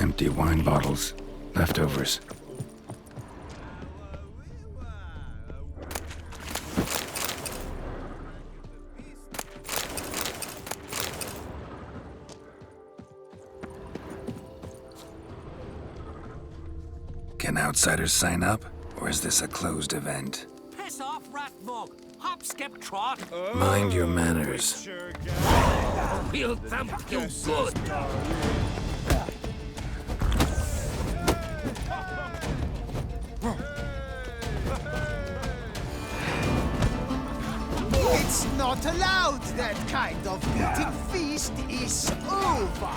Empty wine bottles. Leftovers. Can outsiders sign up? Or is this a closed event? Piss off, rat mug! Hop, skip, trot! Mind your manners. We'll thump you good! It's not allowed. That kind of eating feast is over.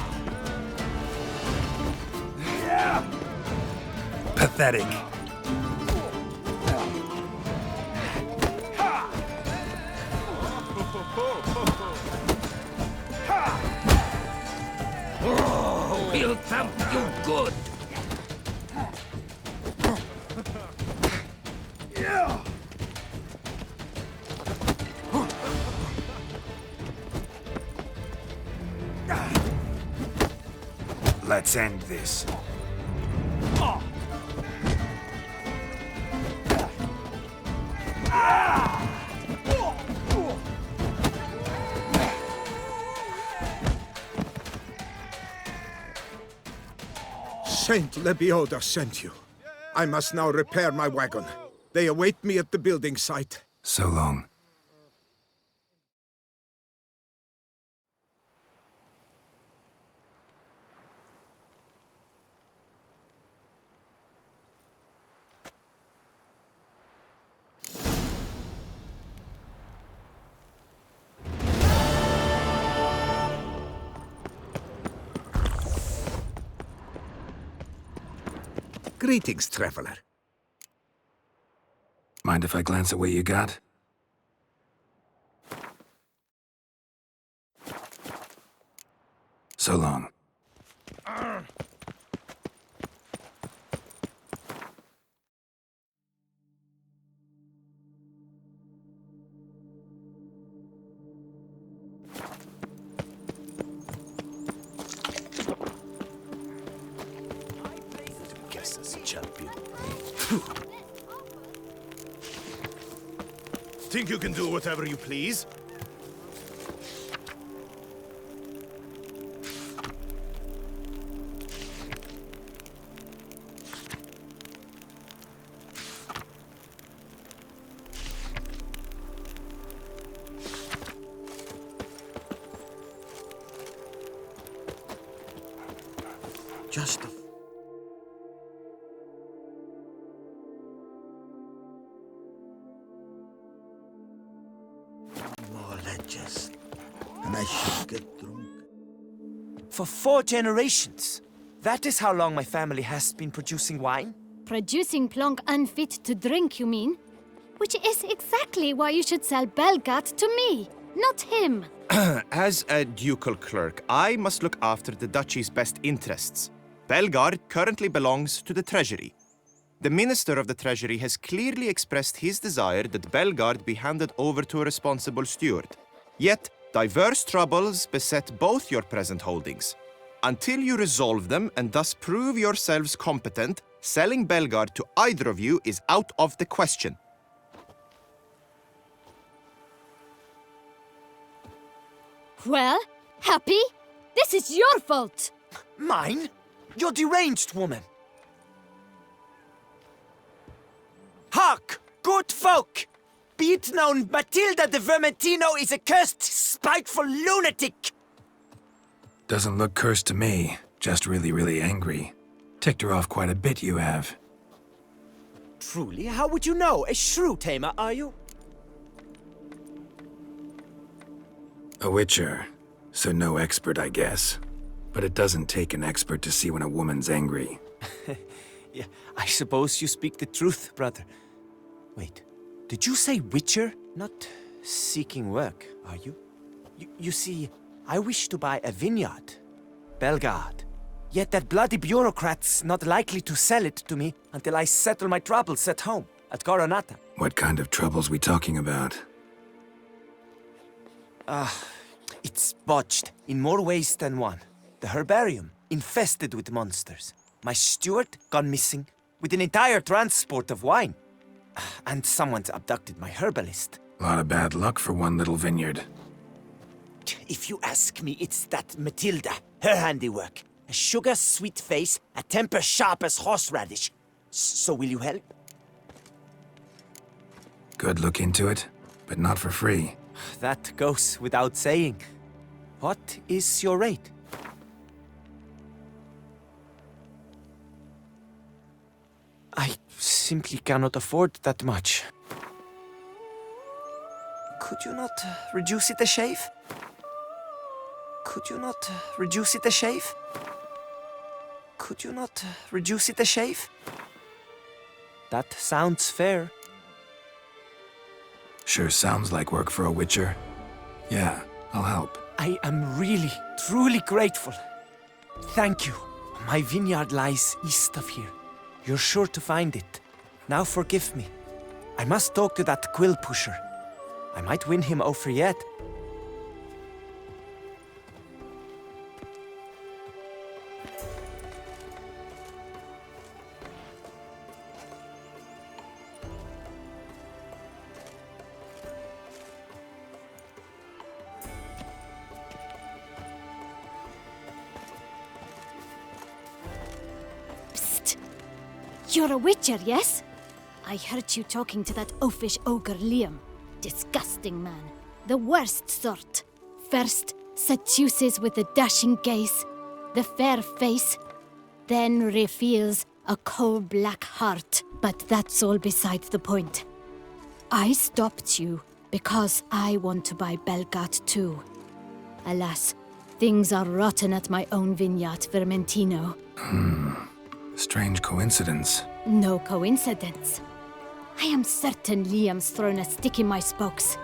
Pathetic. We'll thump you good! Let's end this. Saint Lebioda sent you. I must now repair my wagon. They await me at the building site. So long. Greetings, traveler. Mind if I glance at what you got? So long. Think you can do whatever you please? Just more ledges, and I should get drunk. For 4 generations. That is how long my family has been producing wine. Producing plonk unfit to drink, you mean? Which is exactly why you should sell Belgaard to me, not him. As a ducal clerk, I must look after the duchy's best interests. Belgaard currently belongs to the treasury. The minister of the treasury has clearly expressed his desire that Belgaard be handed over to a responsible steward. Yet, diverse troubles beset both your present holdings. Until you resolve them and thus prove yourselves competent, selling Belgaard to either of you is out of the question. Well, Happy? This is your fault! Mine? You're deranged, woman. Hark, good folk! Be it known, Matilda de Vermentino is a cursed, spiteful lunatic! Doesn't look cursed to me. Just really, really angry. Ticked her off quite a bit, you have. Truly? How would you know? A shrew tamer, are you? A witcher. So no expert, I guess. But it doesn't take an expert to see when a woman's angry. Yeah, I suppose you speak the truth, brother. Wait, did you say witcher? Not seeking work, are you? You see, I wish to buy a vineyard. Belgaard. Yet that bloody bureaucrat's not likely to sell it to me until I settle my troubles at home, at Coronata. What kind of troubles we talking about? It's botched in more ways than one. The herbarium, infested with monsters. My steward gone missing, with an entire transport of wine. And someone's abducted my herbalist. A lot of bad luck for one little vineyard. If you ask me, it's that Matilda, her handiwork. A sugar-sweet face, a temper sharp as horseradish. So will you help? Could look into it, but not for free. That goes without saying. What is your rate? I simply cannot afford that much. Could you not reduce it a shave? Could you not reduce it a shave? Could you not reduce it a shave? That sounds fair. Sure sounds like work for a witcher. Yeah, I'll help. I am really, truly grateful. Thank you. My vineyard lies east of here. You're sure to find it. Now forgive me. I must talk to that quill pusher. I might win him over yet. You're a witcher, yes? I heard you talking to that oafish ogre Liam. Disgusting man. The worst sort. First, seduces with a dashing gaze, the fair face, then reveals a coal-black heart. But that's all beside the point. I stopped you because I want to buy Belgaard too. Alas, things are rotten at my own vineyard, Vermentino. Strange coincidence. No coincidence. I am certain Liam's thrown a stick in my spokes.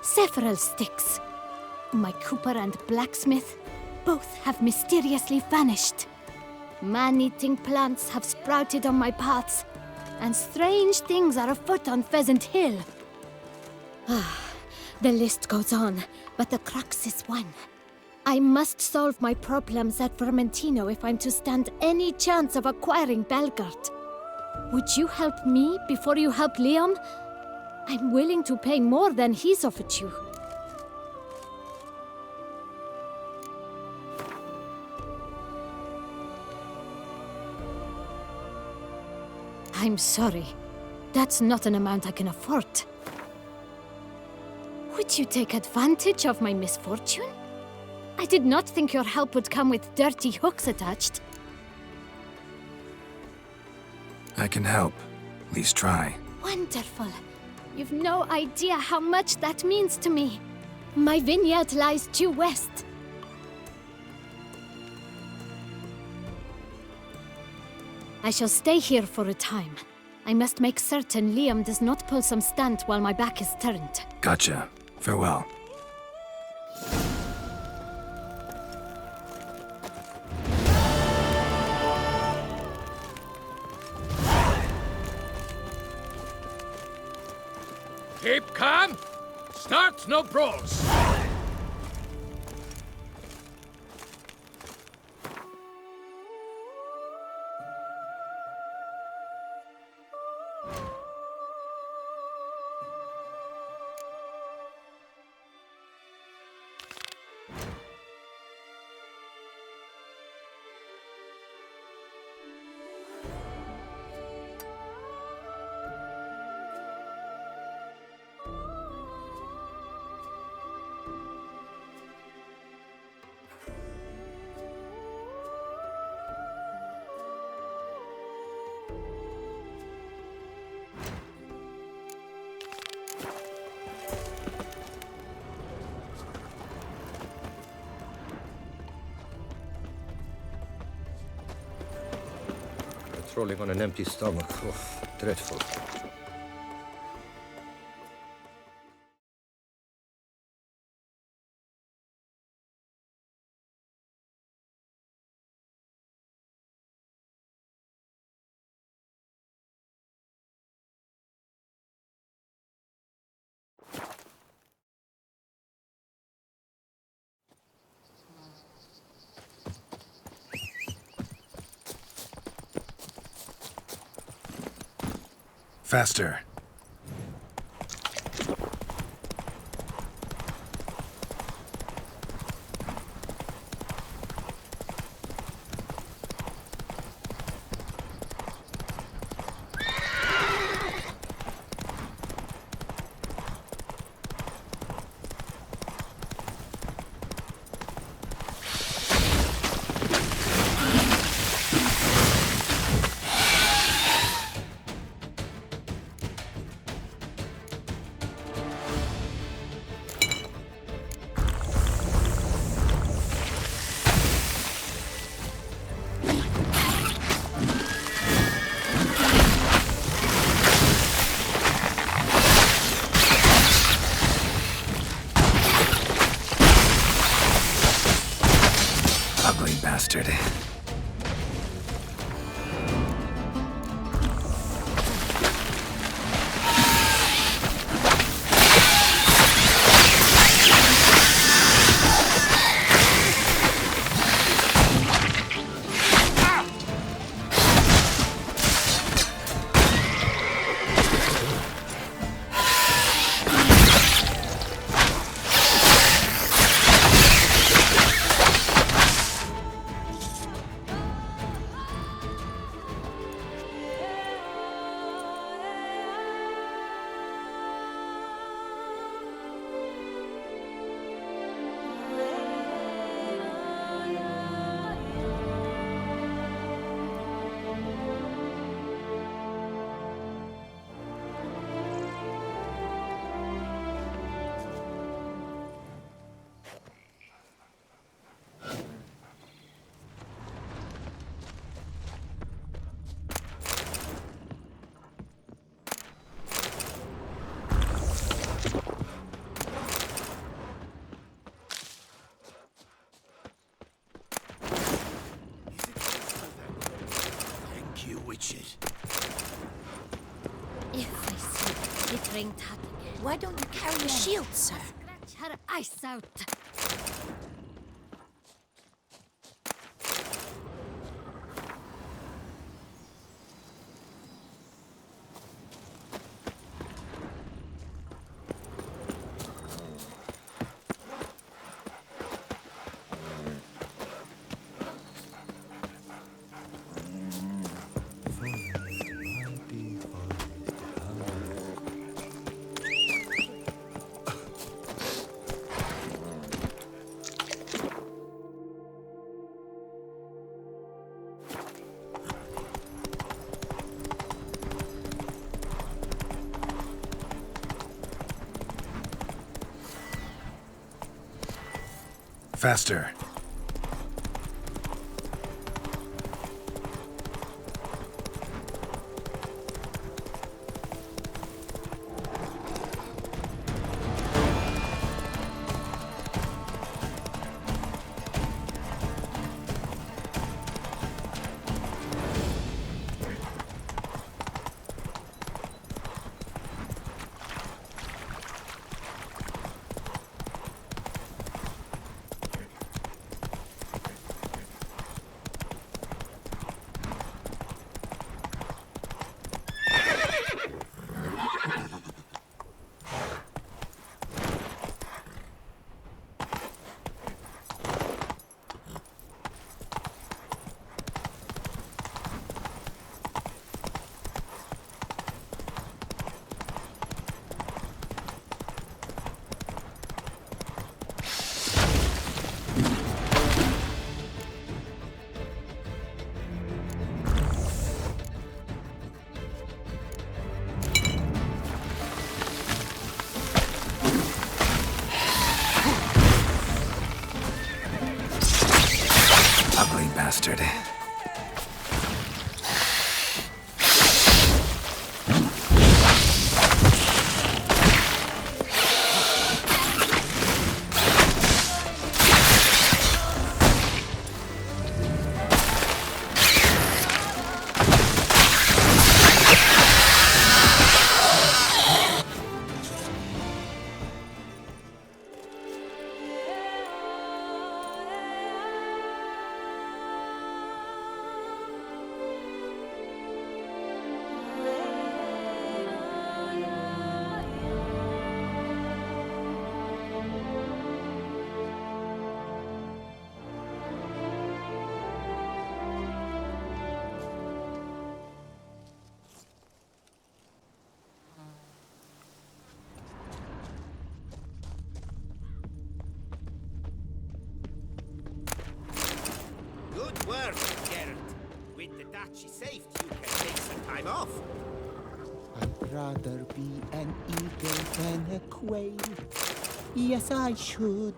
Several sticks. My cooper and blacksmith both have mysteriously vanished. Man-eating plants have sprouted on my paths, and strange things are afoot on Pheasant Hill. The list goes on, but the crux is one. I must solve my problems at Vermentino if I'm to stand any chance of acquiring Belgaard. Would you help me before you help Liam? I'm willing to pay more than he's offered you. I'm sorry. That's not an amount I can afford. Would you take advantage of my misfortune? I did not think your help would come with dirty hooks attached. I can help. At least try. Wonderful. You've no idea how much that means to me. My vineyard lies due west. I shall stay here for a time. I must make certain Liam does not pull some stunt while my back is turned. Gotcha. Farewell. Keep calm. Start no brawls. Patrolling on an empty stomach. Oh, dreadful. Faster. Ugly bastard. If I see that glittering tat again, Why don't you carry a shield, sir? scratch her eyes out. Faster. Ugly bastard. Good work, Errant. With the duchy saved, you can take some time off. I'd rather be an eagle than a quail. Yes, I should.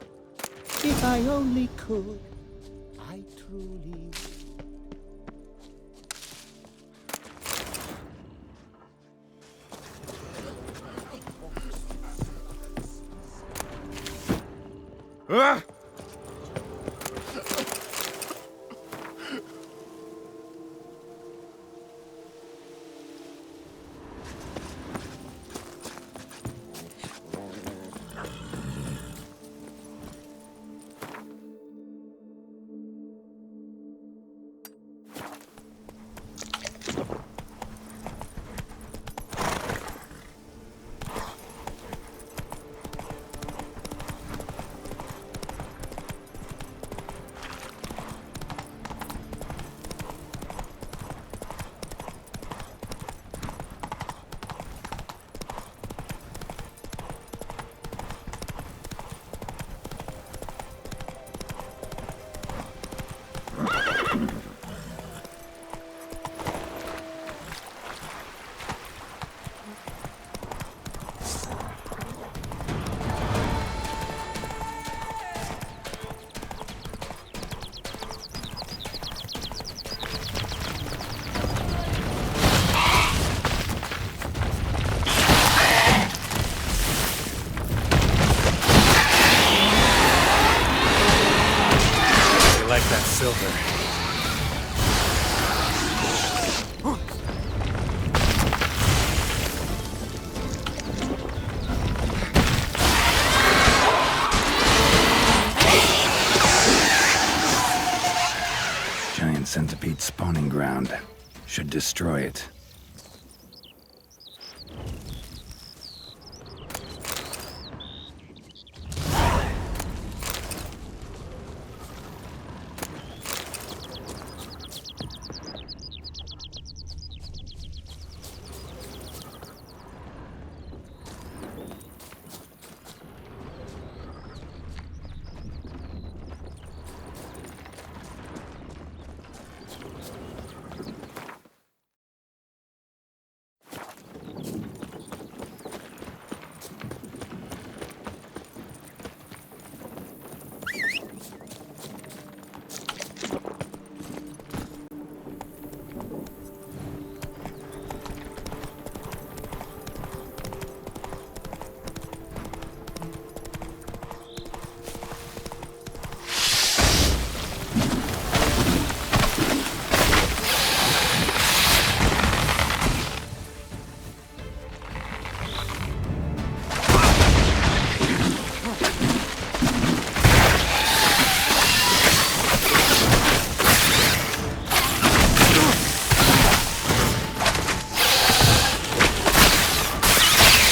If I only could. I truly... Ah! That silver. Giant centipede spawning ground. Should destroy it.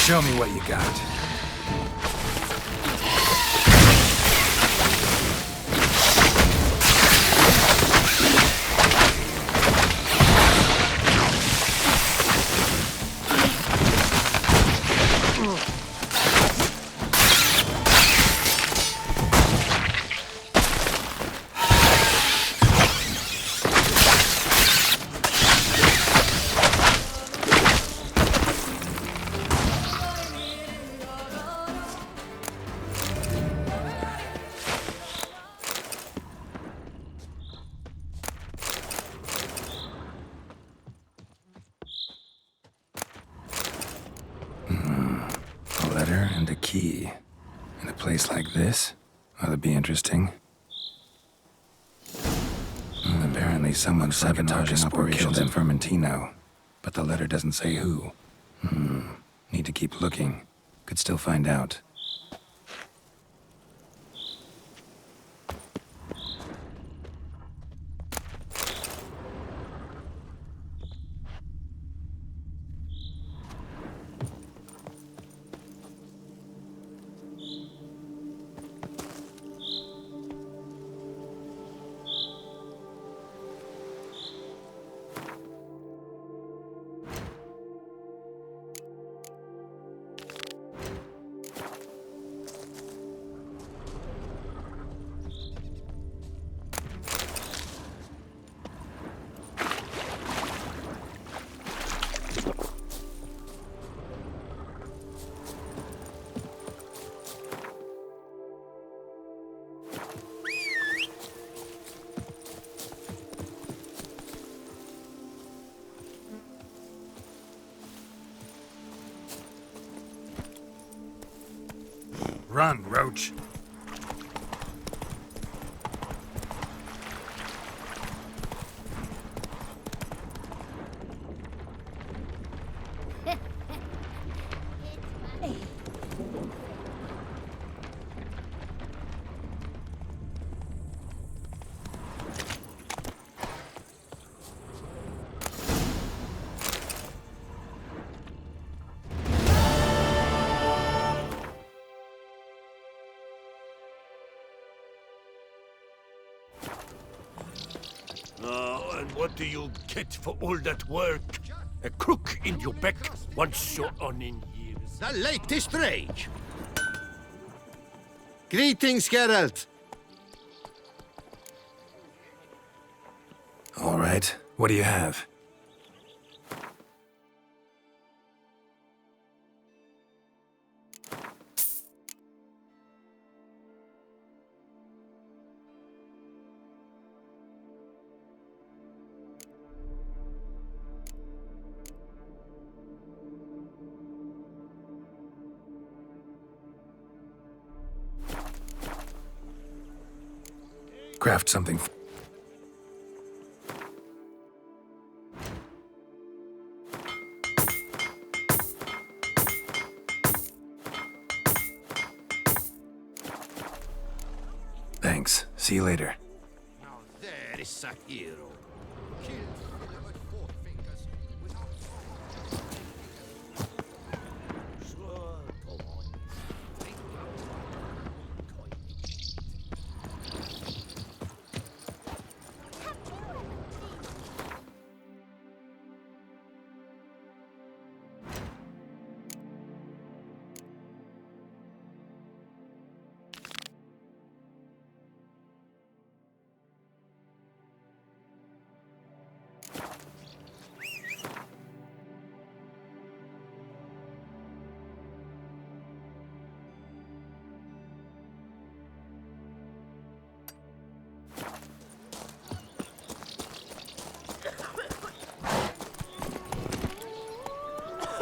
Show me what you got. A letter and a key. In a place like this? Ought to be interesting. Apparently someone sabotaged operations in Vermentino. But the letter doesn't say who. Need to keep looking. Could still find out. Run, Roach. And what do you get for all that work? A crook in your back once you're on in years. The latest rage. Greetings, Geralt. All right. What do you have? Craft something. Thanks. See you later. Now there is a hero.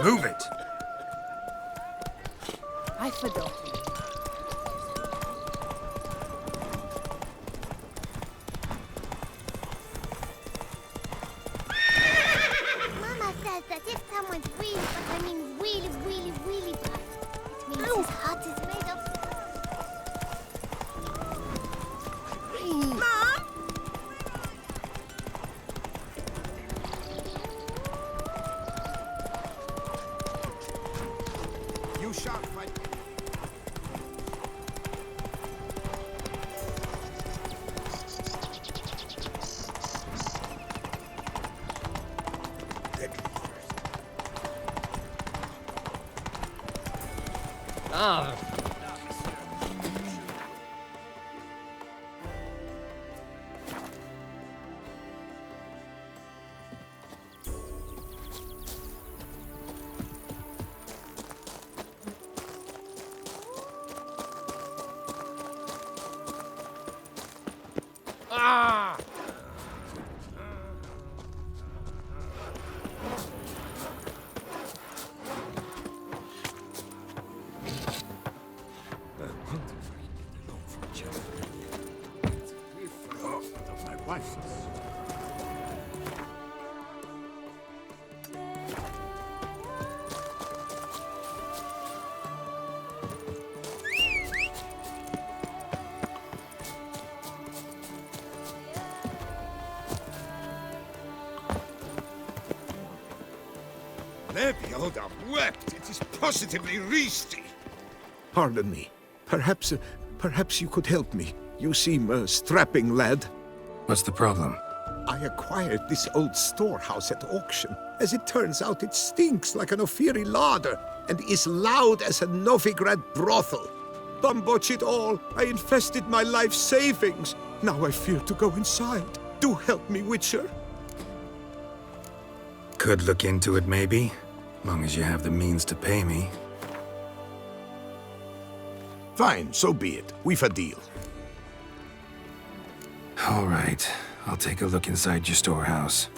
Move it! I forgot. Mama says that if someone's really, but I mean really bad, it means his heart is made of... Mom? You shan't fight. Belgaard wept. It is positively risky. Pardon me. Perhaps you could help me. You seem a strapping lad. What's the problem? I acquired this old storehouse at auction. As it turns out, it stinks like an Ophiri larder and is loud as a Novigrad brothel. Bumboch it all, I infested my life savings. Now I fear to go inside. Do help me, Witcher. Could look into it, maybe. Long as you have the means to pay me. Fine, so be it. We've a deal. All right. I'll take a look inside your storehouse.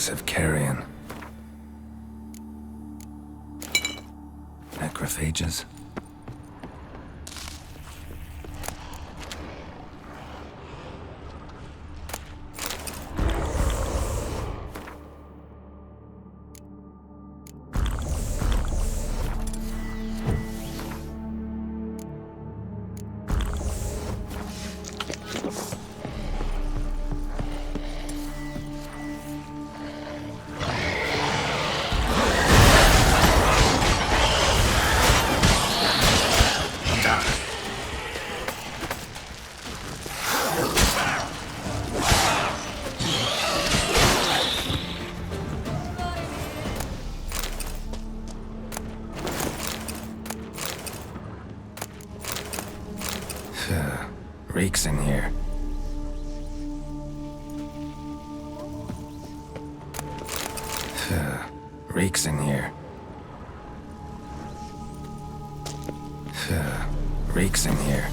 Relics of carrion. Necrophages. Reeks in here. Reeks in here. Reeks in here.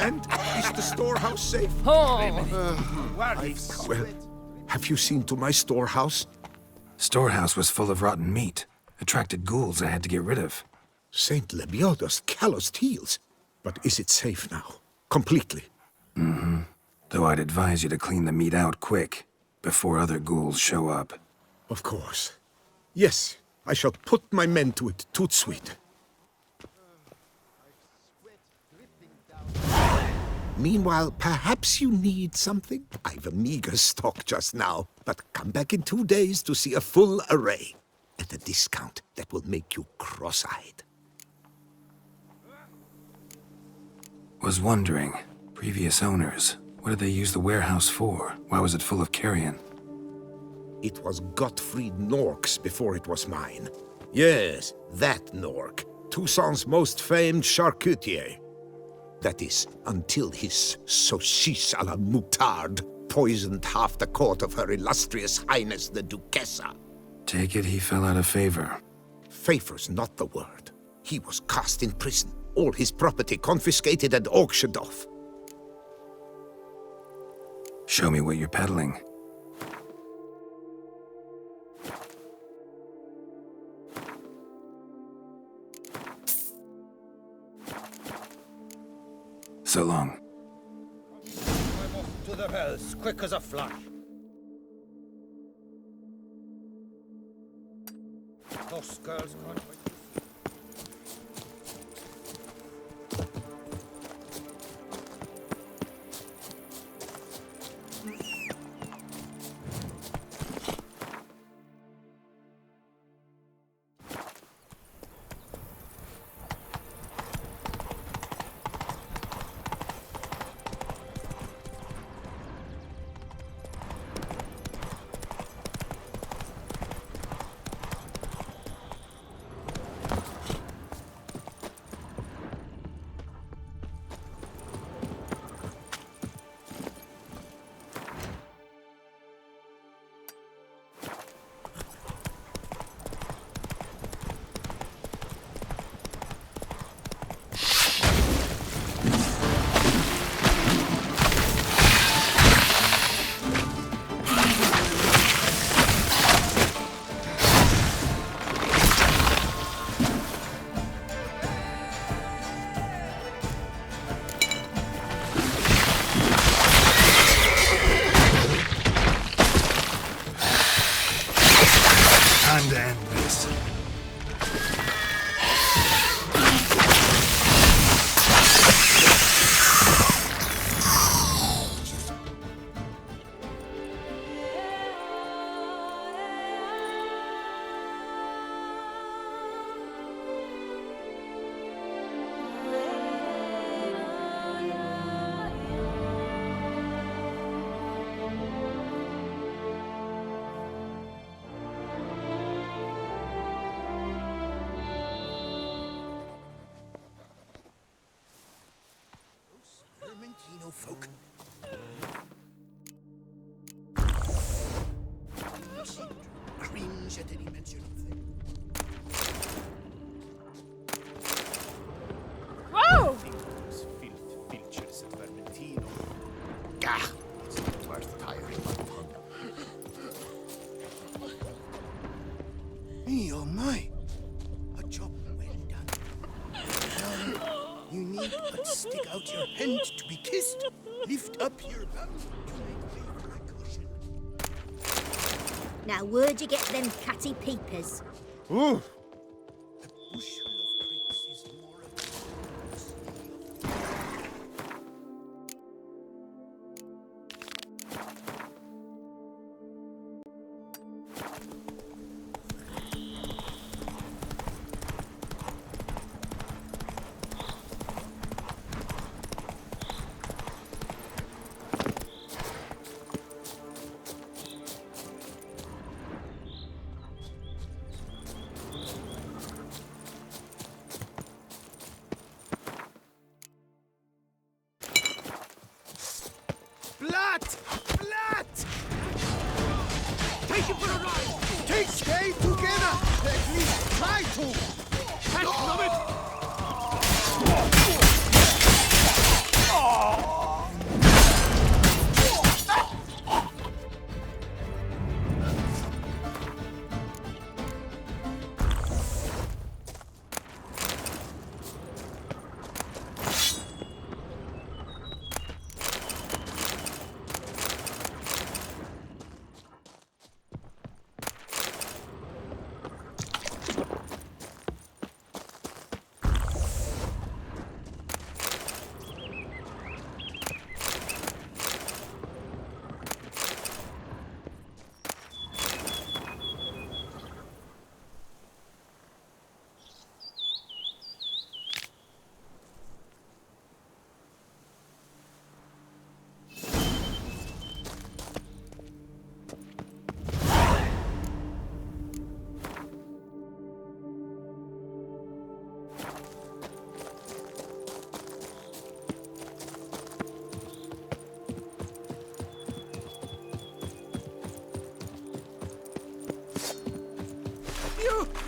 And is the storehouse safe? Well, Have you seen to my storehouse? Storehouse was full of rotten meat. Attracted ghouls I had to get rid of. Saint Lebioda's calloused heels. But is it safe now? Completely? Mm-hmm. Though I'd advise you to clean the meat out quick, before other ghouls show up. Of course. Yes, I shall put my men to it, tout de suite. Meanwhile, perhaps you need something? I've a meager stock just now, but come back in 2 days to see a full array. At a discount that will make you cross-eyed. Was wondering, previous owners, what did they use the warehouse for? Why was it full of carrion? It was Gottfried Nork's before it was mine. Yes, that Nork, Toussaint's most famed charcutier. That is, until his saucisse à la moutarde poisoned half the court of Her Illustrious Highness the Duchessa. Take it he fell out of favor. Favor's not the word. He was cast in prison, all his property confiscated and auctioned off. Show me what you're peddling. So long. I'm off to the bells, quick as a flash. Those girls can't wait. fellow folk. Cringe at any mention of them. Whoa! Those filth filchers at Vermentino. Gah! It's not worth tiring my tongue. Me, oh my! A job well done. Now, you need but stick out your hand to be kissed. Lift up your bum to make way for a cushion. Now, where'd you get them catty peepers? Ooh! A bushel of grapes is more of a Blood! Blood! Take him for a ride! Stay together! At least try to! Catch of it!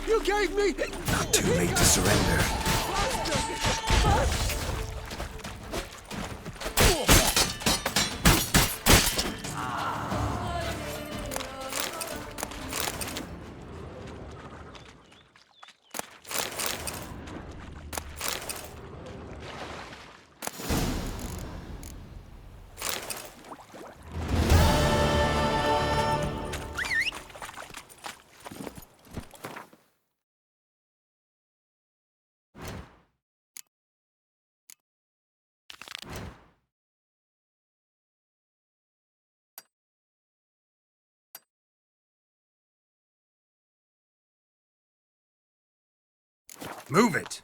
You gave me... Too late to surrender. Move it!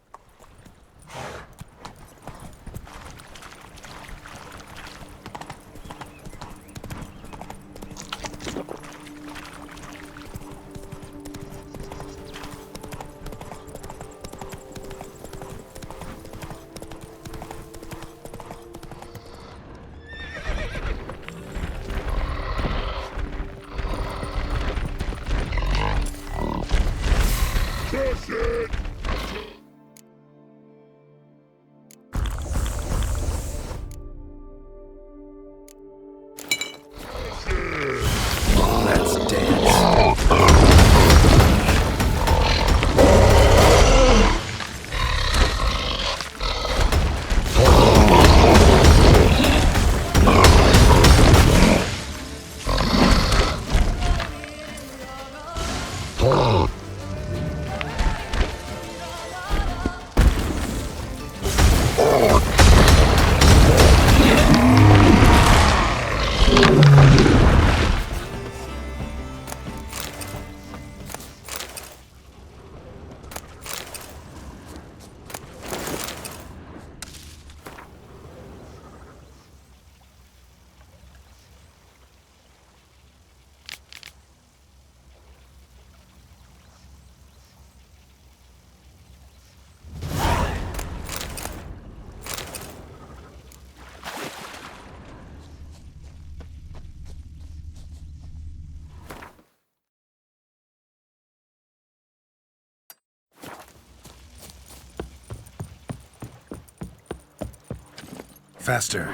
Faster.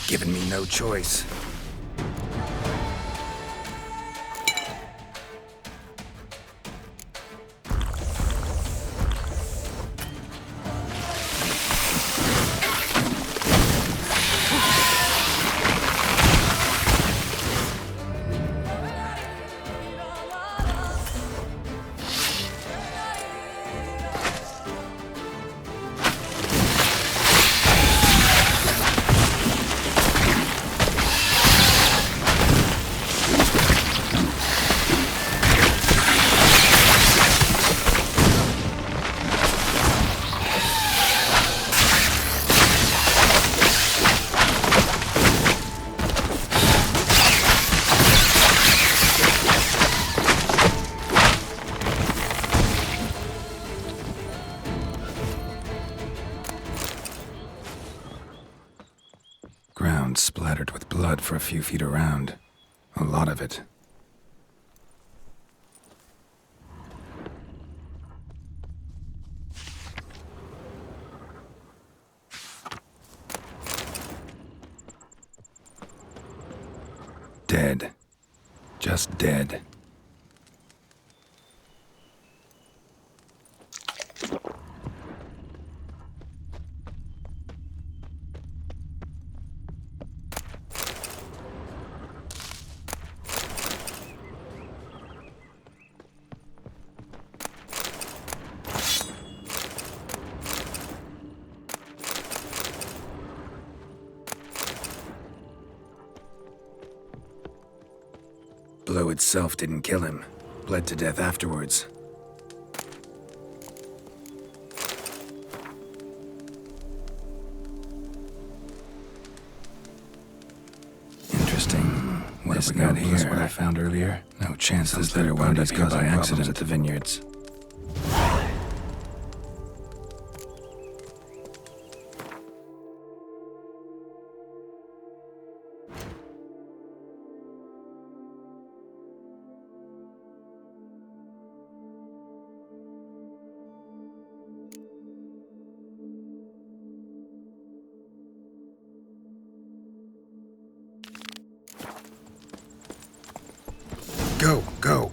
Giving me no choice. Ground splattered with blood for a few feet around. A lot of it. Dead. Just dead. Blow itself didn't kill him. Bled to death afterwards. Interesting. What have we got here? What I found earlier? No chance this letter wound up here by accident at the vineyards. Go, go.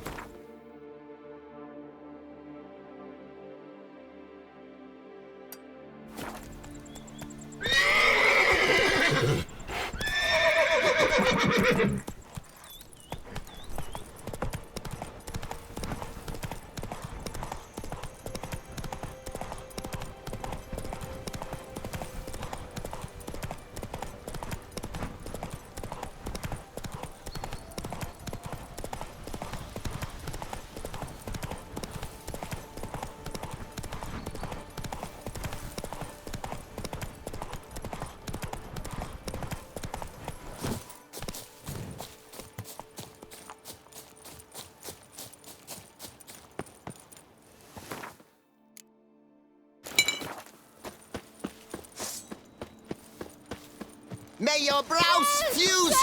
May your brows fuse!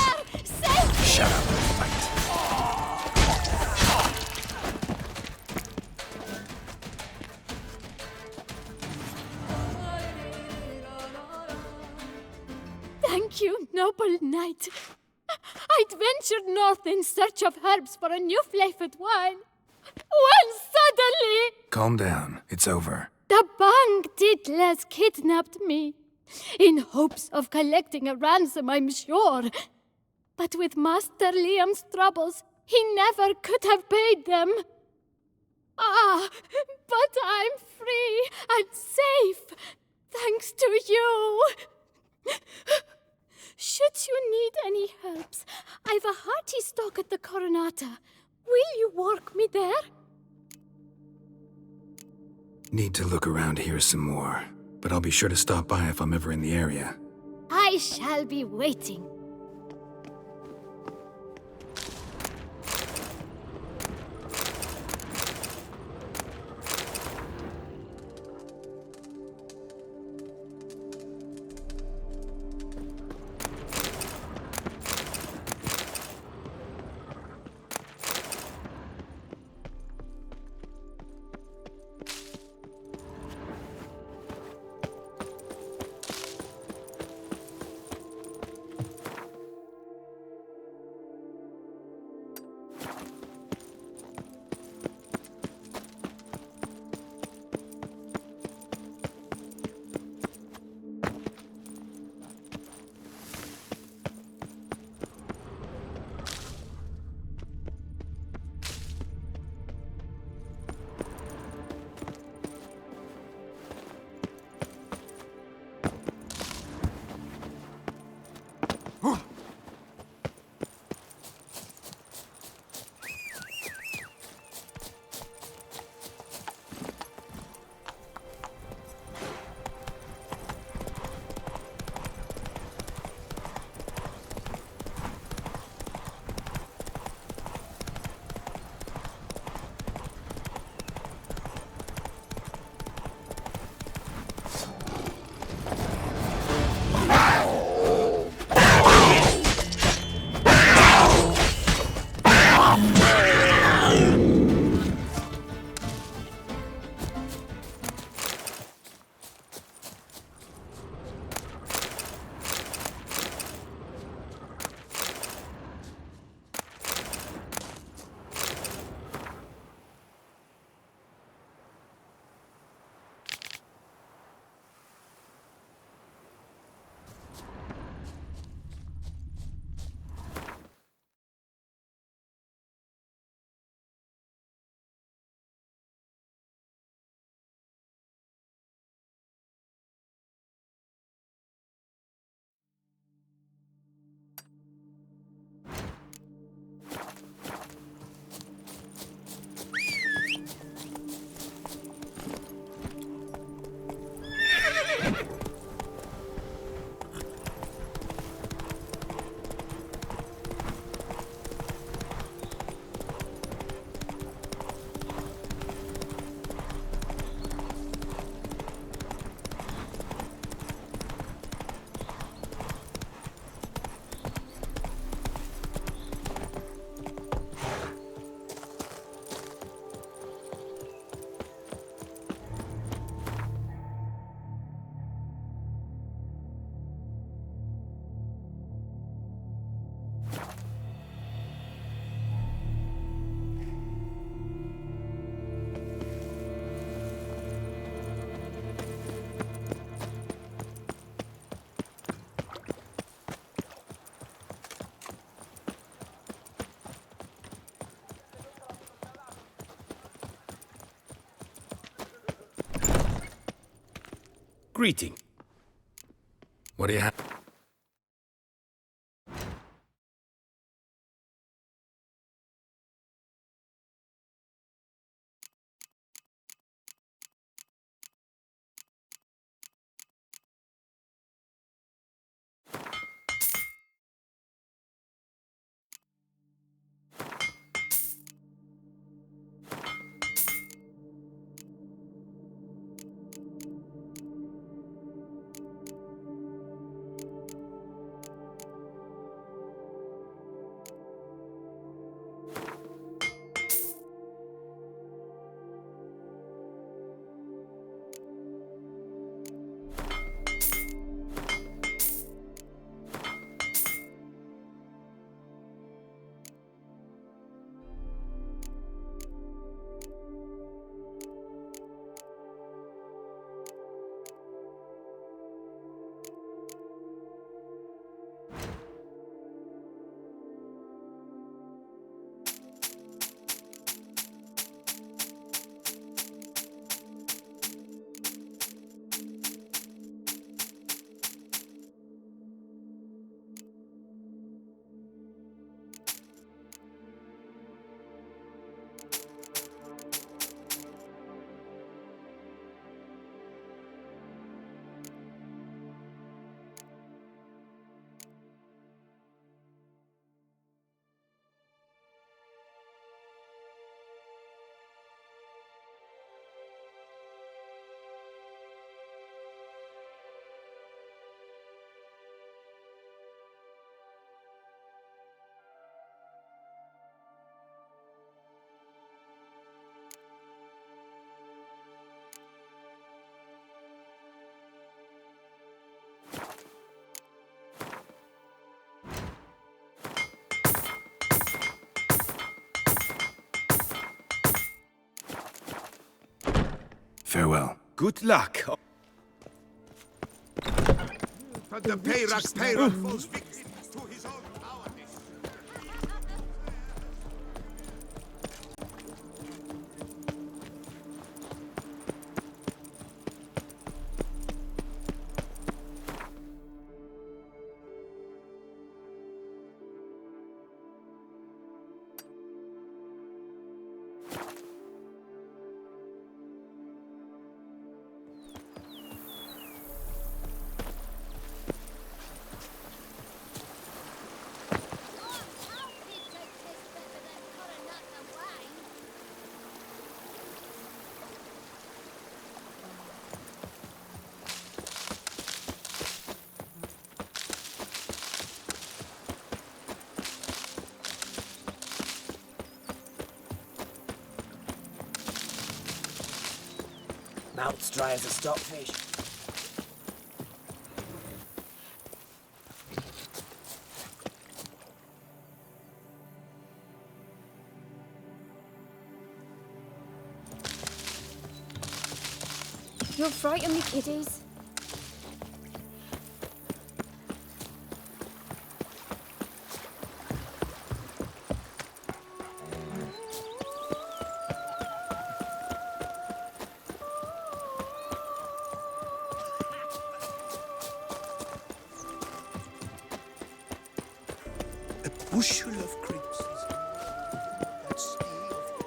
Shut up and fight. Thank you, noble knight. I'd ventured north in search of herbs for a new flavored wine. When suddenly... Calm down. It's over. the bandit kidnapped me. In hopes of collecting a ransom, I'm sure. But with Master Liam's troubles, he never could have paid them. Ah, but I'm free and safe, thanks to you. Should you need any herbs, I've a hearty stock at the Coronata. Will you work me there? Need to look around here some more, but I'll be sure to stop by if I'm ever in the area. I shall be waiting. greeting. What do you have? Farewell. Good luck. But the Peyrak falls victim to his own cowardice. Mouth's dry as a stockfish. You'll frighten me, kiddies. A bushel of grapes is that scale of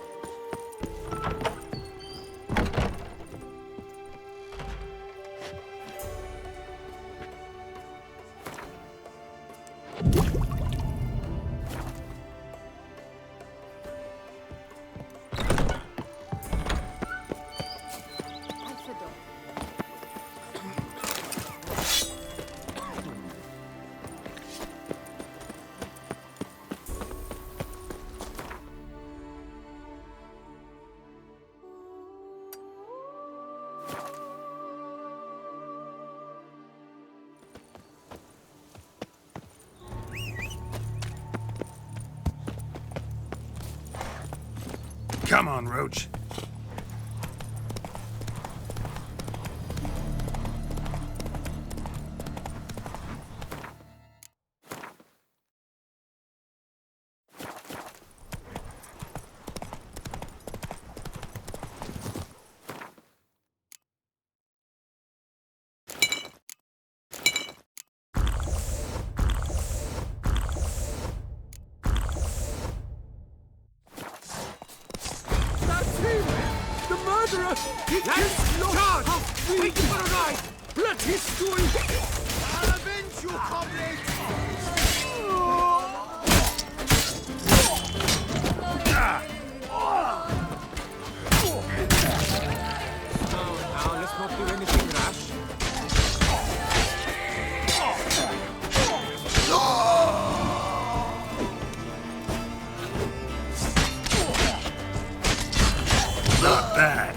Come on, Roach. murderer! Let's charge! Wait for a ride! Blood history! I'll avenge you, comrade! Now, let's not do anything rash. Not bad.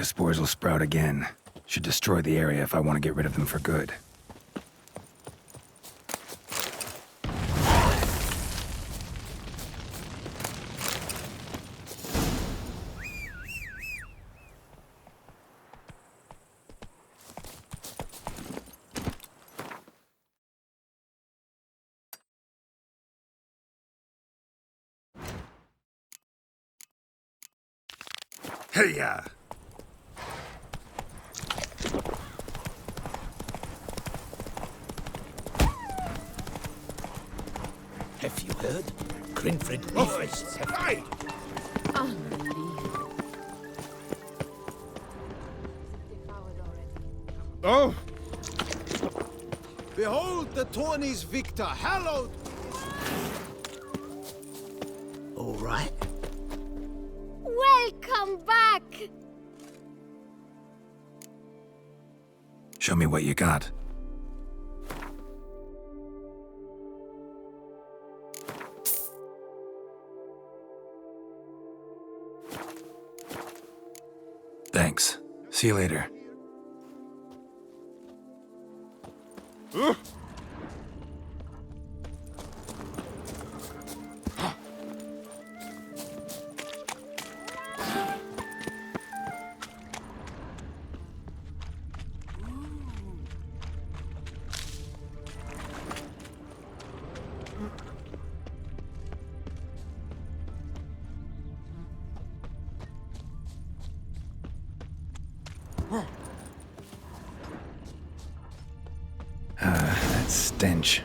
Spores will sprout again. Should destroy the area if I want to get rid of them for good. Hey-ya! Have you heard? Grinfred Weavers have died. Oh! Behold the Tawny's victor, hallowed! All right. Welcome back! Show me what you got. Thanks. See you later. That stench.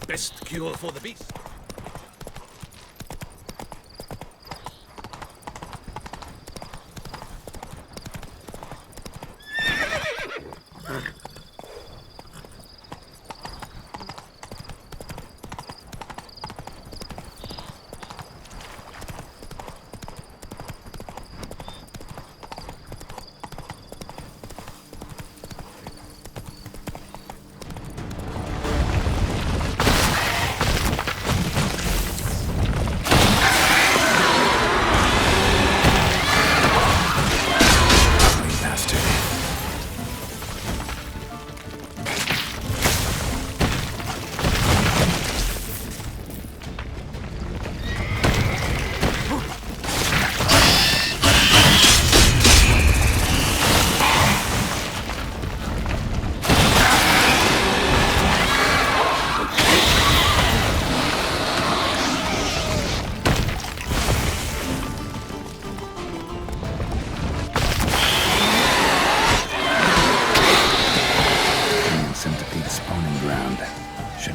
Best cure for the beast.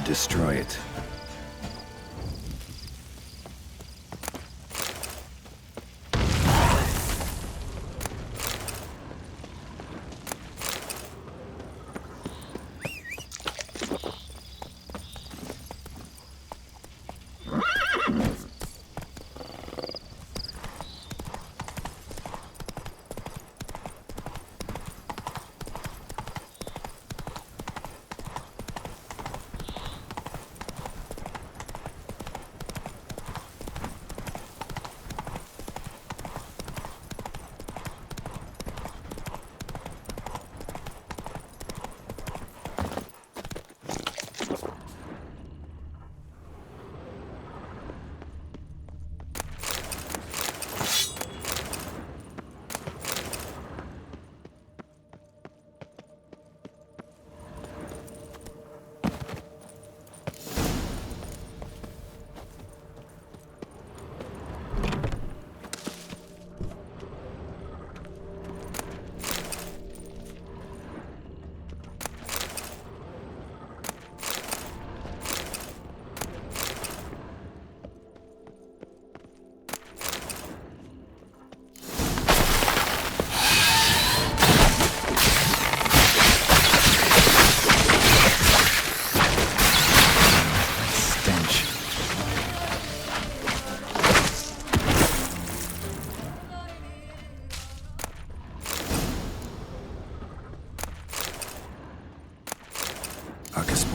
Destroy it.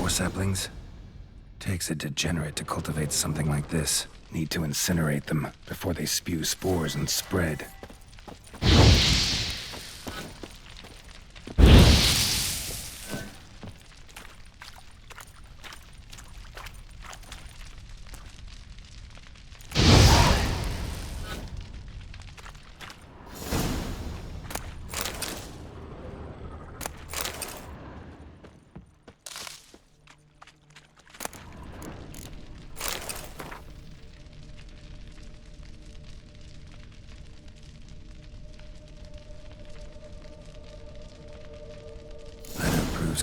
Saplings? Takes a degenerate to cultivate something like this. Need to incinerate them before they spew spores and spread.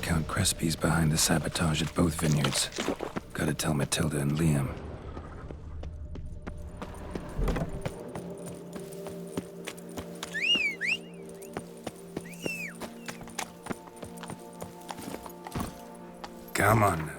Count Crespi's behind the sabotage at both vineyards. Gotta tell Matilda and Liam. Come on.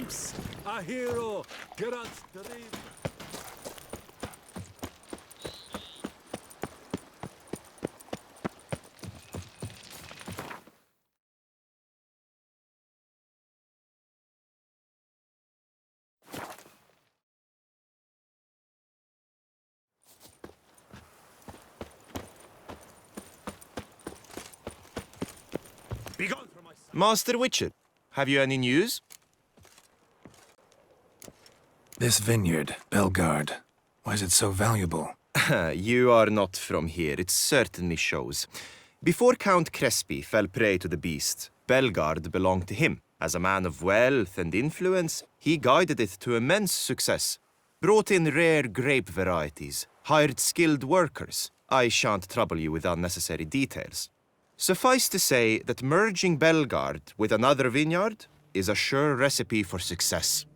jumps. A hero! Geralt, Master Witcher, have you any news? This vineyard, Belgaard, why is it so valuable? You are not from here, it certainly shows. Before Count Crespi fell prey to the beast, Belgaard belonged to him. As a man of wealth and influence, he guided it to immense success. Brought in rare grape varieties, hired skilled workers. I shan't trouble you with unnecessary details. Suffice to say that merging Belgaard with another vineyard is a sure recipe for success.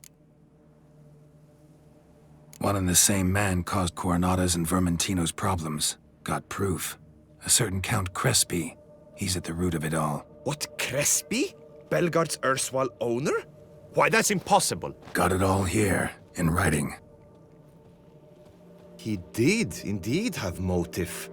One and the same man caused Coronata's and Vermentino's problems. Got proof. A certain Count Crespi. He's at the root of it all. What, Crespi? Belgaard's erstwhile owner? Why, that's impossible. Got it all here, in writing. He did indeed have motive.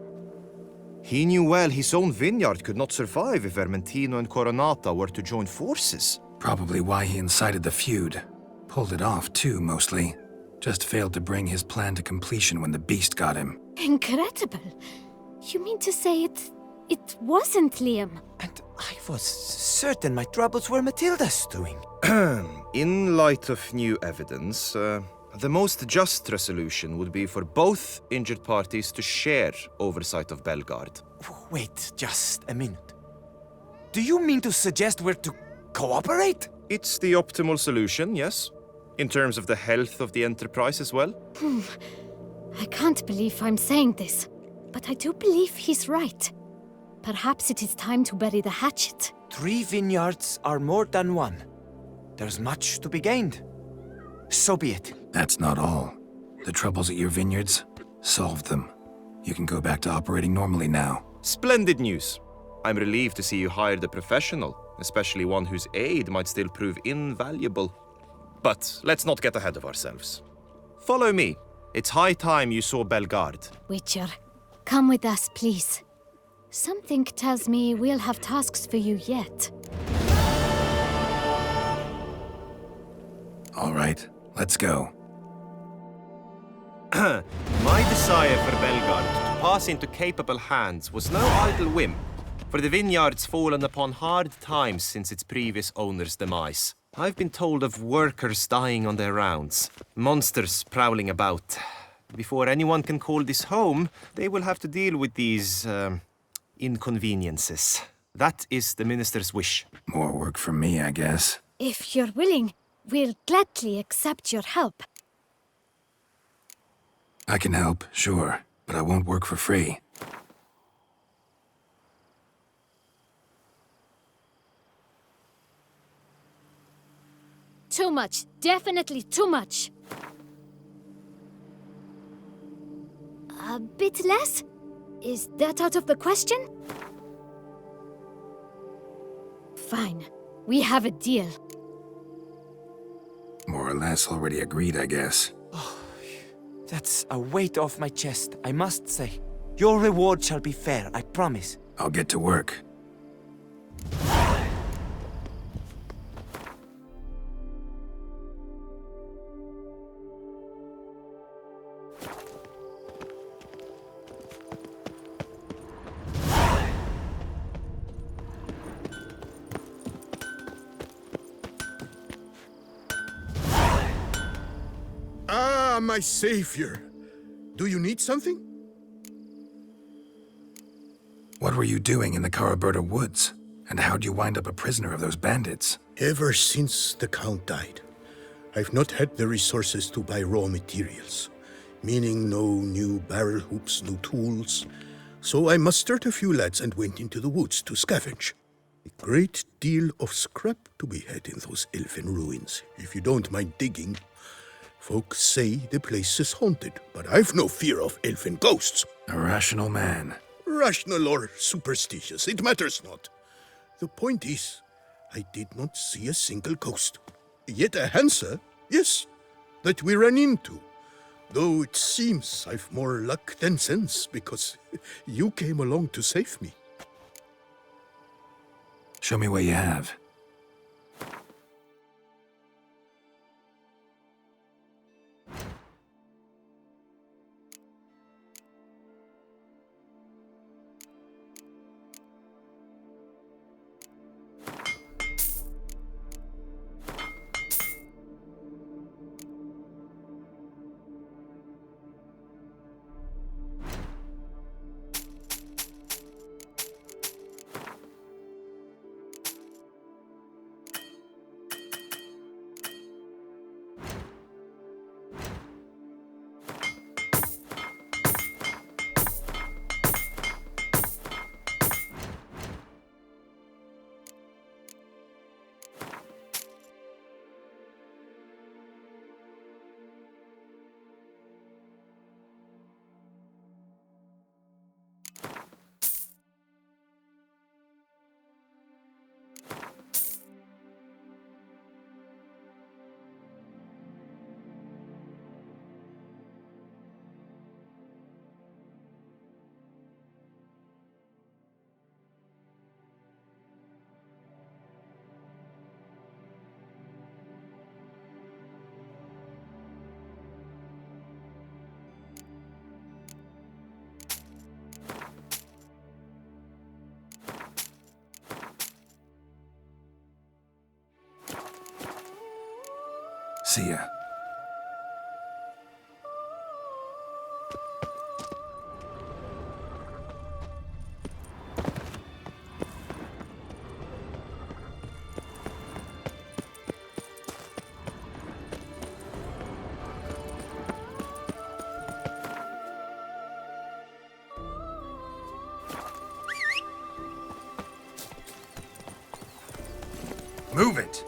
He knew well his own vineyard could not survive if Vermentino and Coronata were to join forces. Probably why he incited the feud. Pulled it off, too, mostly. Just failed to bring his plan to completion when the beast got him. Incredible. You mean to say it wasn't Liam? And I was certain my troubles were Matilda's doing. In light of new evidence, the most just resolution would be for both injured parties to share oversight of Belgaard. Wait just a minute. Do you mean to suggest we're to cooperate? It's the optimal solution, yes. In terms of the health of the enterprise as well. I can't believe I'm saying this, but I do believe he's right. Perhaps it is time to bury the hatchet. 3 vineyards are more than one. There's much to be gained. So be it. That's not all. The troubles at your vineyards? Solved them. You can go back to operating normally now. Splendid news. I'm relieved to see you hired a professional, especially one whose aid might still prove invaluable. But let's not get ahead of ourselves. Follow me. It's high time you saw Belgaard. Witcher, come with us, please. Something tells me we'll have tasks for you yet. All right, let's go. My desire for Belgaard to pass into capable hands was no idle whim, for the vineyard's fallen upon hard times since its previous owner's demise. I've been told of workers dying on their rounds, monsters prowling about. Before anyone can call this home, they will have to deal with these, inconveniences. That is the minister's wish. More work for me, I guess. If you're willing, we'll gladly accept your help. I can help, sure, but I won't work for free. Too much. Definitely too much. A bit less? Is that out of the question? Fine. We have a deal. More or less already agreed, I guess. That's a weight off my chest, I must say. Your reward shall be fair, I promise. I'll get to work. Ah, my savior. Do you need something? What were you doing in the Caraberta woods? And how'd you wind up a prisoner of those bandits? Ever since the Count died, I've not had the resources to buy raw materials, meaning no new barrel hoops, no tools. So I mustered a few lads and went into the woods to scavenge. A great deal of scrap to be had in those elfin ruins, if you don't mind digging. Folks say the place is haunted, but I've no fear of elfin ghosts. A rational man. Rational or superstitious, it matters not. The point is, I did not see a single ghost. Yet a Hansa, yes, that we ran into. Though it seems I've more luck than sense, because you came along to save me. Show me what you have. See ya. Move it!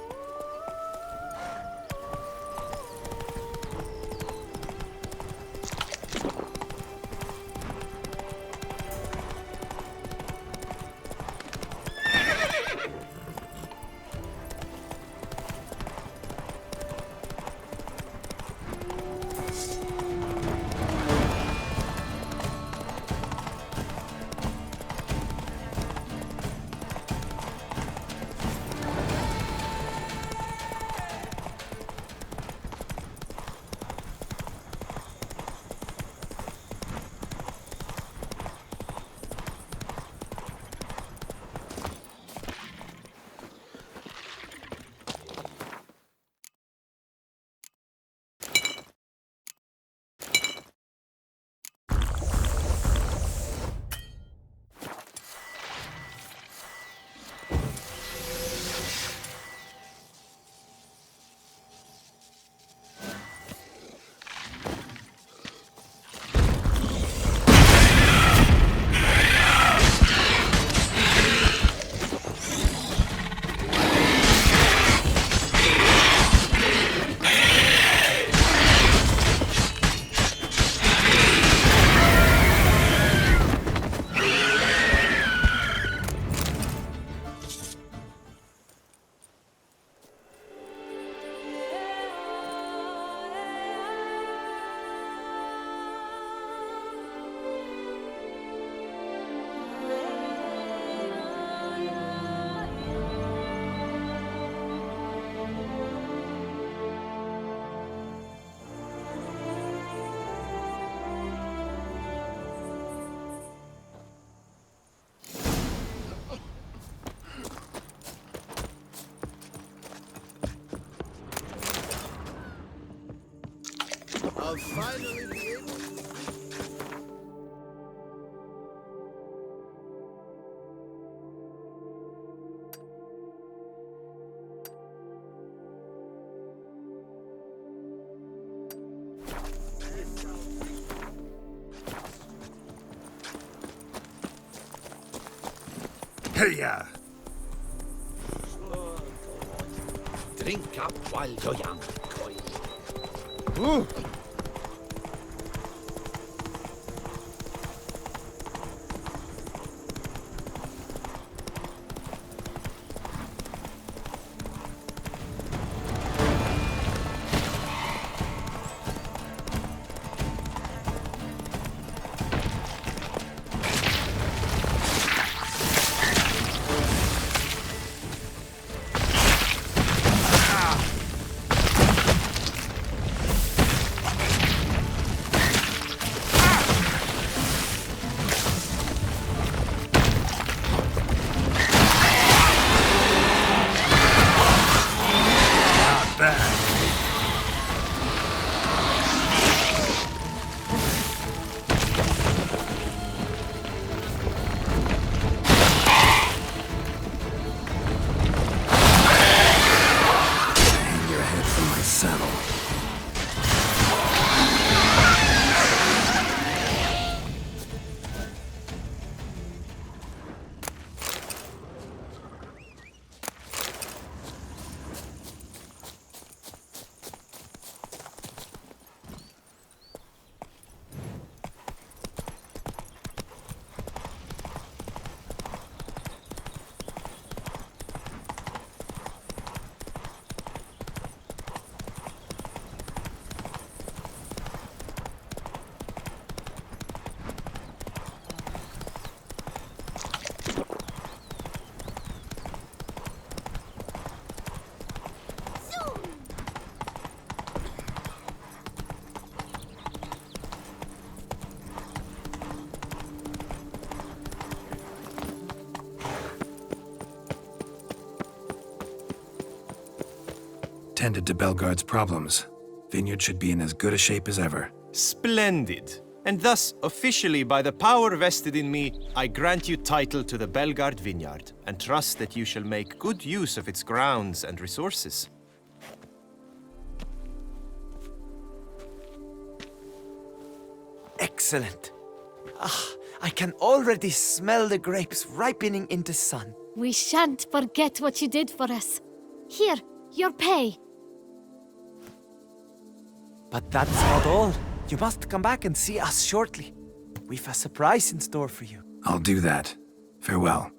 I'll finally be able to... Hey-ya! Drink up while you're young, Coy. Ooh. tended to Belgaard's problems. Vineyard should be in as good a shape as ever. Splendid. And thus, officially, by the power vested in me, I grant you title to the Belgaard vineyard, and trust that you shall make good use of its grounds and resources. Excellent. I can already smell the grapes ripening in the sun. We shan't forget what you did for us. Here, your pay. But that's not all. You must come back and see us shortly. We've a surprise in store for you. I'll do that. Farewell.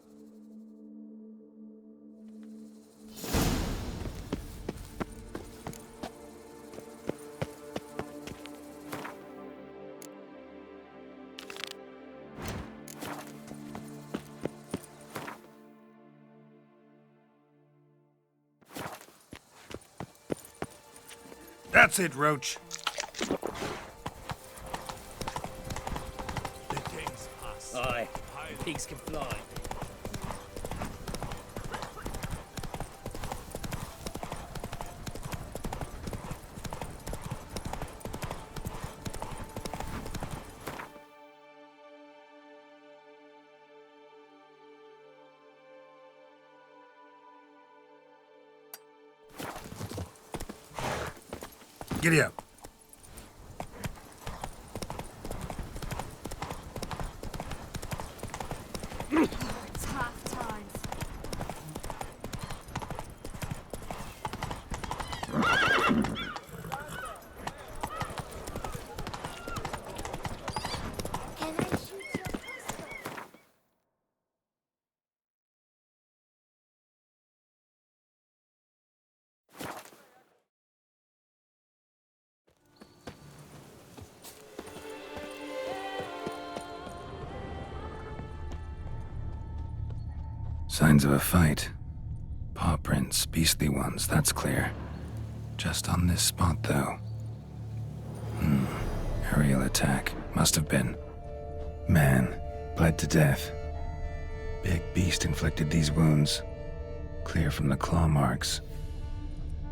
That's it, Roach. Aye, pigs can fly. Giddy up. It's half time. Can I shoot your pistol? Signs of a fight. Paw prints, beastly ones, that's clear. Just on this spot, though. Aerial attack. Must have been. Man, bled to death. Big beast inflicted these wounds. Clear from the claw marks.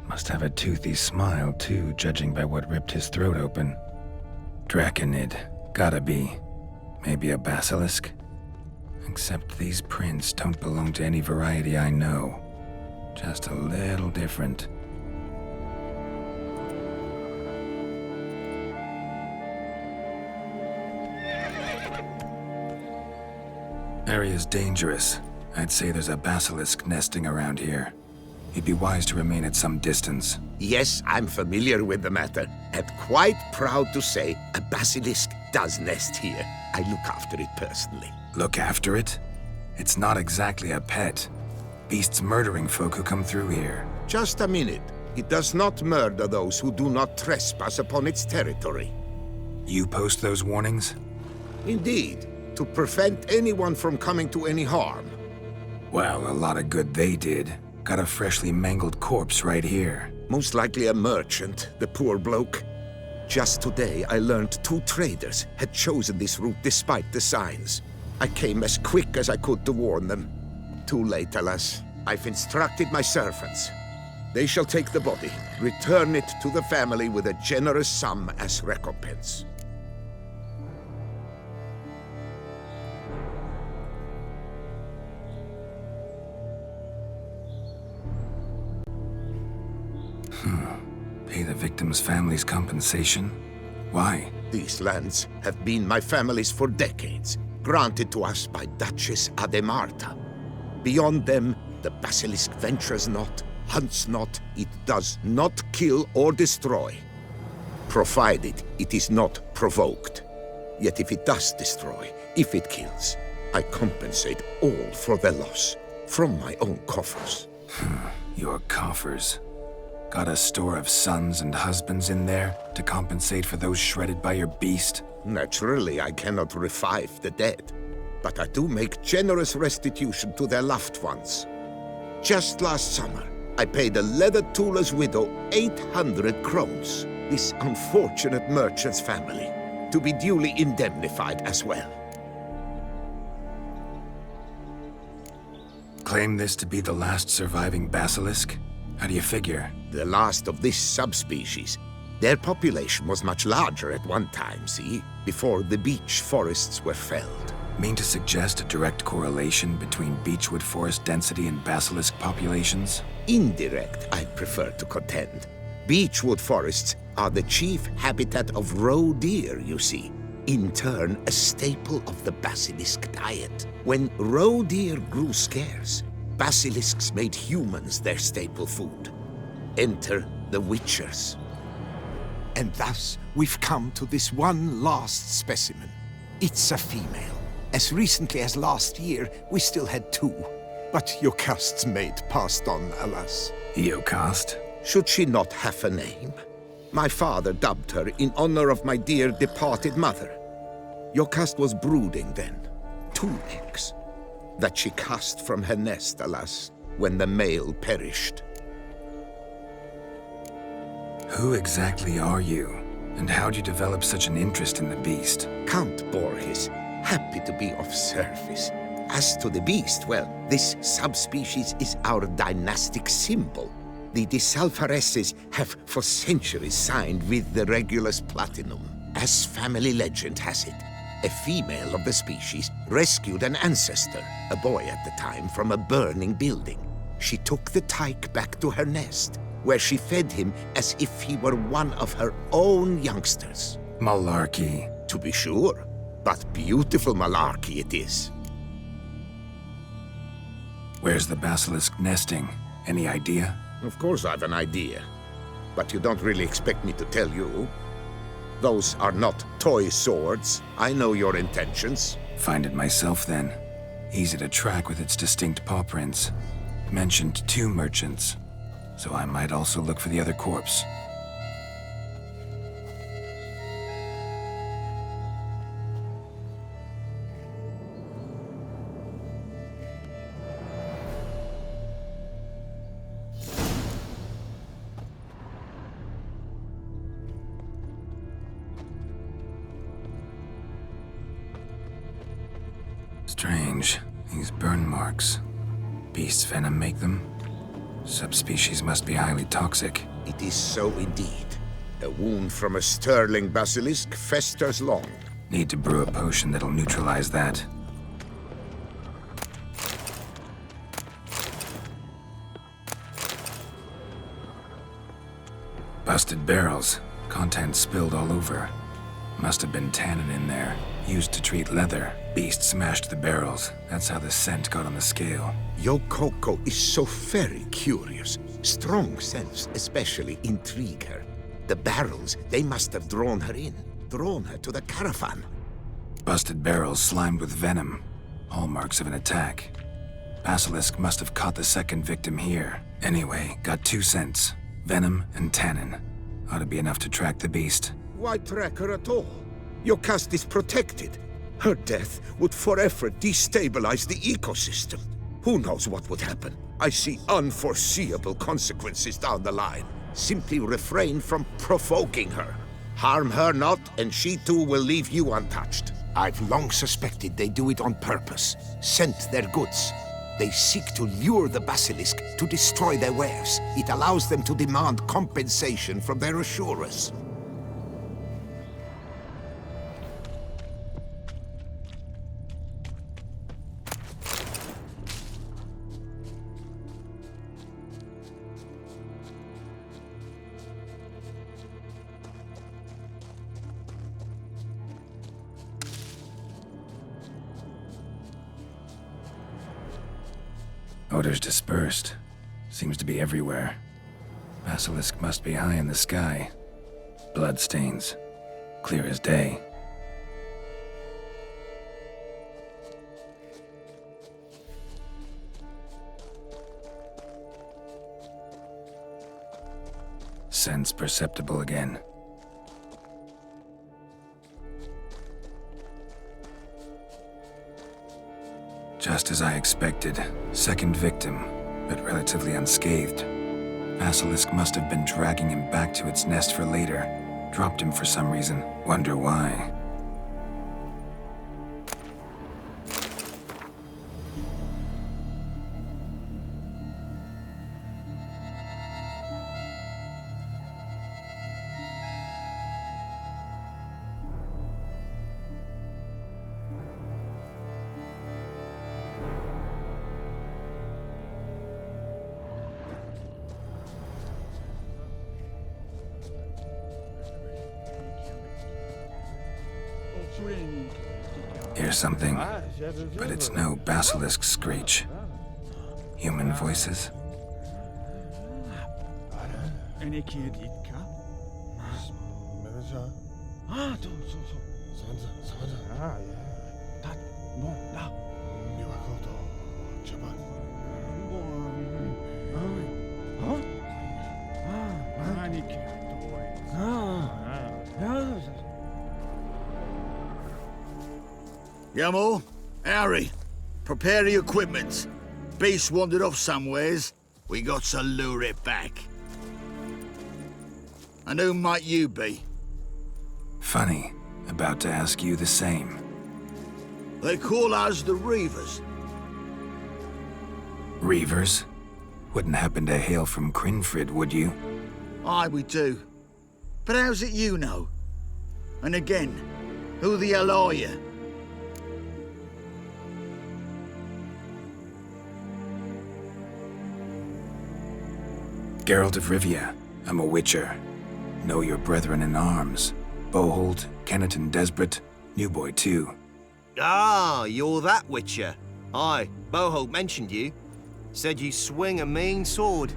Must have a toothy smile, too, judging by what ripped his throat open. Draconid. Gotta be. Maybe a basilisk? Except these prints don't belong to any variety I know. Just a little different. Area's dangerous. I'd say there's a basilisk nesting around here. You'd be wise to remain at some distance. Yes, I'm familiar with the matter, and quite proud to say a basilisk does nest here. I look after it personally. Look after it? It's not exactly a pet. Beasts murdering folk who come through here. Just a minute. It does not murder those who do not trespass upon its territory. You post those warnings? Indeed, to prevent anyone from coming to any harm. Well, a lot of good they did. Got a freshly mangled corpse right here. Most likely a merchant, the poor bloke. Just today, I learned 2 traders had chosen this route despite the signs. I came as quick as I could to warn them. Too late, alas. I've instructed my servants. They shall take the body, return it to the family with a generous sum as recompense. Pay the victim's family's compensation? Why? These lands have been my family's for decades, granted to us by Duchess Ademarta. Beyond them, the basilisk ventures not, hunts not, it does not kill or destroy, provided it is not provoked. Yet if it does destroy, if it kills, I compensate all for the loss, from my own coffers. Your coffers. Got a store of sons and husbands in there to compensate for those shredded by your beast? Naturally, I cannot revive the dead, but I do make generous restitution to their loved ones. Just last summer, I paid a leather tooler's widow 800 crowns, this unfortunate merchant's family, to be duly indemnified as well. Claim this to be the last surviving basilisk? How do you figure? The last of this subspecies. Their population was much larger at one time, see? Before the beech forests were felled. Mean to suggest a direct correlation between beechwood forest density and basilisk populations? Indirect, I prefer to contend. Beechwood forests are the chief habitat of roe deer, you see. In turn, a staple of the basilisk diet. When roe deer grew scarce, basilisks made humans their staple food. Enter the witchers. And thus, we've come to this one last specimen. It's a female. As recently as last year, we still had 2. But Jocast's mate passed on, alas. Jocast? Should she not have a name? My father dubbed her in honor of my dear departed mother. Jocast was brooding then. 2 eggs. That she cast from her nest, alas, when the male perished. Who exactly are you? And how'd you develop such an interest in the beast? Count Borges. Happy to be of service. As to the beast, well, this subspecies is our dynastic symbol. The Disalfareses have for centuries signed with the Regulus Platinum. As family legend has it, a female of the species rescued an ancestor, a boy at the time, from a burning building. She took the tyke back to her nest, where she fed him as if he were one of her own youngsters. Malarkey. To be sure, but beautiful malarkey it is. Where's the basilisk nesting? Any idea? Of course I've an idea, but you don't really expect me to tell you. Those are not toy swords. I know your intentions. Find it myself then. Easy to track with its distinct paw prints. Mentioned 2 merchants, so I might also look for the other corpse. Strange. These burn marks. Beast's venom make them? Subspecies must be highly toxic. It is so indeed. A wound from a sterling basilisk festers long. Need to brew a potion that'll neutralize that. Busted barrels. Contents spilled all over. Must have been tannin in there. Used to treat leather. Beast smashed the barrels. That's how the scent got on the scale. Your Coco is so very curious. Strong scents especially intrigue her. The barrels, they must have drawn her in. Drawn her to the caravan. Busted barrels slimed with venom. Hallmarks of an attack. Basilisk must have caught the second victim here. Anyway, got 2 scents. Venom and tannin. Ought to be enough to track the beast. Why track her at all? Your caste is protected. Her death would forever destabilize the ecosystem. Who knows what would happen? I see unforeseeable consequences down the line. Simply refrain from provoking her. Harm her not, and she too will leave you untouched. I've long suspected they do it on purpose. Scent their goods. They seek to lure the basilisk to destroy their wares. It allows them to demand compensation from their assurers. Odors dispersed. Seems to be everywhere. Basilisk must be high in the sky. Bloodstains. Clear as day. Scents perceptible again. Just as I expected. Second victim, but relatively unscathed. Basilisk must have been dragging him back to its nest for later. Dropped him for some reason. Wonder why. Hear something, but it's no basilisk screech. Human voices? Yamo, Harry, prepare the equipment. Beast wandered off somewheres. We got to lure it back. And who might you be? Funny. About to ask you the same. They call us the Reavers. Reavers? Wouldn't happen to hail from Crinfrid, would you? Aye, we do. But how's it you know? And again, who the hell are you? Geralt of Rivia. I'm a witcher. Know your brethren in arms. Bohold, Kenneton Desbret, New Boy too. Ah, you're that witcher. Aye, Bohold mentioned you. Said you swing a mean sword.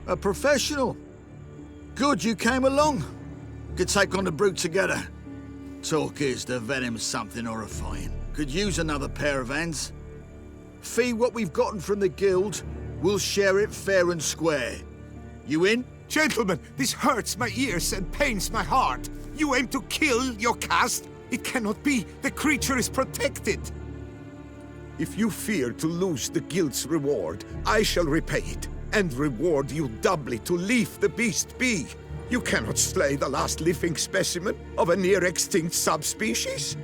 A professional. Good you came along. Could take on the brute together. Talk is, the venom's something horrifying. Could use another pair of hands. Fee what we've gotten from the guild, we'll share it fair and square. You in? Gentlemen, this hurts my ears and pains my heart. You aim to kill your caste? It cannot be. The creature is protected. If you fear to lose the guild's reward, I shall repay it, and reward you doubly to leave the beast be. You cannot slay the last living specimen of a near-extinct subspecies.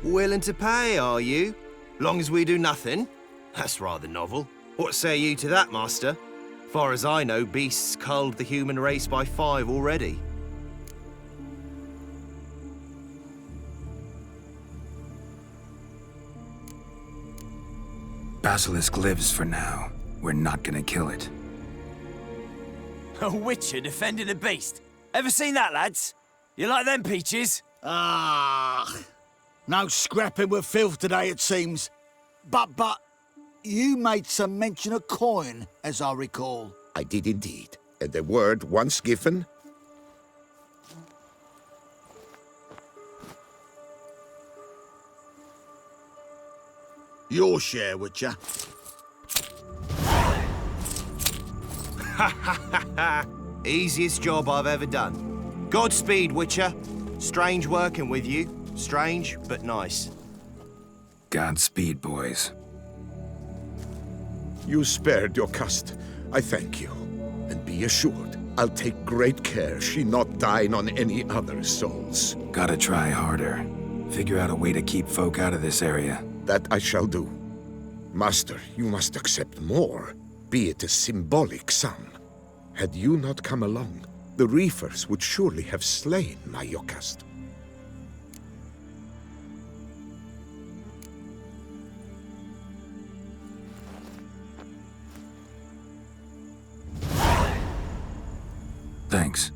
Willing to pay, are you? Long as we do nothing? That's rather novel. What say you to that, master? Far as I know, beasts culled the human race by 5 already. Basilisk lives for now. We're not gonna kill it. A witcher defending a beast. Ever seen that, lads? You like them peaches? Ah, no scrapping with filth today, it seems. But, you made some mention of coin, as I recall. I did indeed. And the word once given... Your share, Witcher. Easiest job I've ever done. Godspeed, Witcher. Strange working with you. Strange, but nice. Godspeed, boys. You spared your caste. I thank you. And be assured, I'll take great care she not dine on any other souls. Gotta try harder. Figure out a way to keep folk out of this area. That I shall do. Master, you must accept more, be it a symbolic sum. Had you not come along, the Reefers would surely have slain my Yokast. Thanks.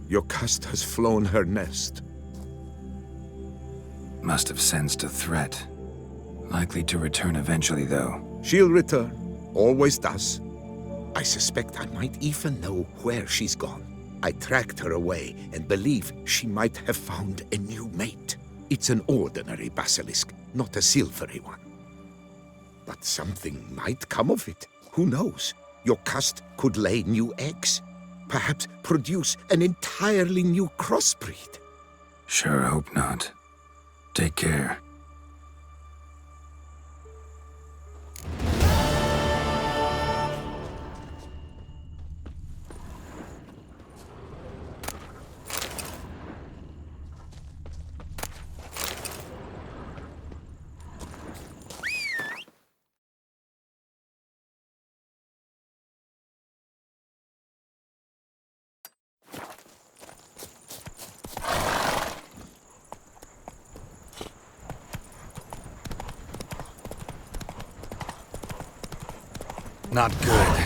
Yokast has flown her nest. Must have sensed a threat. Likely to return eventually, though. She'll return. Always does. I suspect I might even know where she's gone. I tracked her away and believe she might have found a new mate. It's an ordinary basilisk, not a silvery one. But something might come of it. Who knows? Yokast could lay new eggs. Perhaps produce an entirely new crossbreed. Sure hope not. Take care. Not good.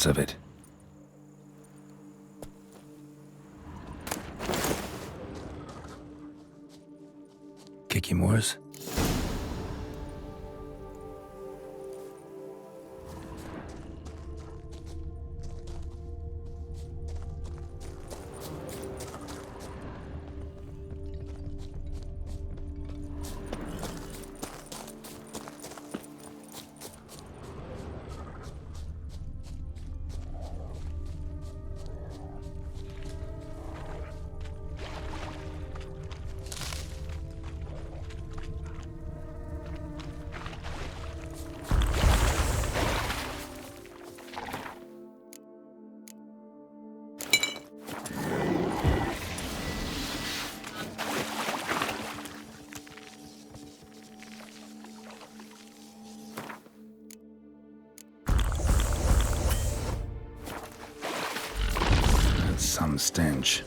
parts of it. Kikimores? Some stench.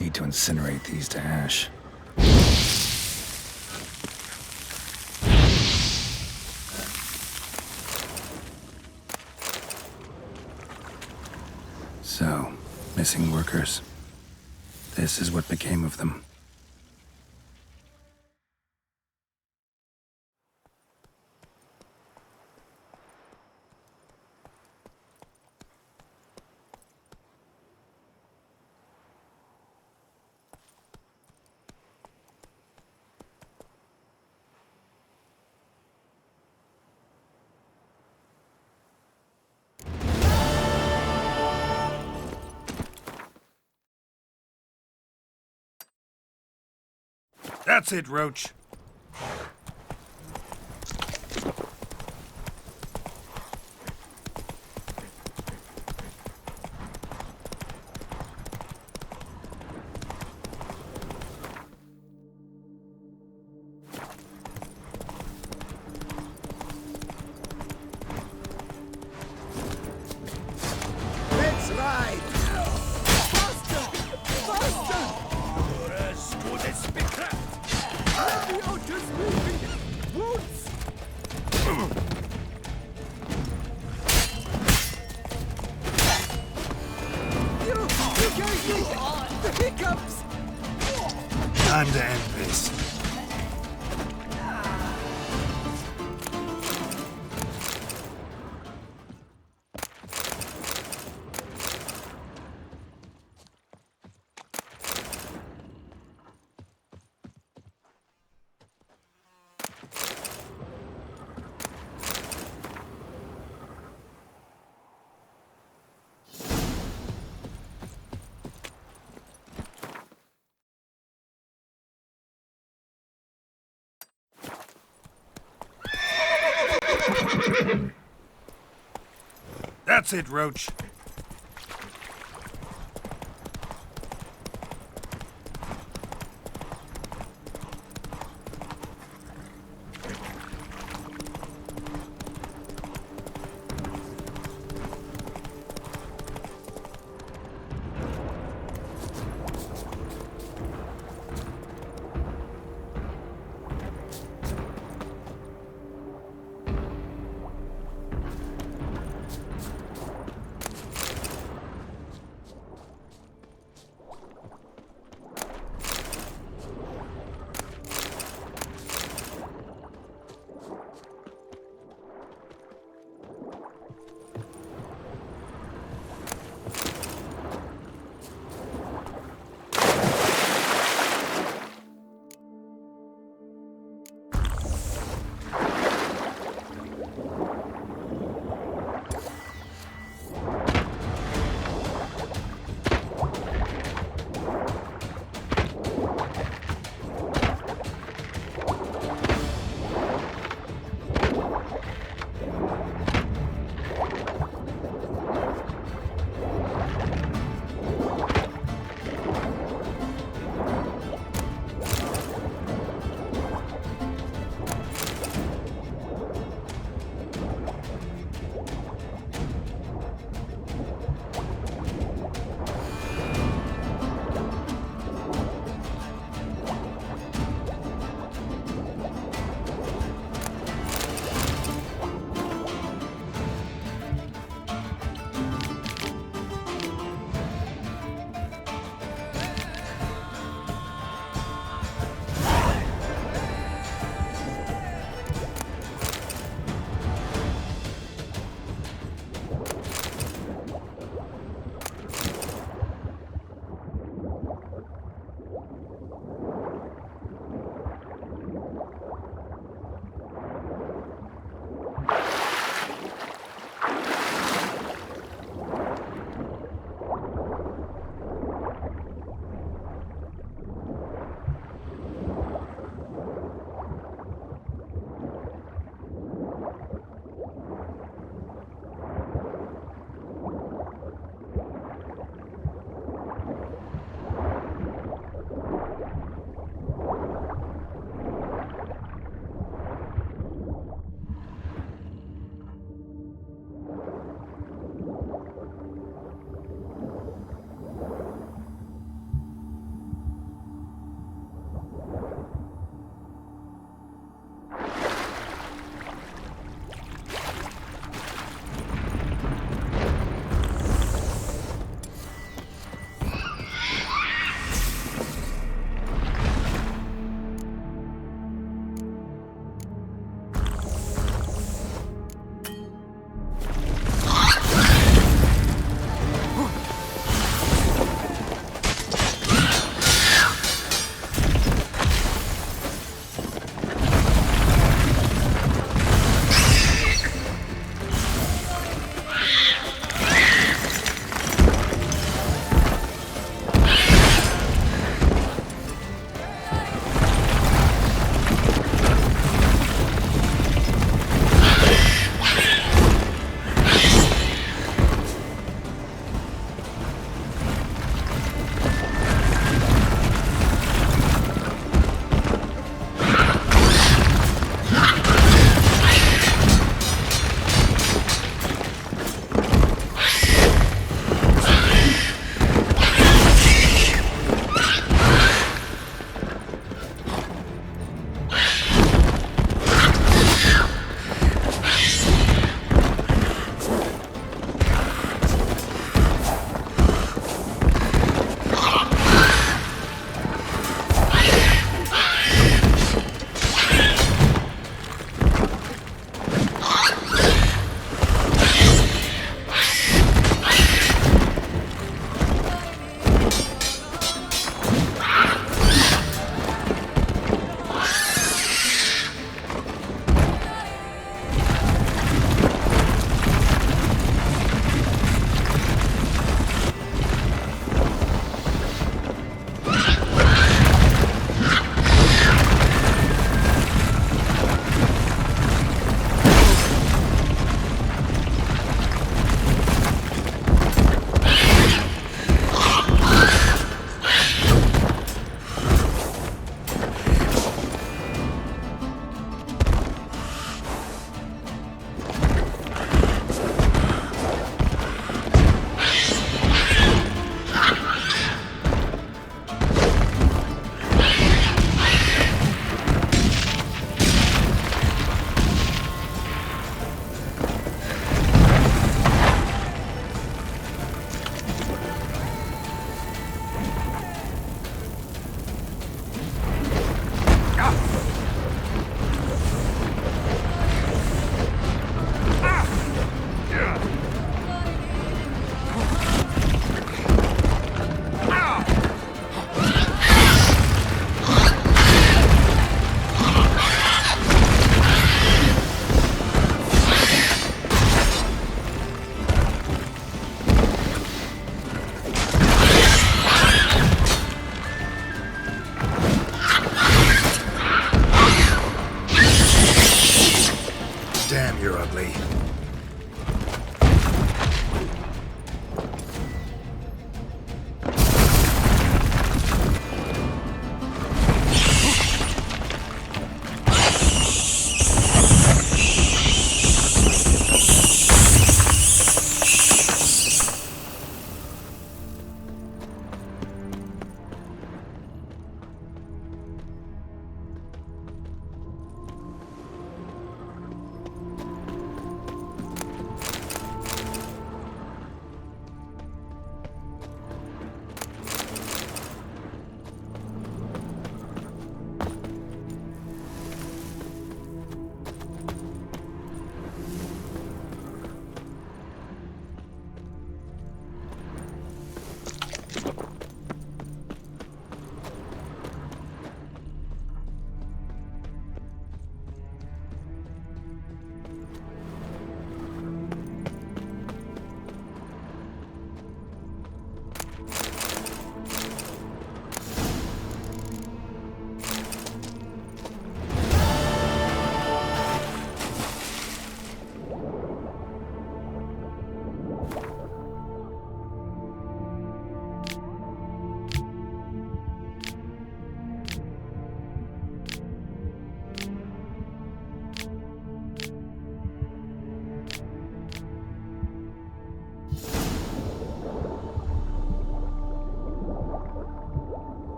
Need to incinerate these to ash. So, missing workers. This is what became of them. That's it, Roach. Let's ride! Faster! Faster! You're as good as Becraft! The outer's moving! Woods! You can't do the hiccups! Time to end this. That's it, Roach.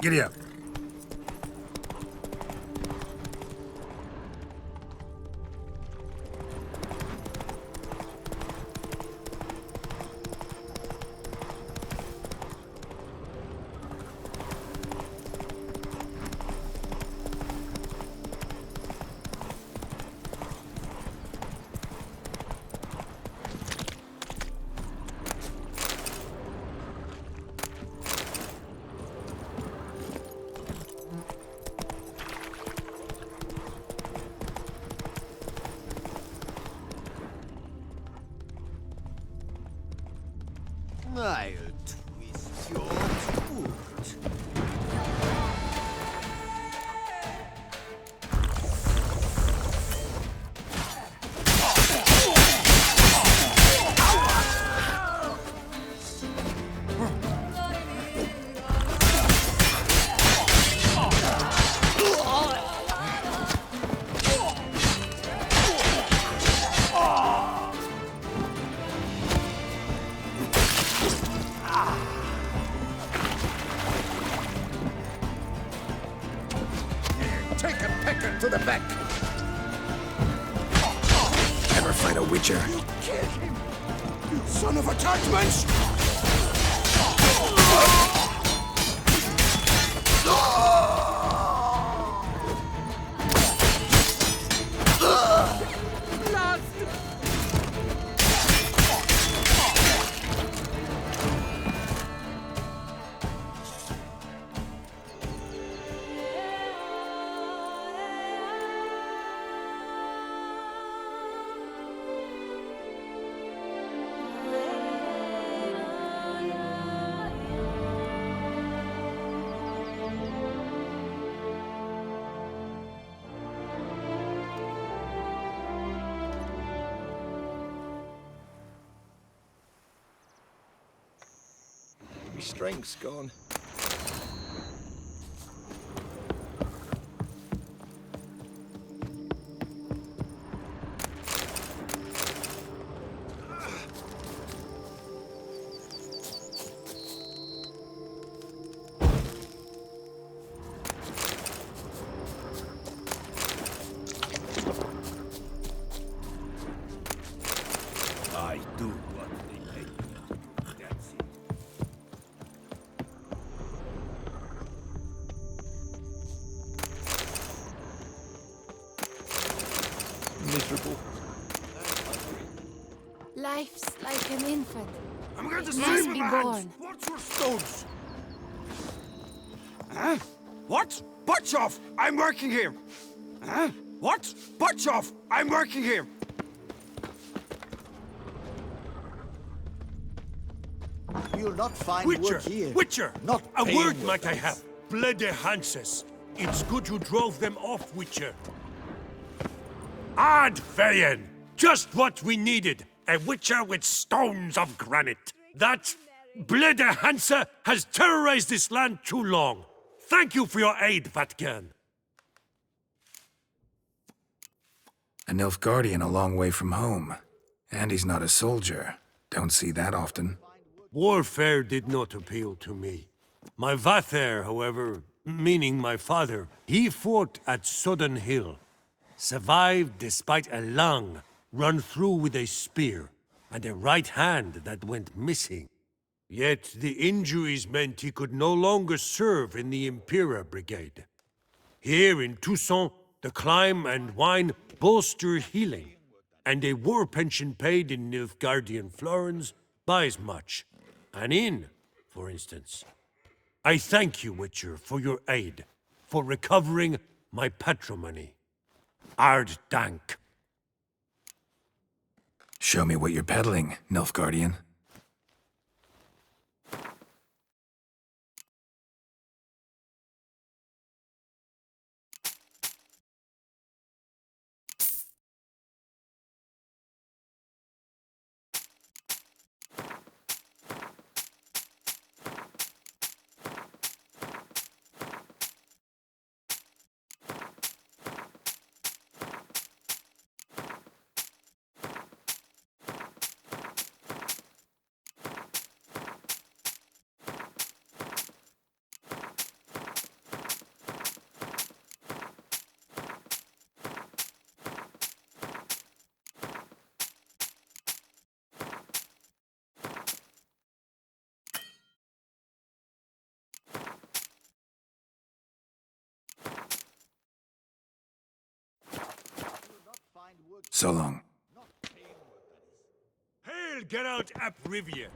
Giddy up. I'll twist your foot. Take a pecker to the back. Ever fight a witcher? You killed him, you son of a judgment! My strength's gone. I do what they pay me. That's it. Miserable. Life's like an infant. I'm going to Must save be my born. hands. What's your stones? Huh? What? Butch off! I'm working here. Huh? What? Butch off! I'm working here. You'll not find Witcher! wood here. Witcher! Not A paying word your might I debts. have. Bloody Hanses. It's good you drove them off, Witcher. Aard Veyen! Just what we needed. A Witcher with stones of granite. That Bloody Hanse has terrorized this land too long. Thank you for your aid, Vatkan. A Nilfgaardian a long way from home. And he's not a soldier. Don't see that often. Warfare did not appeal to me. My Vather, however, meaning my father, he fought at Sodden Hill. Survived despite a lung run through with a spear, and a right hand that went missing. Yet the injuries meant he could no longer serve in the Impera Brigade. Here in Toussaint, the climb and wine bolster healing, and a war pension paid in Nilfgaardian florins buys much. An inn, for instance. I thank you, Witcher, for your aid, for recovering my patrimony. Aard Dank. Show me what you're peddling, Nilfgaardian. So long. Hail, Geralt ap Rivia!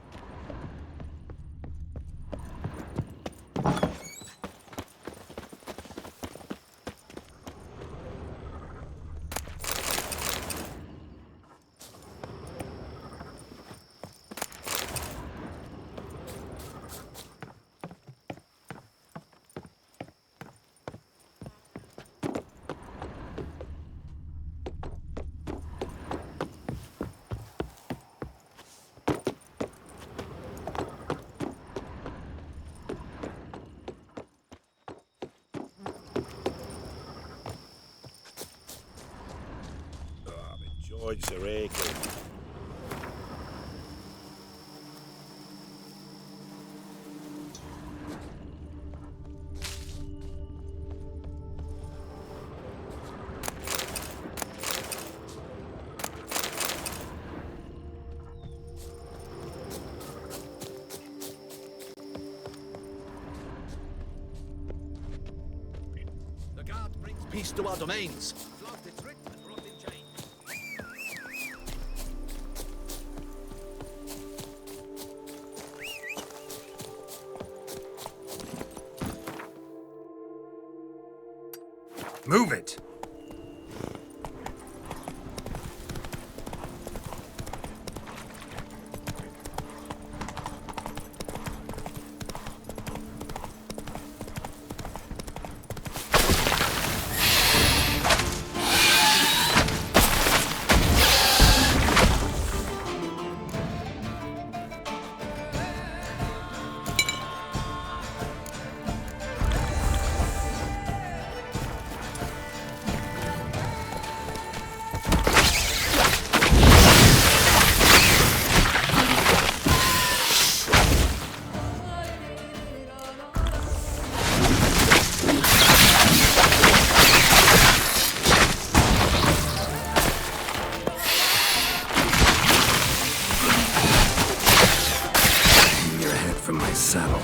Joints are aching. The guard brings peace to our domains. Flogged its writ and brought in chains. Move it! Saddle.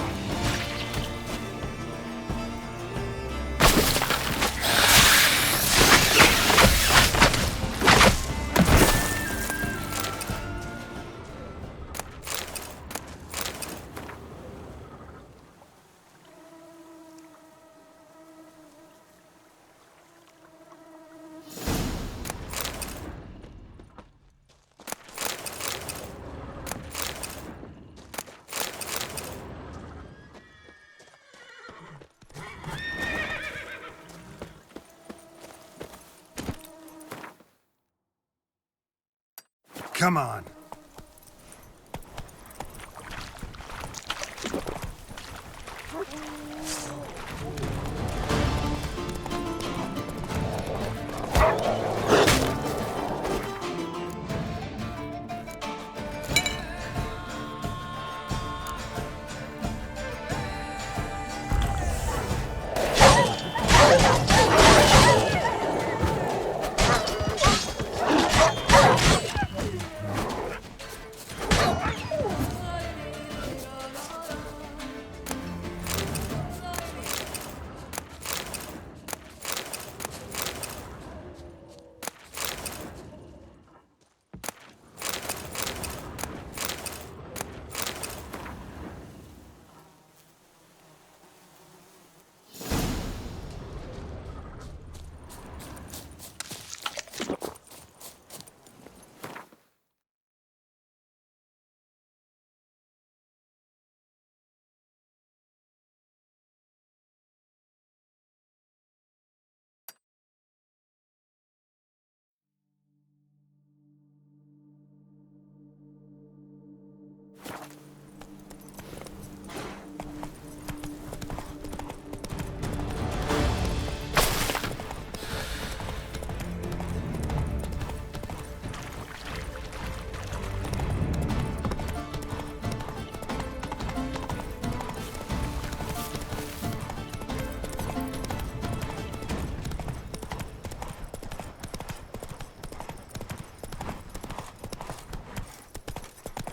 Come on.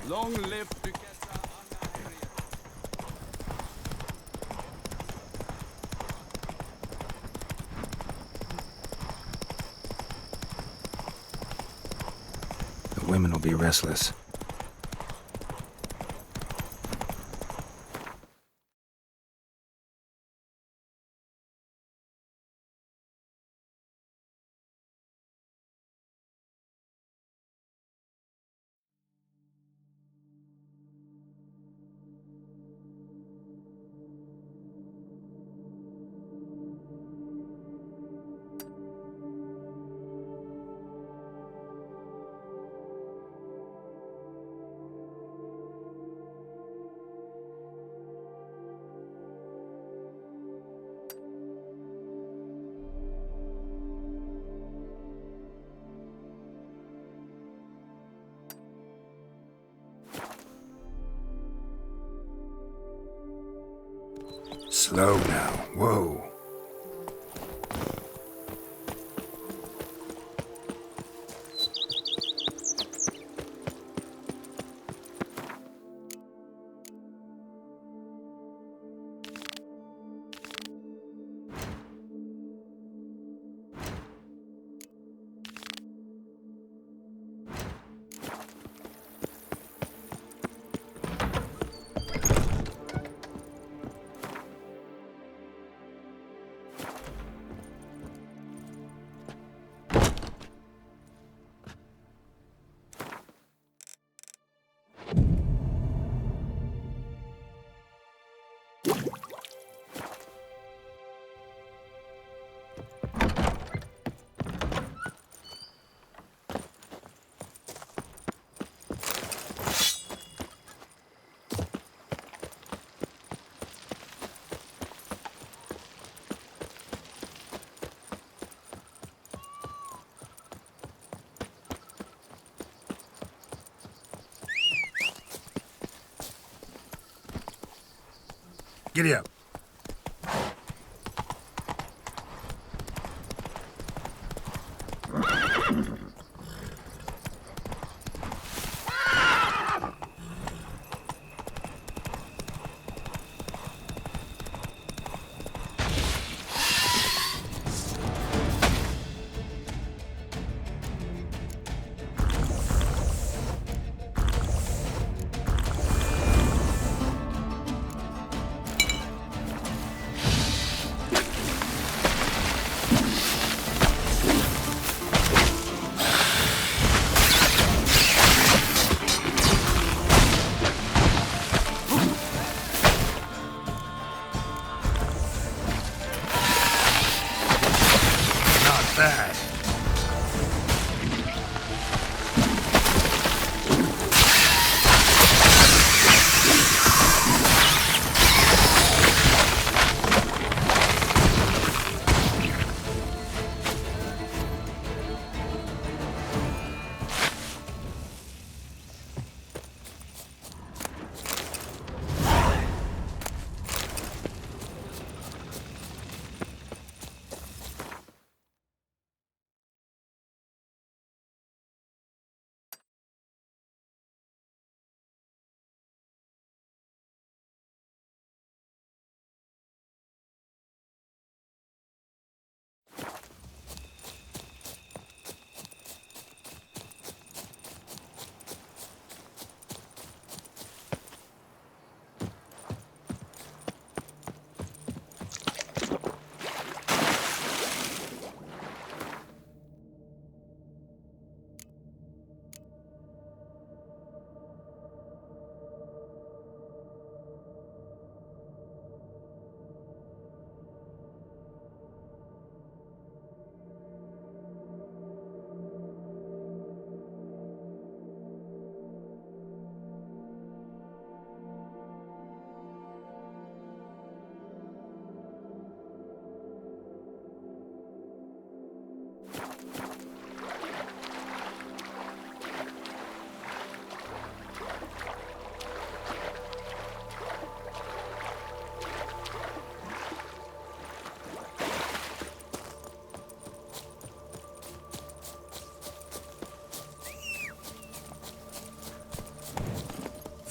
Long live Duquesa Anna. women will be restless. Slow now. Whoa. Giddy up.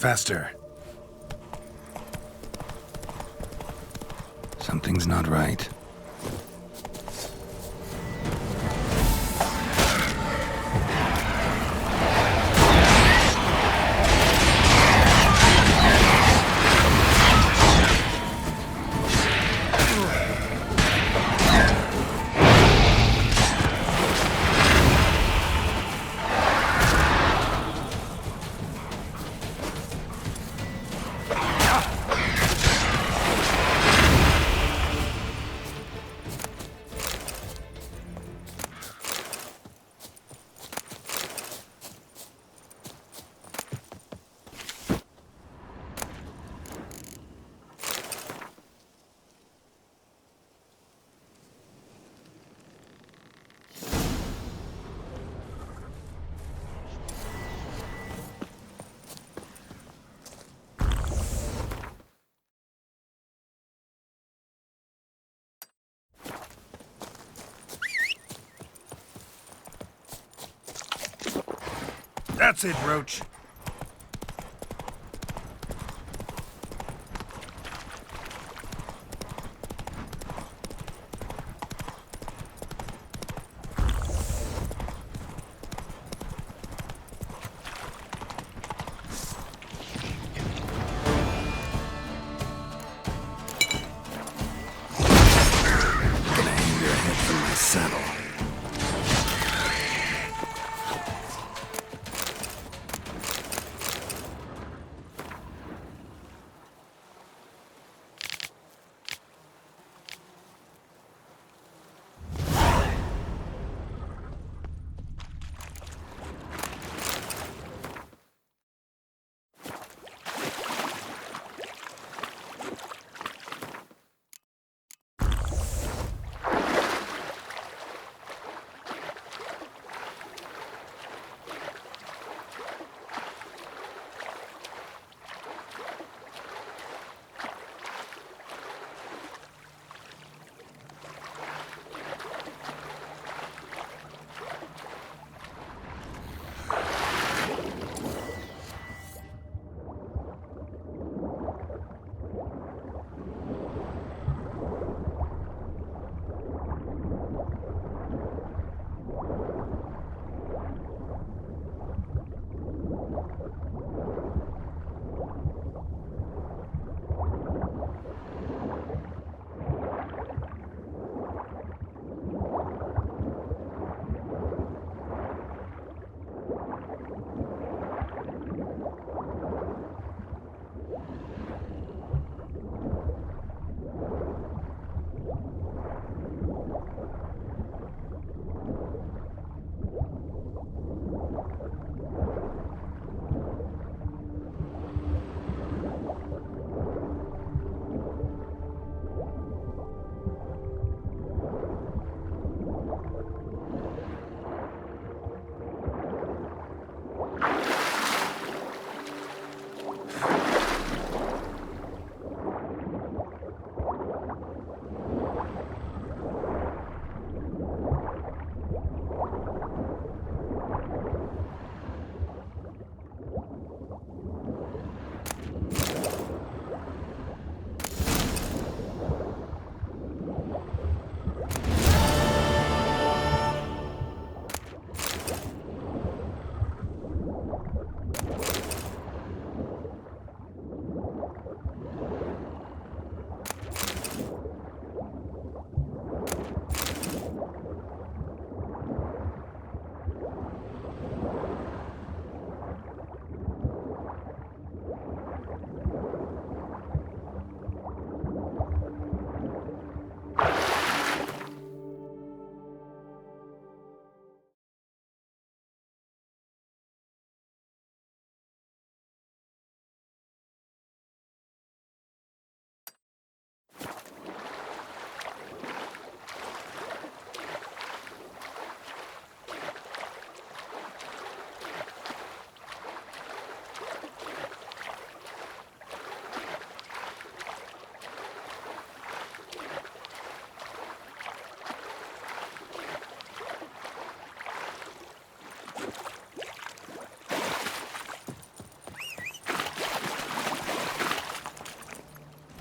Faster. Something's not right. That's it, Roach.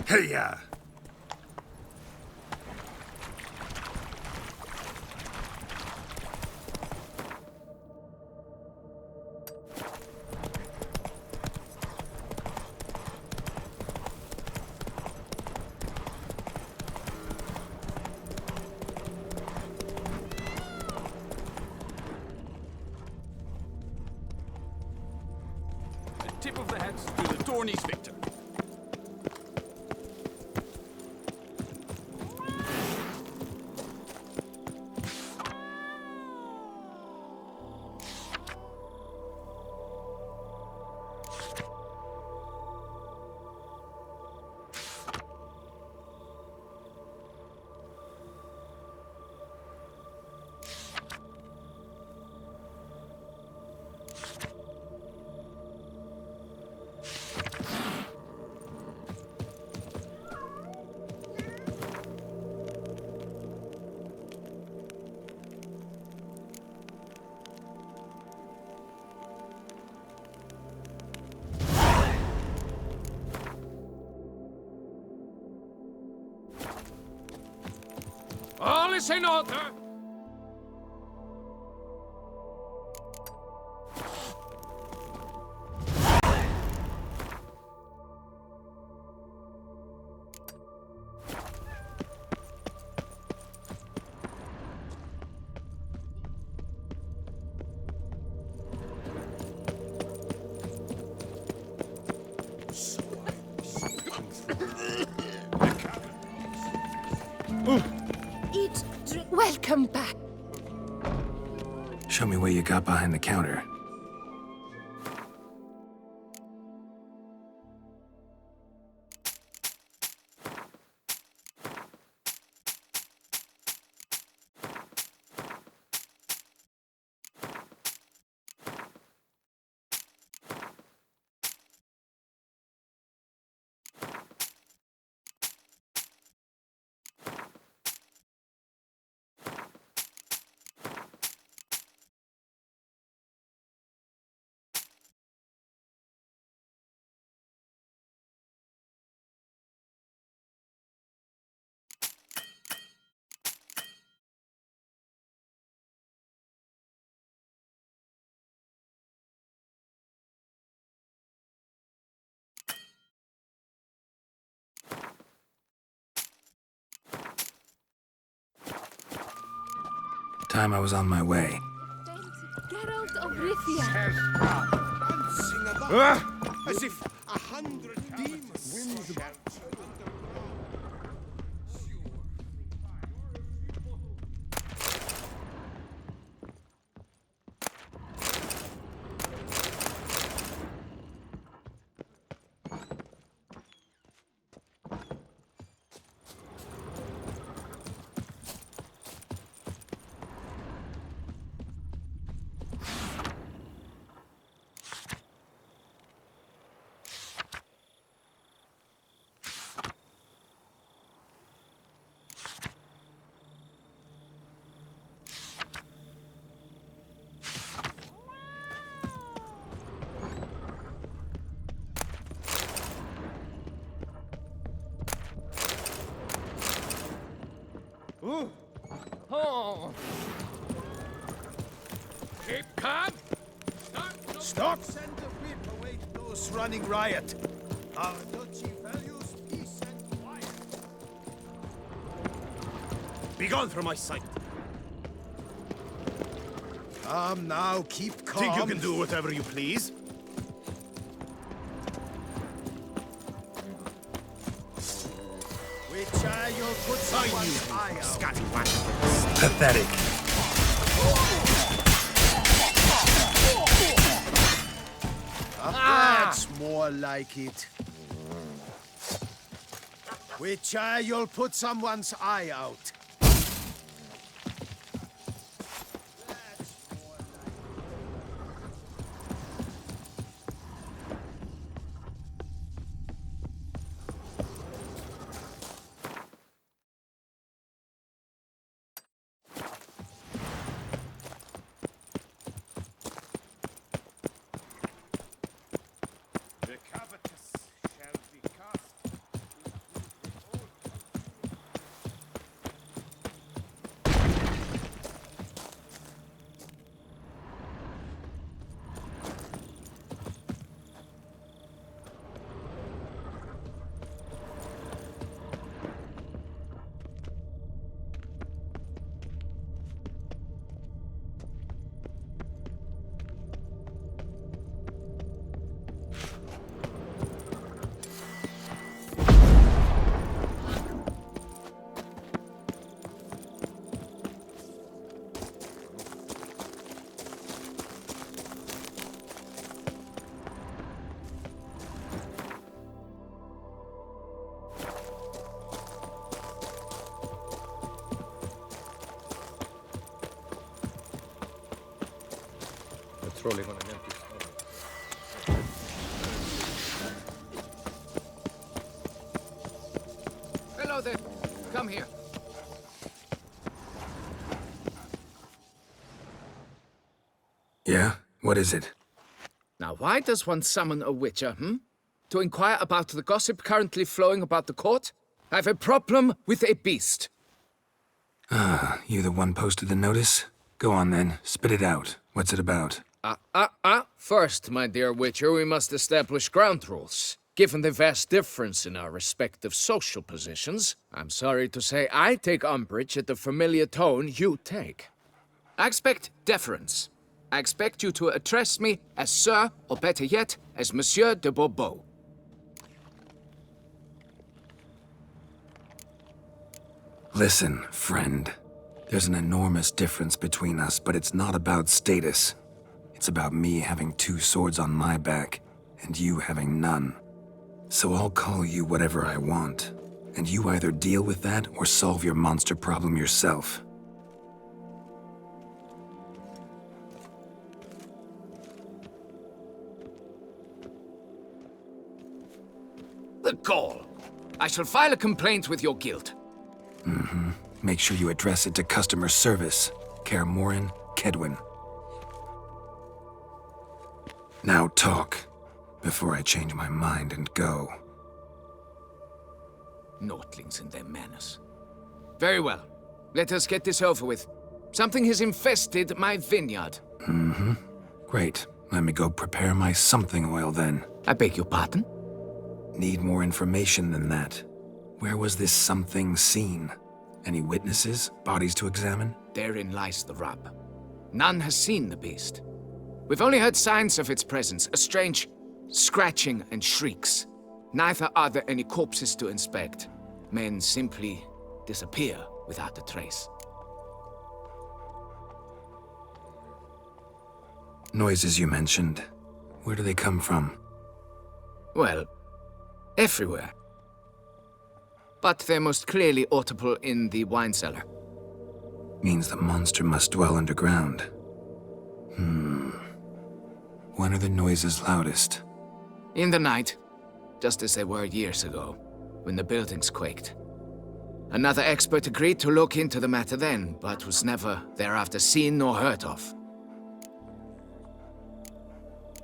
Hey-ya! The tip of the hat to the Tourney's victor. House in order! Eat, drink. Welcome back. Show me what you got behind the counter. Time I was on my way. Geralt of Rithia. As if 100 demons winds about. Ooh. Oh. Keep calm. Stop! Send the whip away to those running riot. Our duchy values peace and quiet. Begone from my sight. Calm now, keep calm. Think you can do whatever you please? Which eye you'll put someone's eye out. Scallywag. Pathetic. That's more like it. Which eye you'll put someone's eye out. Patrolling on an empty stomach. Hello there. Come here. Yeah? What is it? Now, why does one summon a witcher, To inquire about the gossip currently flowing about the court? I have a problem with a beast. Ah, you the one posted the notice? Go on then, spit it out. What's it about? First, my dear Witcher, we must establish ground rules. Given the vast difference in our respective social positions, I'm sorry to say I take umbrage at the familiar tone you take. I expect deference. I expect you to address me as Sir, or better yet, as Monsieur de BoW. Listen, friend. There's an enormous difference between us, but it's not about status. It's about me having 2 swords on my back, and you having none. So I'll call you whatever I want, and you either deal with that or solve your monster problem yourself. The gall! I shall file a complaint with your guild. Mm-hmm. Make sure you address it to customer service. Kaer Morhen, Kedwin. Now talk, before I change my mind and go. Naughtlings and their manners. Very well. Let us get this over with. Something has infested my vineyard. Mm-hmm. Great. Let me go prepare my something oil then. I beg your pardon? Need more information than that. Where was this something seen? Any witnesses? Bodies to examine? Therein lies the rub. None has seen the beast. We've only heard signs of its presence, a strange scratching and shrieks. Neither are there any corpses to inspect. Men simply disappear without a trace. Noises you mentioned. Where do they come from? Well, everywhere. But they're most clearly audible in the wine cellar. Means the monster must dwell underground. When are the noises loudest? In the night, just as they were years ago, when the buildings quaked. Another expert agreed to look into the matter then, but was never thereafter seen nor heard of.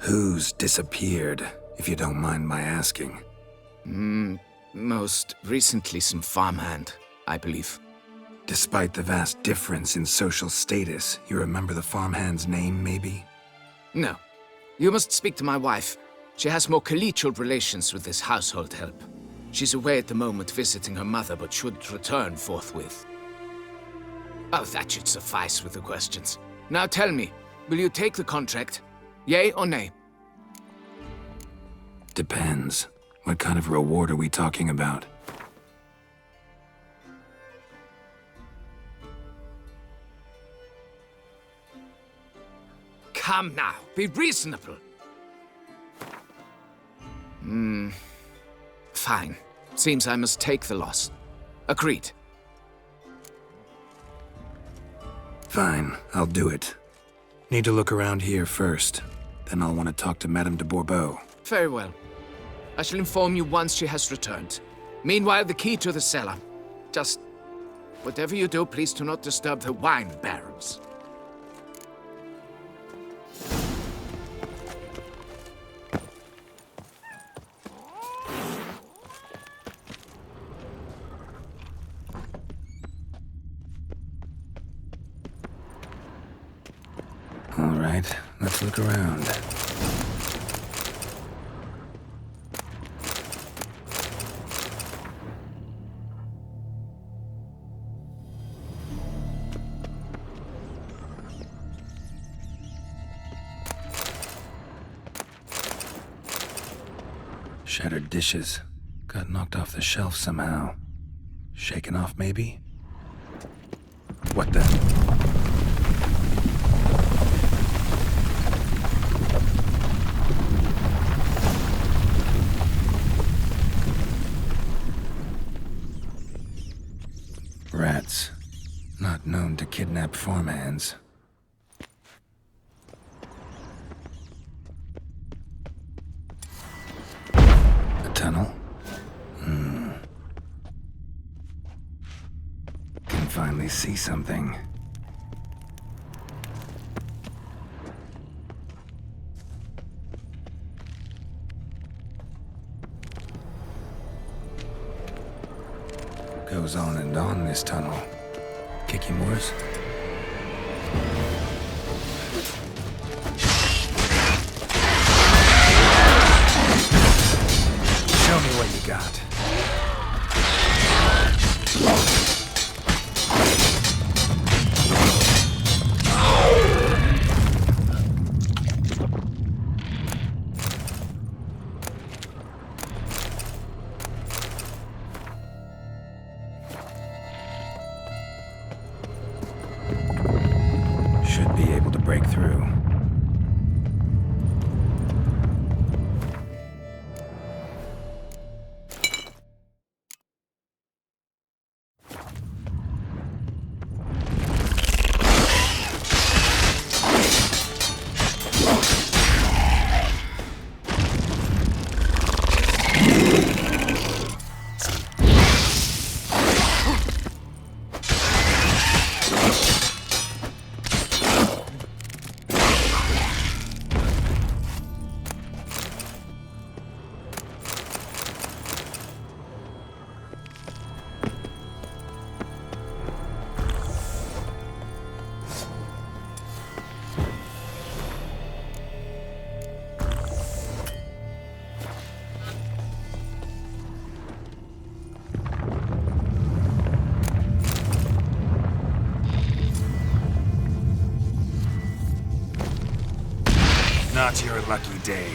Who's disappeared, if you don't mind my asking? Most recently some farmhand, I believe. Despite the vast difference in social status, you remember the farmhand's name, maybe? No. You must speak to my wife. She has more collegial relations with this household help. She's away at the moment visiting her mother, but should return forthwith. Oh, that should suffice with the questions. Now tell me, will you take the contract? Yea or nay? Depends. What kind of reward are we talking about? Come now, be reasonable. Fine. Seems I must take the loss. Agreed. Fine, I'll do it. Need to look around here first. Then I'll want to talk to Madame de Bourbeau. Very well. I shall inform you once she has returned. Meanwhile, the key to the cellar. Just whatever you do, please do not disturb the wine barrels. All right, let's look around. Shattered dishes. Got knocked off the shelf somehow. Shaken off, maybe? What the? Rats. Not known to kidnap farmhands. Tunnel? Can finally see something. Goes on and on, this tunnel. Kicky Moors? Show me what you got. Should be able to break through. Not your lucky day.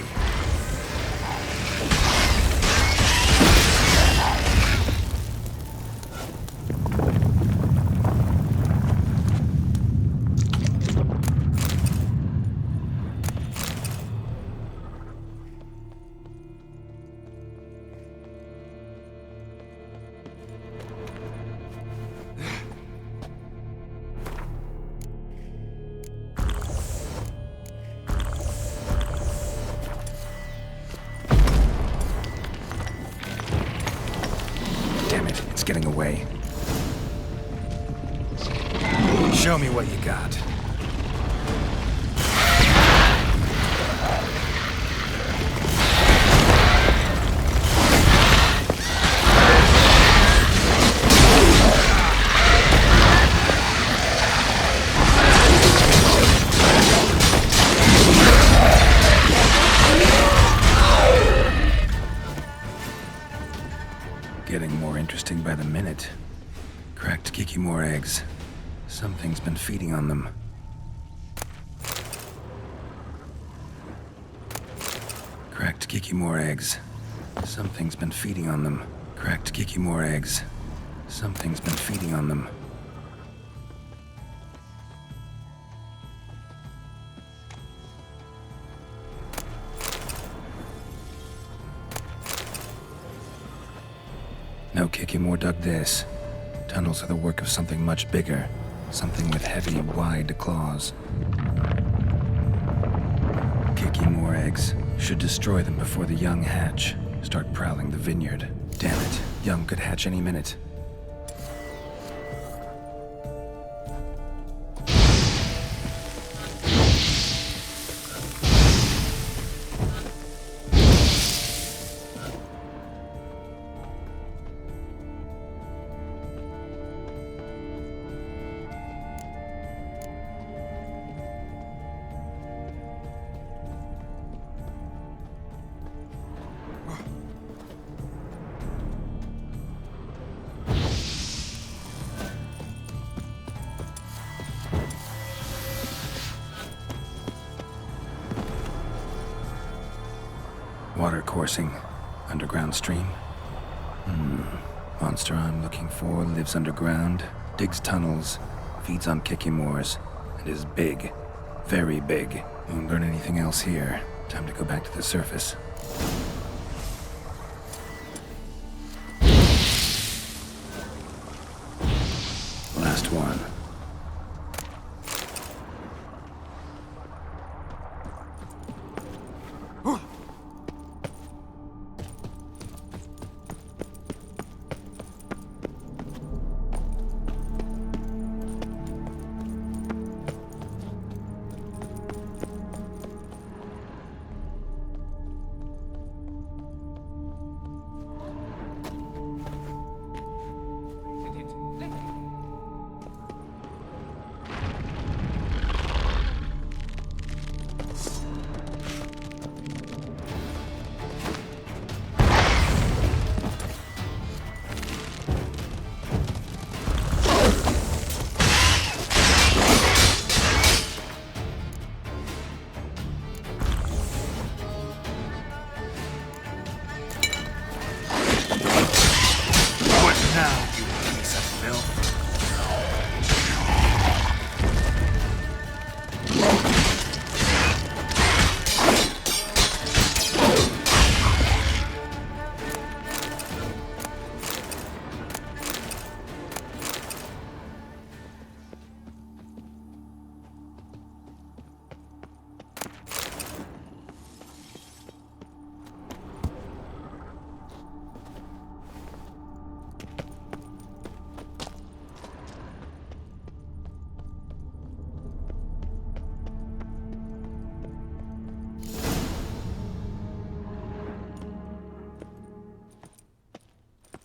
Getting away. Show me what you got. Getting more interesting by the minute. Cracked Kikimore eggs. Something's been feeding on them. Cracked Kikimore eggs. Something's been feeding on them. Cracked Kikimore eggs. Something's been feeding on them. No Kikimore dug this. Tunnels are the work of something much bigger. Something with heavy, wide claws. Kikimore eggs. Should destroy them before the young hatch. Start prowling the vineyard. Damn it. Young could hatch any minute. Water coursing. Underground stream. Monster I'm looking for lives underground, digs tunnels, feeds on Kikimores, and is big. Very big. Won't learn anything else here. Time to go back to the surface. Last one.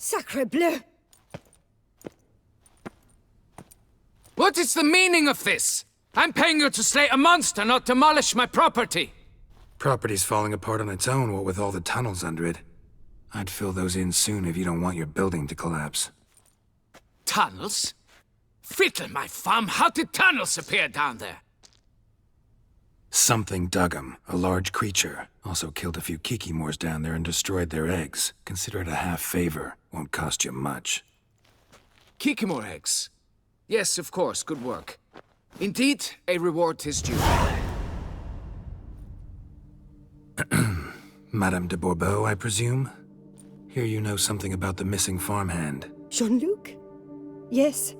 Sacre bleu! What is the meaning of this? I'm paying you to slay a monster, not demolish my property. Property's falling apart on its own, what with all the tunnels under it. I'd fill those in soon if you don't want your building to collapse. Tunnels? Fiddle my farm, how did tunnels appear down there? Something dug 'em. A large creature. Also killed a few kikimors down there and destroyed their eggs. Consider it a half-favor. Won't cost you much. Kikimor eggs? Yes, of course, good work. Indeed, a reward is due. Madame de Bourbeau, I presume? Hear you know something about the missing farmhand. Jean-Luc? Yes.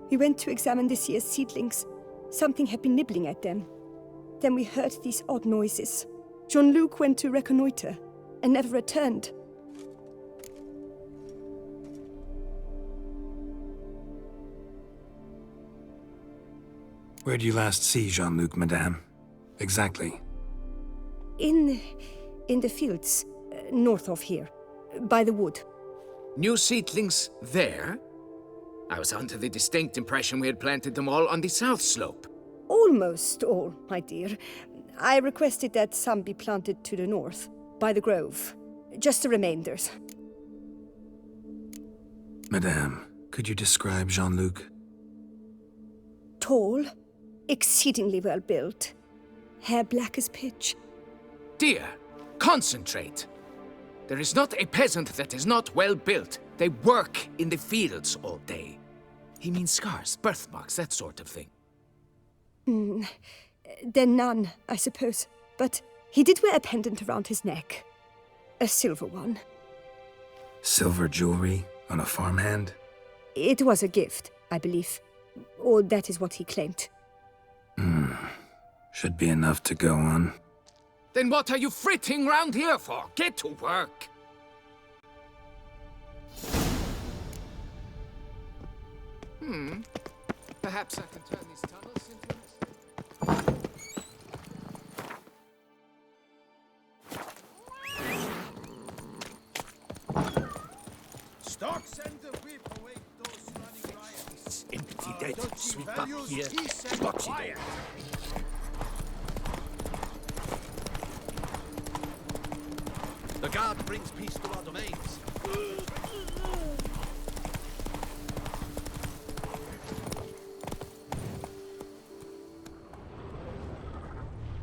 We went to examine this year's seedlings. Something had been nibbling at them. Then we heard these odd noises. Jean-Luc went to reconnoiter and never returned. Where'd you last see Jean-Luc, madame? Exactly. In the fields, north of here, by the wood. New seedlings there? I was under the distinct impression we had planted them all on the south slope. Almost all, my dear. I requested that some be planted to the north, by the grove. Just the remainders. Madame, could you describe Jean-Luc? Tall, exceedingly well built. Hair black as pitch. Dear, concentrate. There is not a peasant that is not well built. They work in the fields all day. He means scars, birthmarks, that sort of thing. Then none, I suppose. But he did wear a pendant around his neck. A silver one. Silver jewelry on a farmhand? It was a gift, I believe. Or that is what he claimed. Should be enough to go on. Then what are you fritting round here for? Get to work! Perhaps I can turn these tunnels into... Stocks and the whip await those running riots. Empty dead, sweep up here, watch it. The guard brings peace to our domains.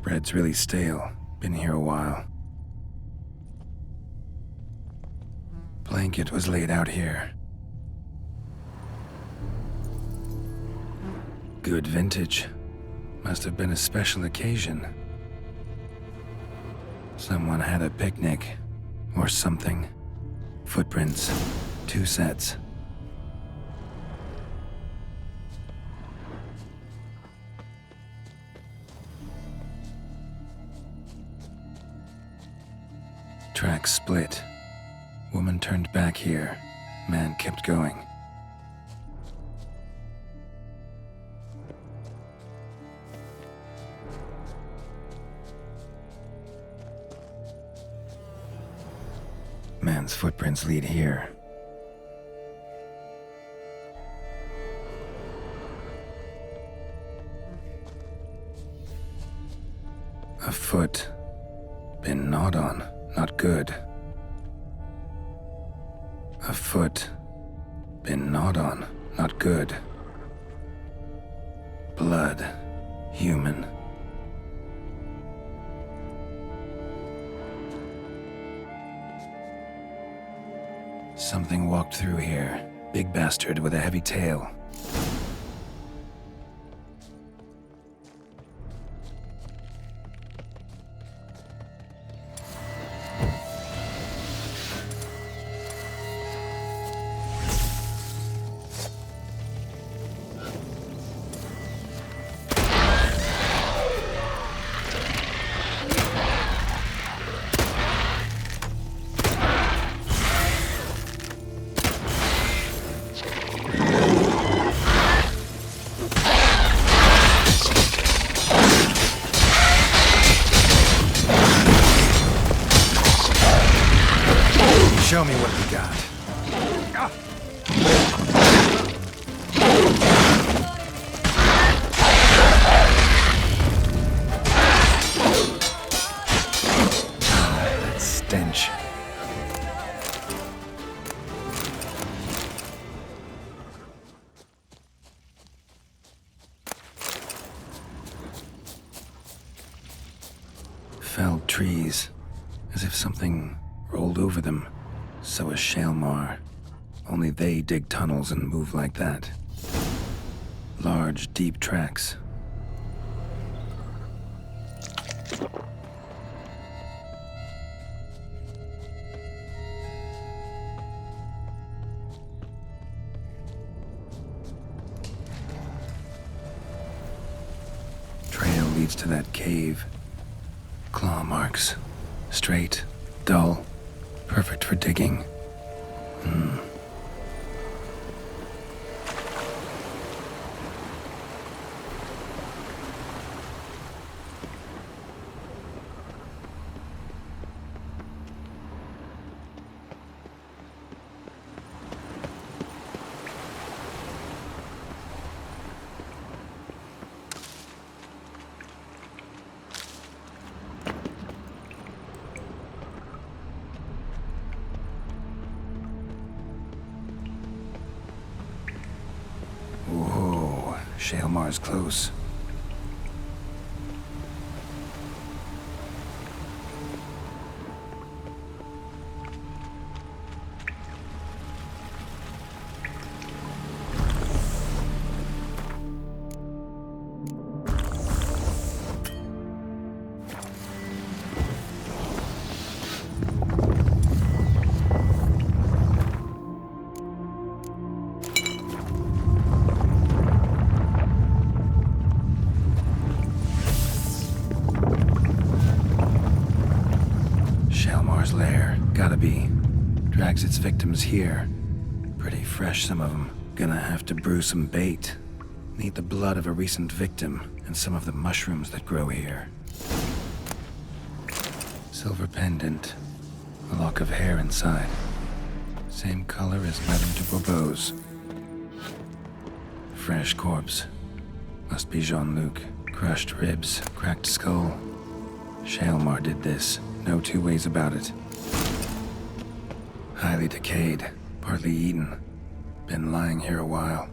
Bread's really stale. Been here a while. Blanket was laid out here. Good vintage. Must have been a special occasion. Someone had a picnic. Or something. Footprints. 2 sets. Tracks split. Woman turned back here. Man kept going. Man's footprints lead here. A foot. Been gnawed on. Not good. A foot. Been gnawed on. Not good. Blood. Human. Something walked through here. Big bastard with a heavy tail. Show me what we got. felled trees, as if something rolled over them. So is Shaelmar. Only they dig tunnels and move like that. Large, deep tracks. Trail leads to that cave. Claw marks. Straight, dull, perfect for digging. Whoa, Shaelmar's close. Lair, gotta be. Drags its victims here. Pretty fresh, some of them. Gonna have to brew some bait. Need the blood of a recent victim and some of the mushrooms that grow here. Silver pendant. A lock of hair inside. Same color as Madame de Bourbeau's. Fresh corpse. Must be Jean-Luc. Crushed ribs, cracked skull. Shaelmar did this. No two ways about it. Highly decayed, partly eaten. Been lying here a while.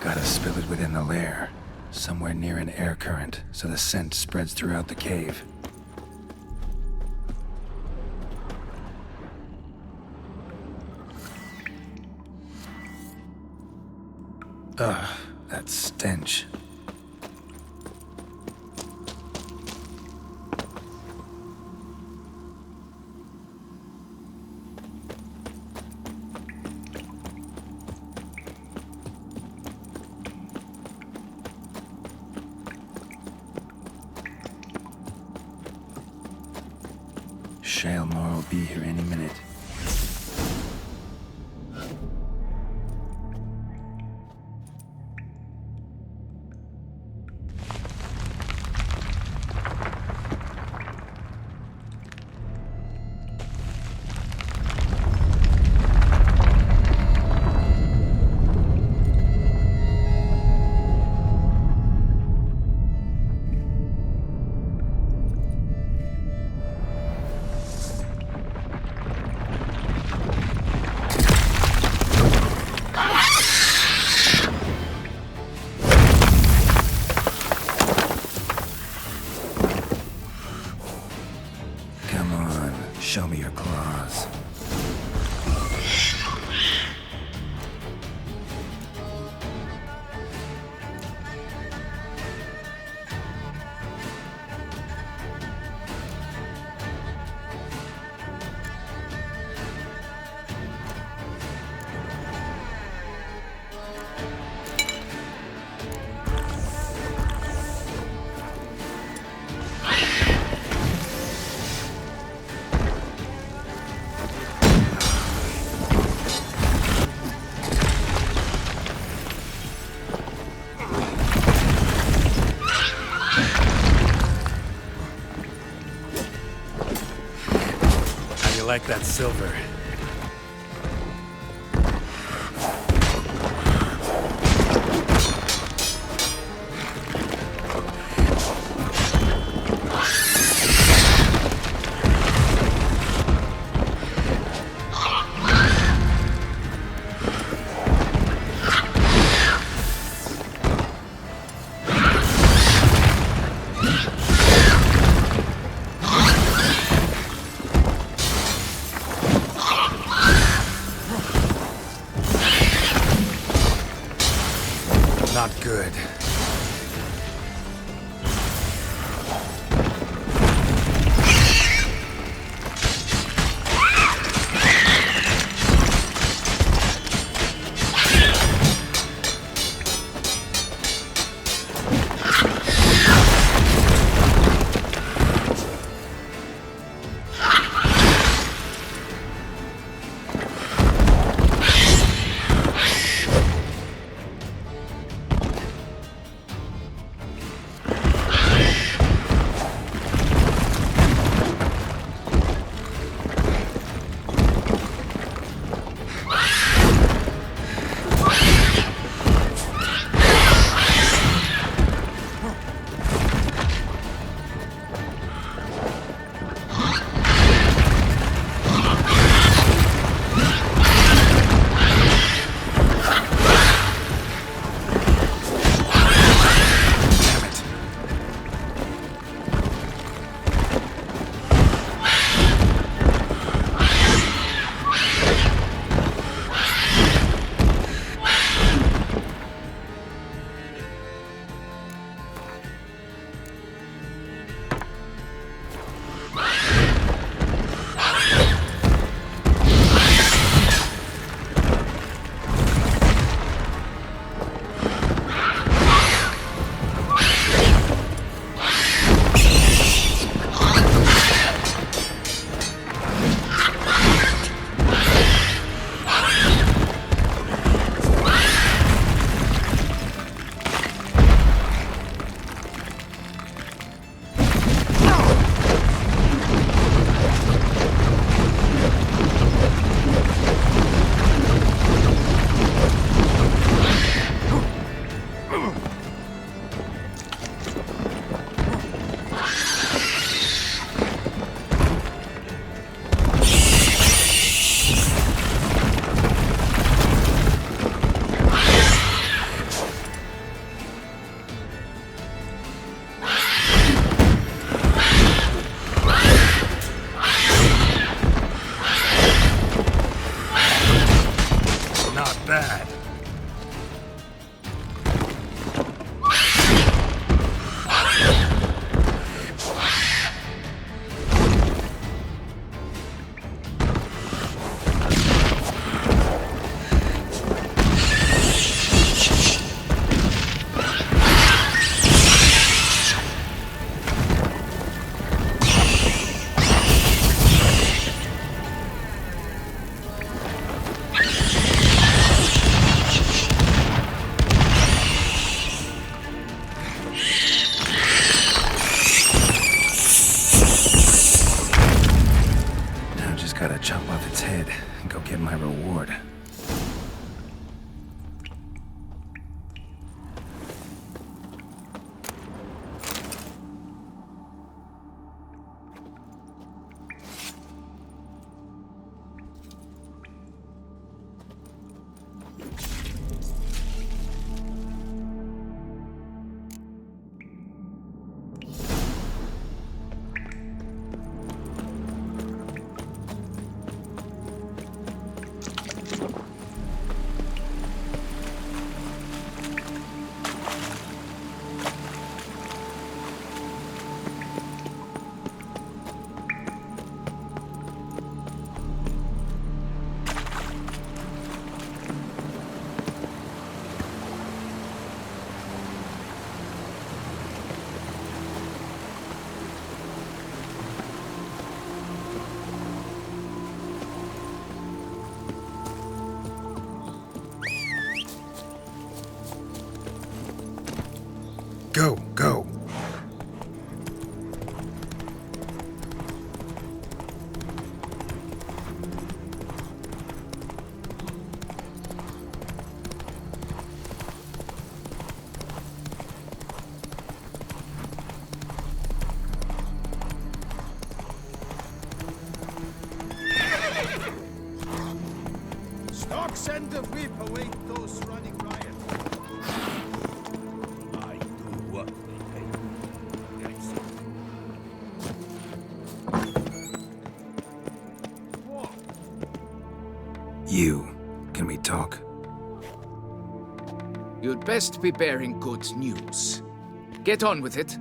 Gotta spill it within the lair, somewhere near an air current, so the scent spreads throughout the cave. Ugh, that stench. Shaelmar will be here any minute. like that silver. Not good. Stocks and the whip await those running riot. I do what they pay. Yes. What? You. Can we talk? You'd best be bearing good news. Get on with it.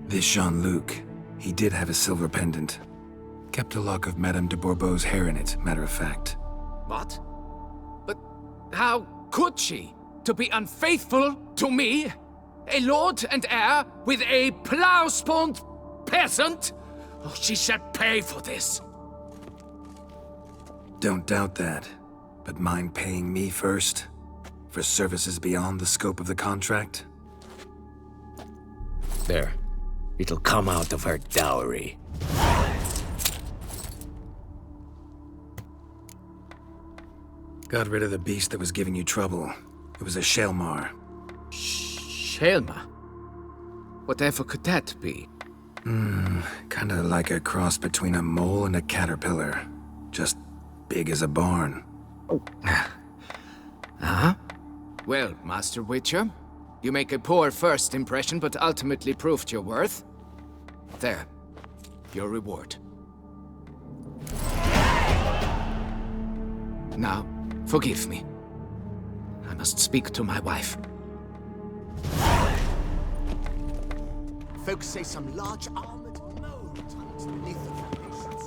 This Jean-Luc, he did have a silver pendant. Kept a lock of Madame de Bourbeau's hair in it, matter of fact. What? But how could she? To be unfaithful to me? A lord and heir with a plow-spawned peasant? Oh, she shall pay for this. Don't doubt that. But mind paying me first? For services beyond the scope of the contract? There. It'll come out of her dowry. Got rid of the beast that was giving you trouble. It was a Shelmar. Shelma? Whatever could that be? Kinda like a cross between a mole and a caterpillar. Just big as a barn. Uh-huh. Well, Master Witcher, you make a poor first impression, but ultimately proved your worth. There. Your reward. Now, forgive me. I must speak to my wife. Folks say some large armored mole tunnels beneath the foundations.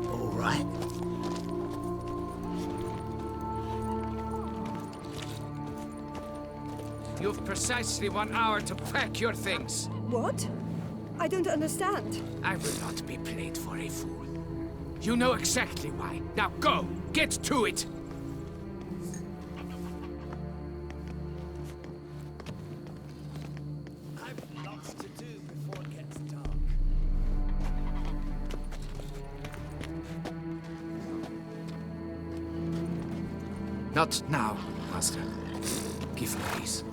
All right. You've precisely 1 hour to pack your things. What? I don't understand. I will not be played for a fool. You know exactly why. Now go! Get to it! I've lots to do before it gets dark. Not now, Master. Give me peace.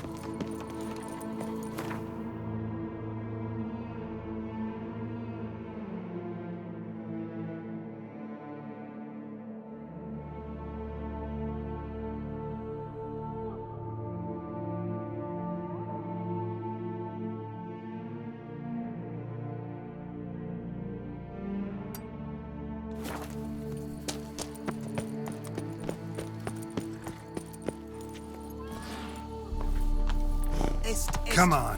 Come on.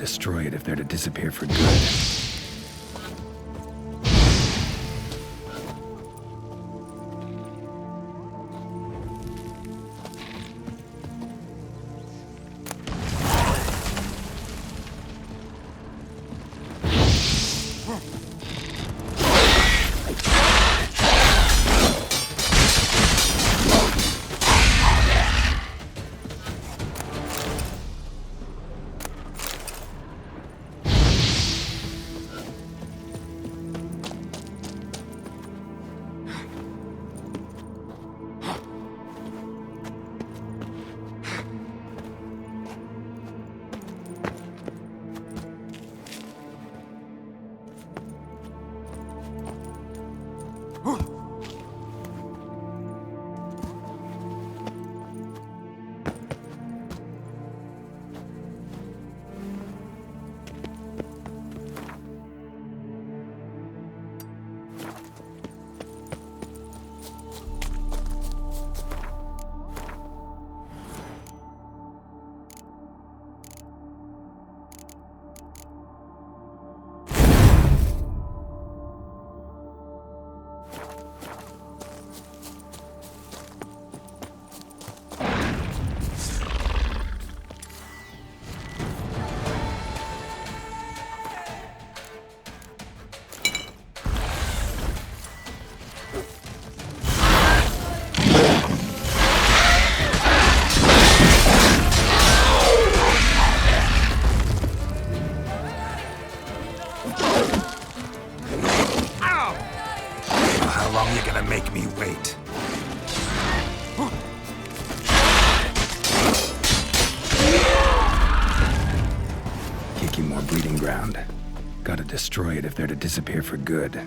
destroy it if they're to disappear for good. Destroy it if they're to disappear for good.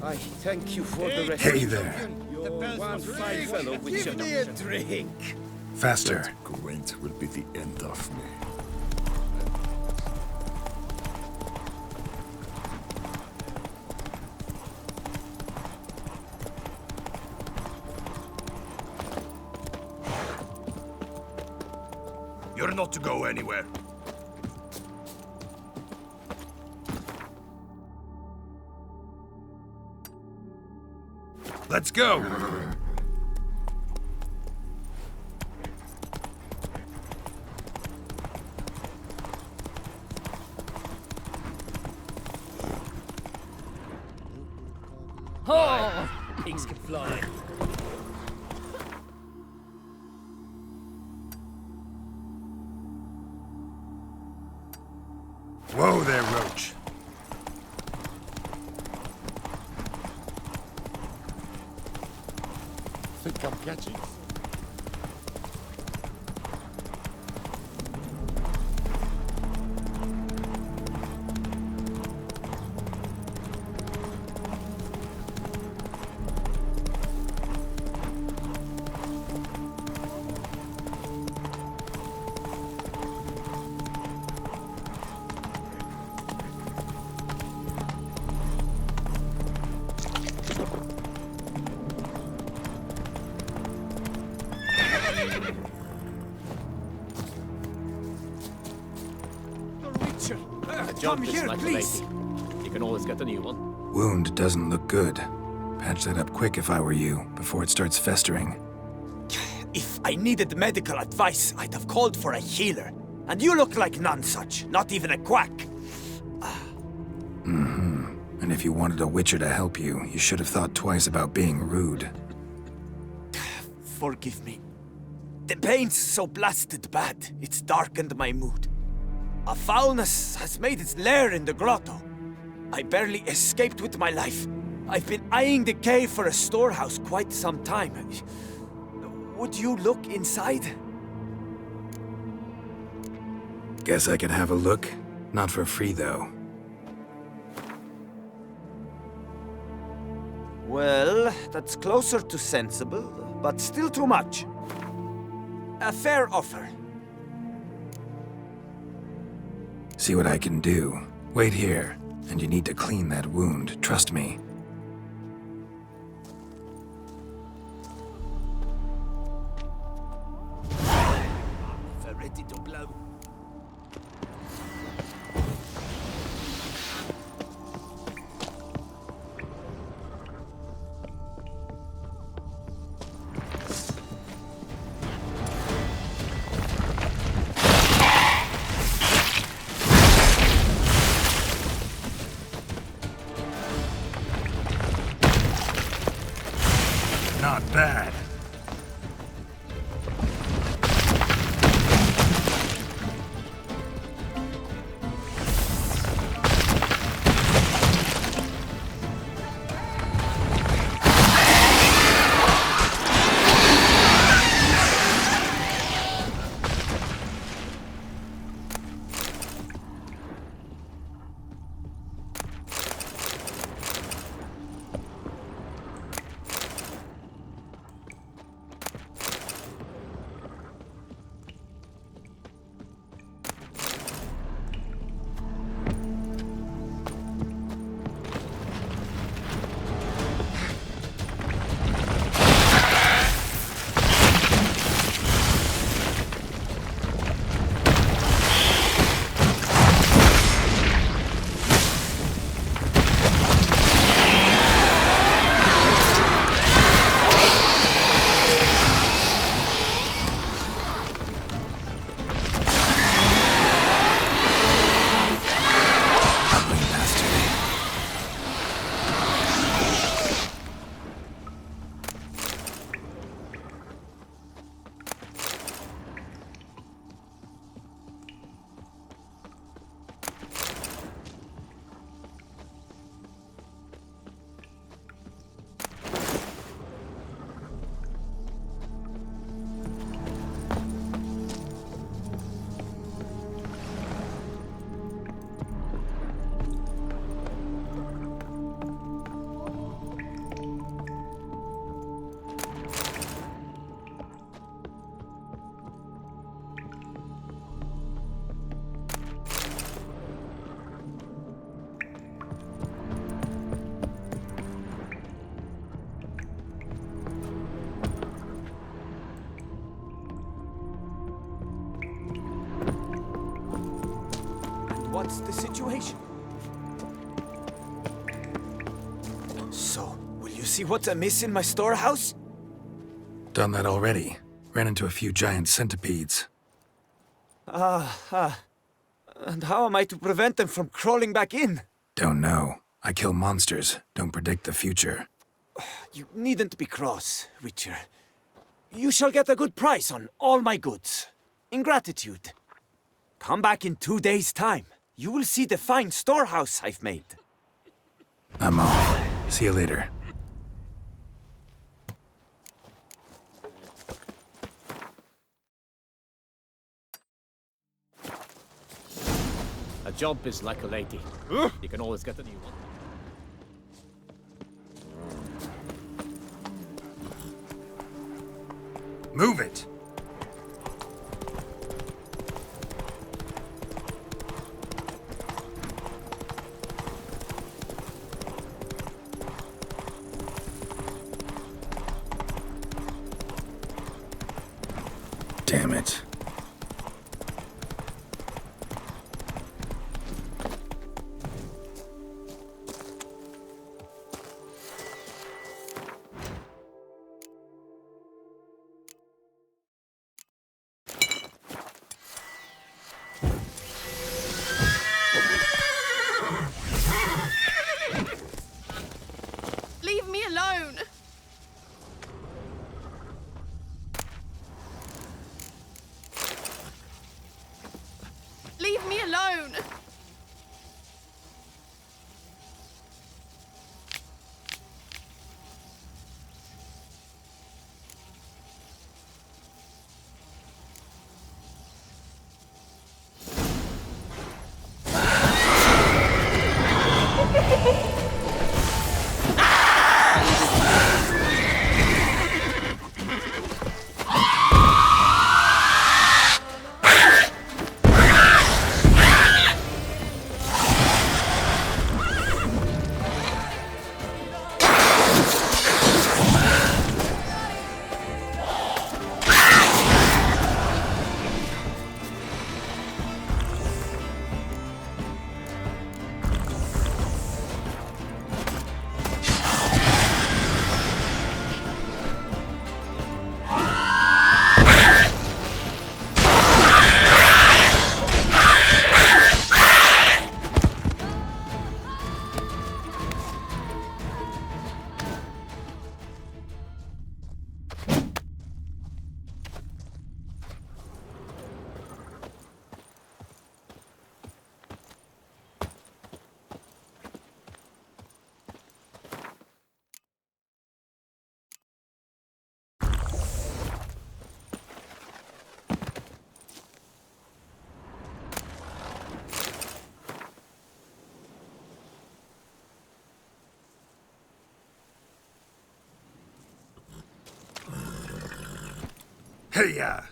I thank you for the rest. Hey there. You're one fine fellow with Give me a drink. Faster. Gwent will be the end of me. You're not to go anywhere. Let's go! Oh! Pigs can fly. Whoa there, Roach. Think I'm catching? Come here, please. You can always get a new one. Wound doesn't look good. Patch that up quick if I were you, before it starts festering. If I needed medical advice, I'd have called for a healer. And you look like none such, not even a quack. Mm-hmm. And if you wanted a witcher to help you, you should have thought twice about being rude. Forgive me. The pain's so blasted bad, it's darkened my mood. A foulness has made its lair in the grotto. I barely escaped with my life. I've been eyeing the cave for a storehouse quite some time. Would you look inside? Guess I could have a look. Not for free, though. Well, that's closer to sensible, but still too much. A fair offer. See what I can do. Wait here, and you need to clean that wound, trust me. They're ready to blow. Not bad. What's the situation? So, will you see what's amiss in my storehouse? Done that already. Ran into a few giant centipedes. And how am I to prevent them from crawling back in? Don't know. I kill monsters, don't predict the future. You needn't be cross, Witcher. You shall get a good price on all my goods. In gratitude. Come back in 2 days' time. You will see the fine storehouse I've made. I'm off. See you later. A job is like a lady. You can always get a new one. Move it! Damn it. Leave me alone! Leave me alone! Hey-ya!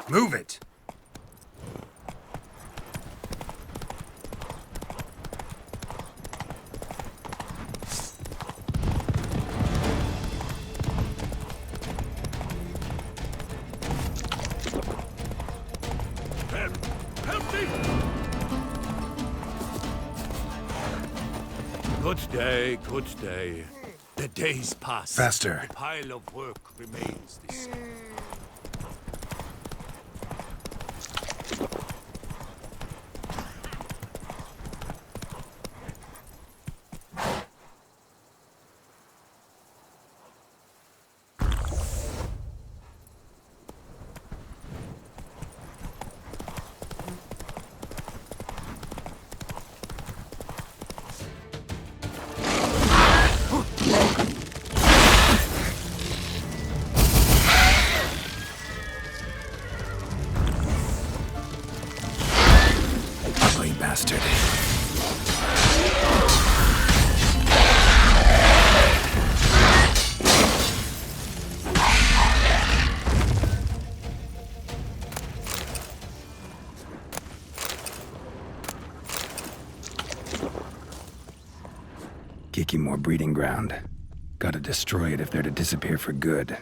Move it! Help me! Good day, good day. The days pass. Faster. The pile of work remains the same. Bastard. Kiki more breeding ground. Gotta destroy it if they're to disappear for good.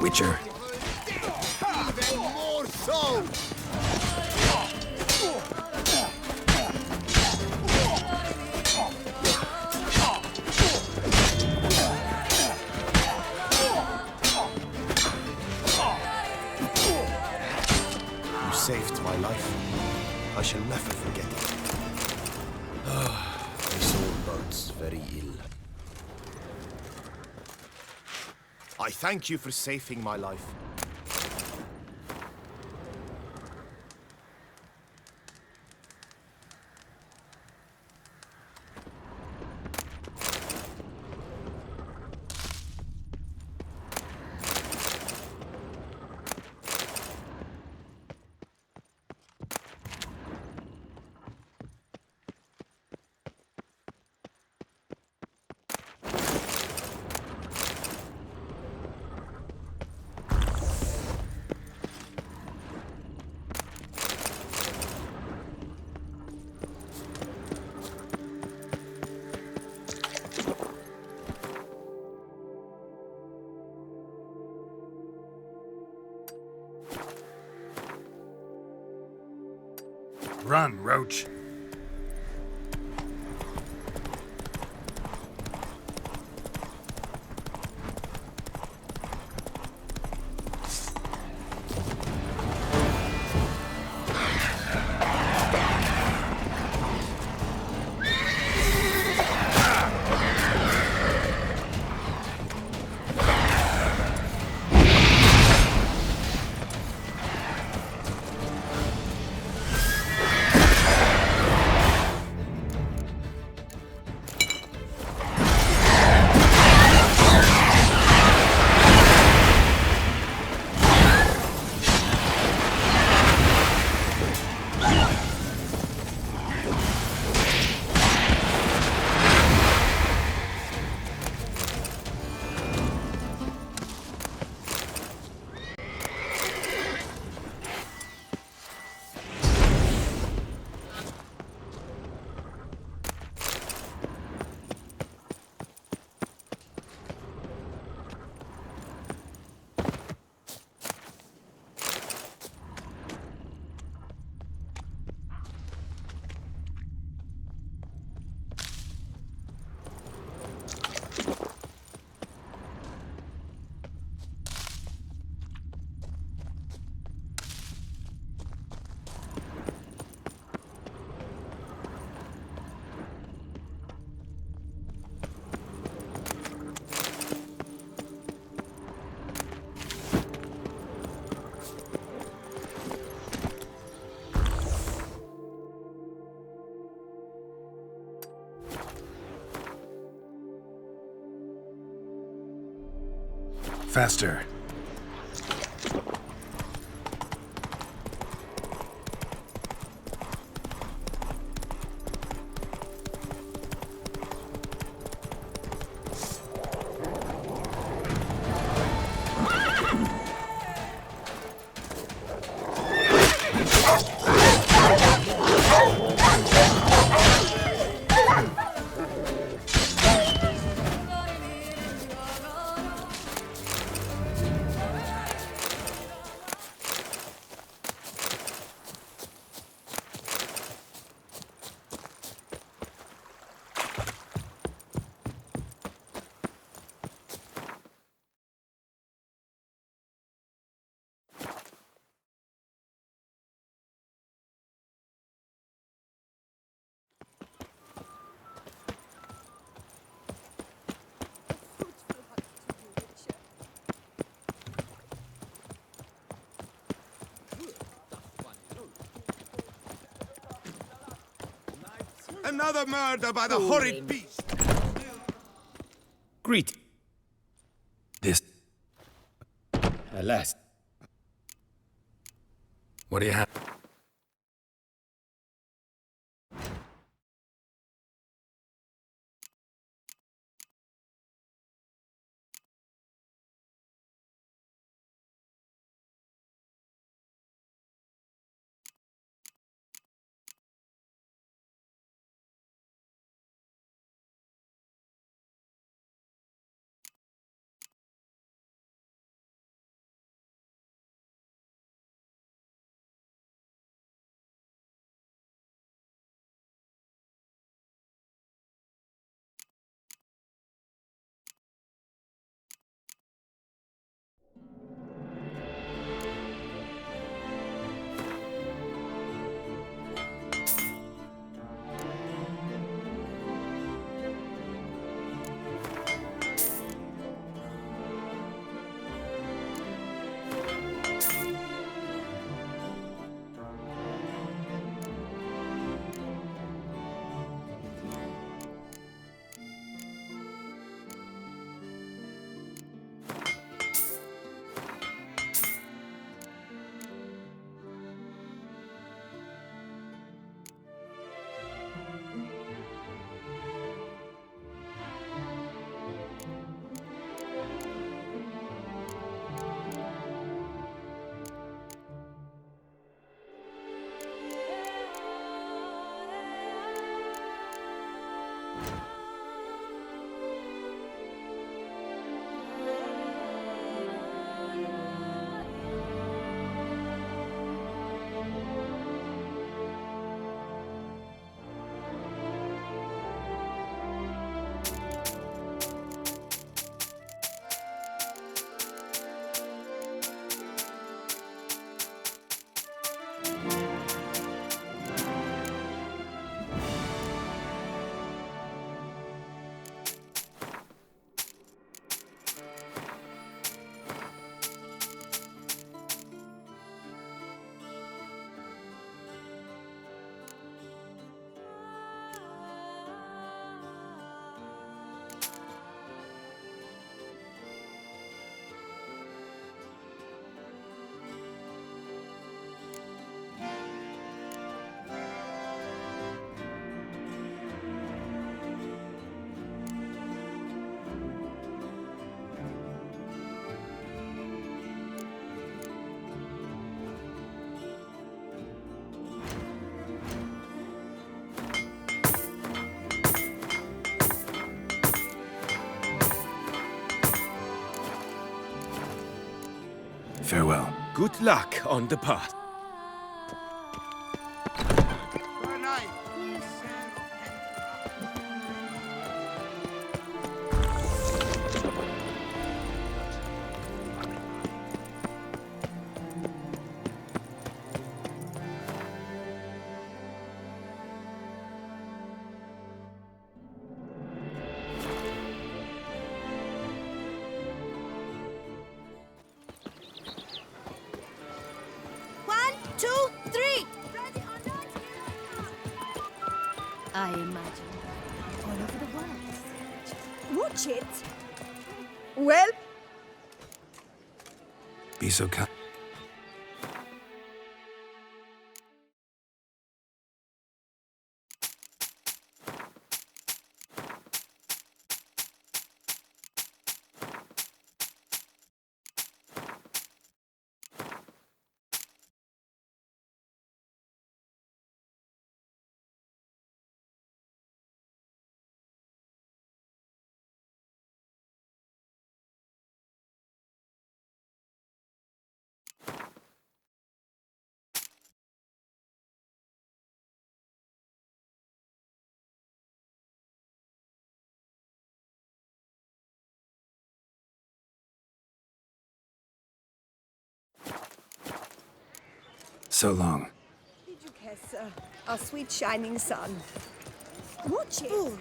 Witcher. Even more so! You saved my life. I shall never forget it. My soul burns very ill. I thank you for saving my life. Run, Roach. Faster. Another murder by the horrid beast! Greet. This. Alas. What do you have? Farewell. Good luck on the path. I imagine. All over the world. Watch it. Well, be so kind? So long. Did you care, sir? Our sweet shining sun. Watch it. Ooh.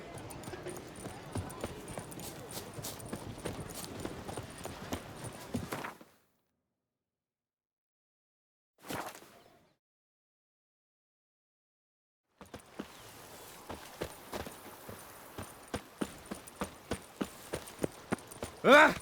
Ah!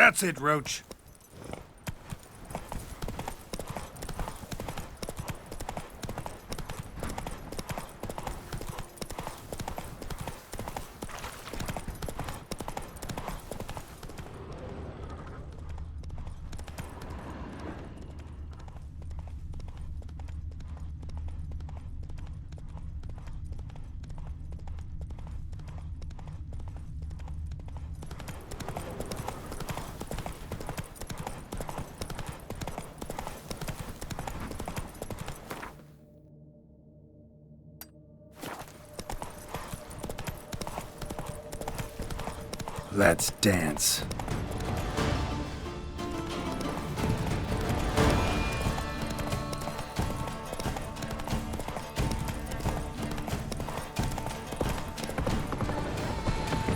That's it, Roach. Let's dance.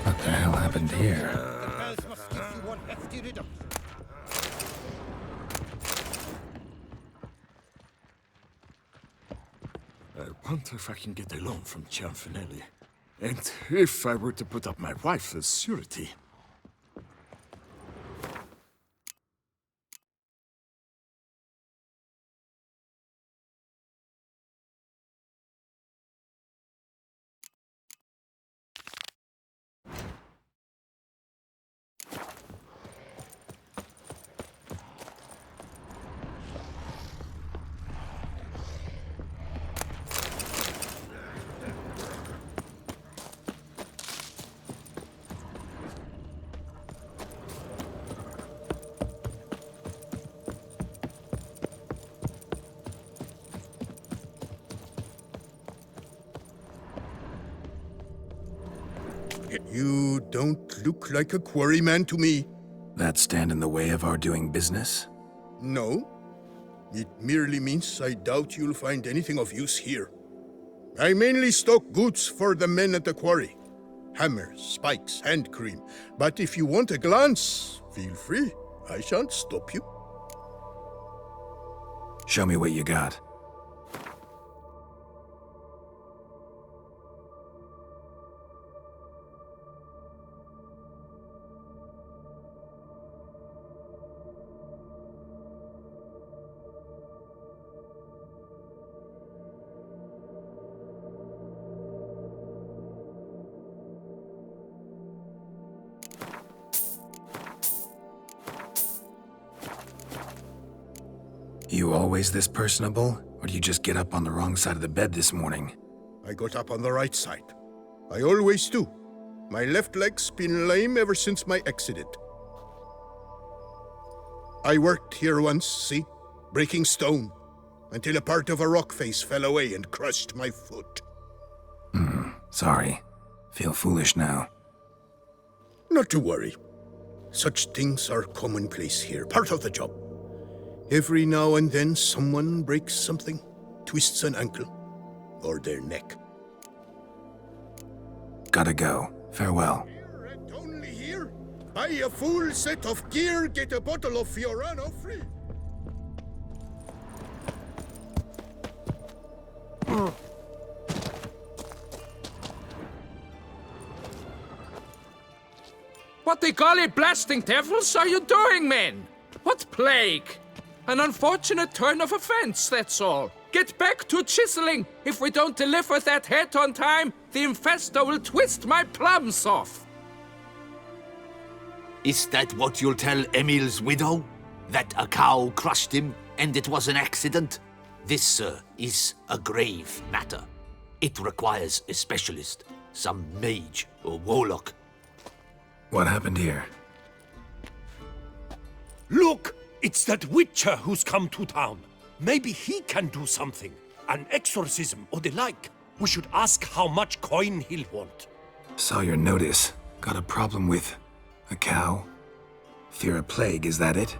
What the hell happened here? I wonder if I can get a loan from Cianfinelli. And if I were to put up my wife as surety. You don't look like a quarryman to me. That stand in the way of our doing business? No. It merely means I doubt you'll find anything of use here. I mainly stock goods for the men at the quarry. Hammers, spikes, hand cream. But if you want a glance, feel free. I shan't stop you. Show me what you got. You always this personable? Or do you just get up on the wrong side of the bed this morning? I got up on the right side. I always do. My left leg's been lame ever since my accident. I worked here once, see? Breaking stone. Until a part of a rock face fell away and crushed my foot. Sorry. Feel foolish now. Not to worry. Such things are commonplace here, part of the job. Every now and then someone breaks something, twists an ankle, or their neck. Gotta go. Farewell. Here and only here, buy a full set of gear, get a bottle of Fiorano free. What the golly blasting devils are you doing, men? What plague? An unfortunate turn of offense, that's all. Get back to chiseling. If we don't deliver that head on time, the infestor will twist my plums off. Is that what you'll tell Emil's widow? That a cow crushed him and it was an accident? This, sir, is a grave matter. It requires a specialist, some mage or warlock. What happened here? Look! It's that witcher who's come to town. Maybe he can do something. An exorcism or the like. We should ask how much coin he'll want. Saw your notice. Got a problem with a cow? Fear a plague, is that it?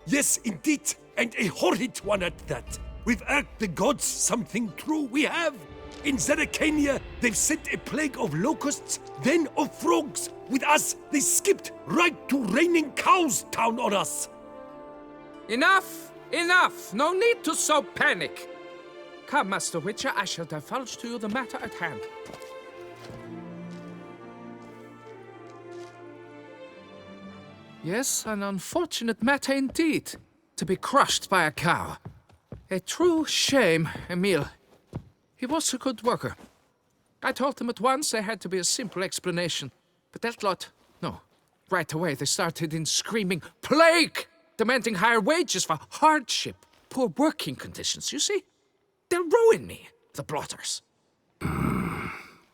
Yes, indeed. And a horrid one at that. We've irked the gods something true, we have. In Zeracania, they've sent a plague of locusts, then of frogs. With us, they skipped right to raining cows down on us. Enough! Enough! No need to so panic! Come, Master Witcher, I shall divulge to you the matter at hand. Yes, an unfortunate matter indeed. To be crushed by a cow. A true shame, Emil. He was a good worker. I told them at once there had to be a simple explanation. But that lot, no. Right away they started in screaming, plague! Demanding higher wages for hardship, poor working conditions, you see? They'll ruin me, the blotters.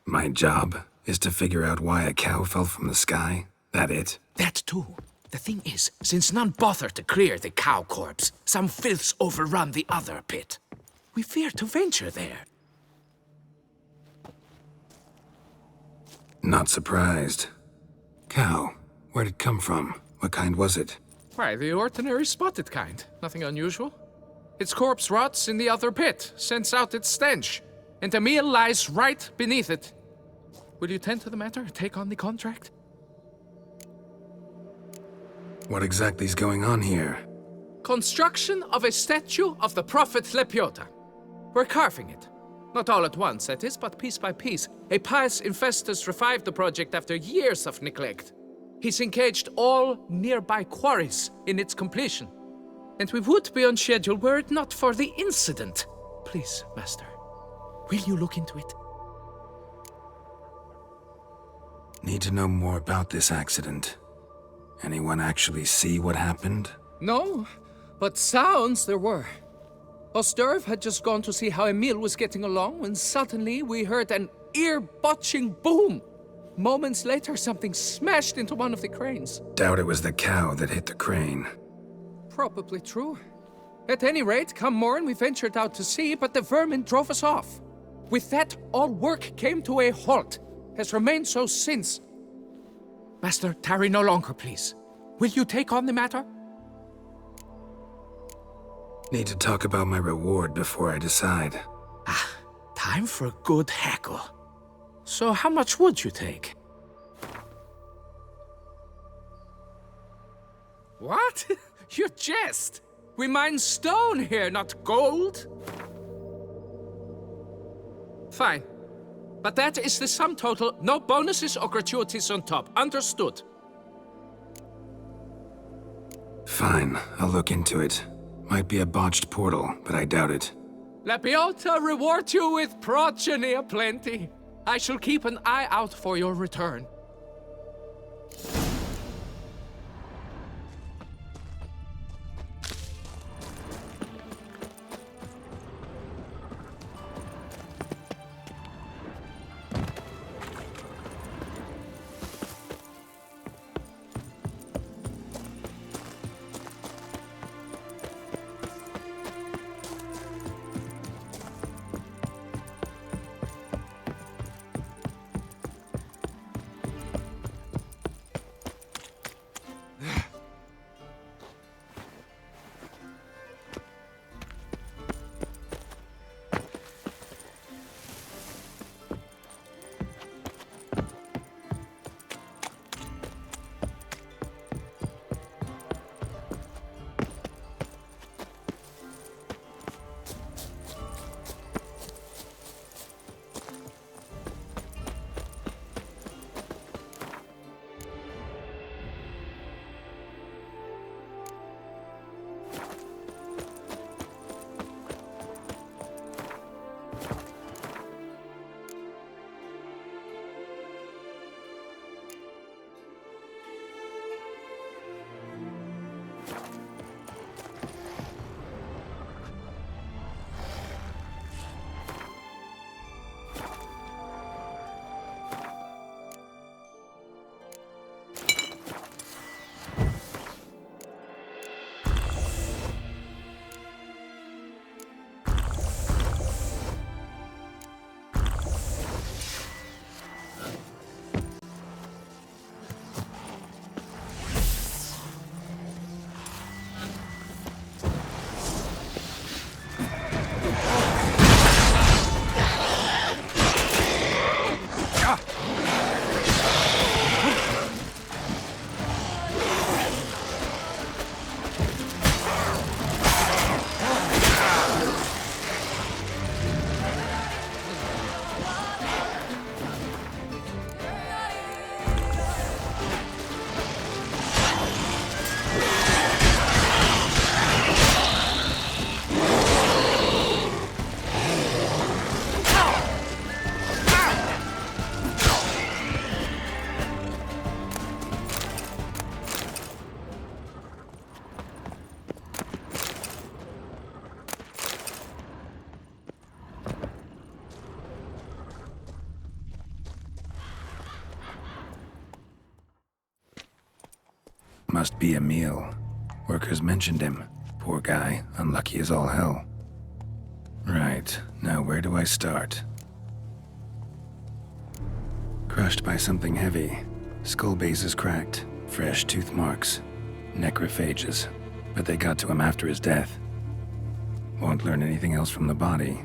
My job is to figure out why a cow fell from the sky? That it? That too. The thing is, since none bother to clear the cow corpse, some filths overrun the other pit. We fear to venture there. Not surprised. Cow, where'd it come from? What kind was it? Why, the ordinary spotted kind. Nothing unusual. Its corpse rots in the other pit, sends out its stench, and Emil lies right beneath it. Will you tend to the matter, take on the contract? What exactly's going on here? Construction of a statue of the prophet Lepiota. We're carving it. Not all at once, that is, but piece by piece. A pious infestus revived the project after years of neglect. He's engaged all nearby quarries in its completion. And we would be on schedule were it not for the incident. Please, Master, will you look into it? Need to know more about this accident. Anyone actually see what happened? No, but sounds there were. Osterv had just gone to see how Emil was getting along when suddenly we heard an ear-botching boom. Moments later, something smashed into one of the cranes. Doubt it was the cow that hit the crane. Probably true. At any rate, come morn, we ventured out to sea, but the vermin drove us off. With that, all work came to a halt. Has remained so since. Master, tarry no longer, please. Will you take on the matter? Need to talk about my reward before I decide. Time for a good hackle. So how much would you take? What? You jest! We mine stone here, not gold! Fine. But that is the sum total, no bonuses or gratuities on top. Understood? Fine, I'll look into it. Might be a botched portal, but I doubt it. Lepiota reward you with progeny aplenty. I shall keep an eye out for your return. must be Emil. Workers mentioned him. Poor guy, unlucky as all hell. Right, now where do I start? Crushed by something heavy. Skull base is cracked. Fresh tooth marks. Necrophages. But they got to him after his death. Won't learn anything else from the body.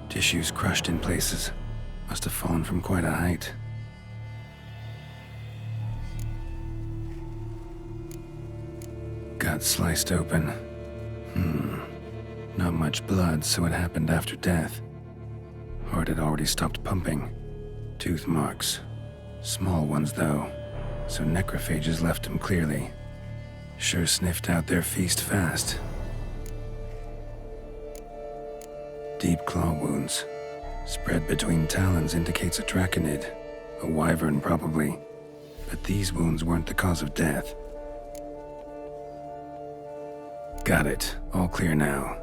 Tissues crushed in places. Must have fallen from quite a height. Gut sliced open. Not much blood, so it happened after death. Heart had already stopped pumping. Tooth marks. Small ones, though, so necrophages left him clearly. Sure sniffed out their feast fast. Deep claw wounds. Spread between talons indicates a draconid. A wyvern, probably. But these wounds weren't the cause of death. Got it. All clear now.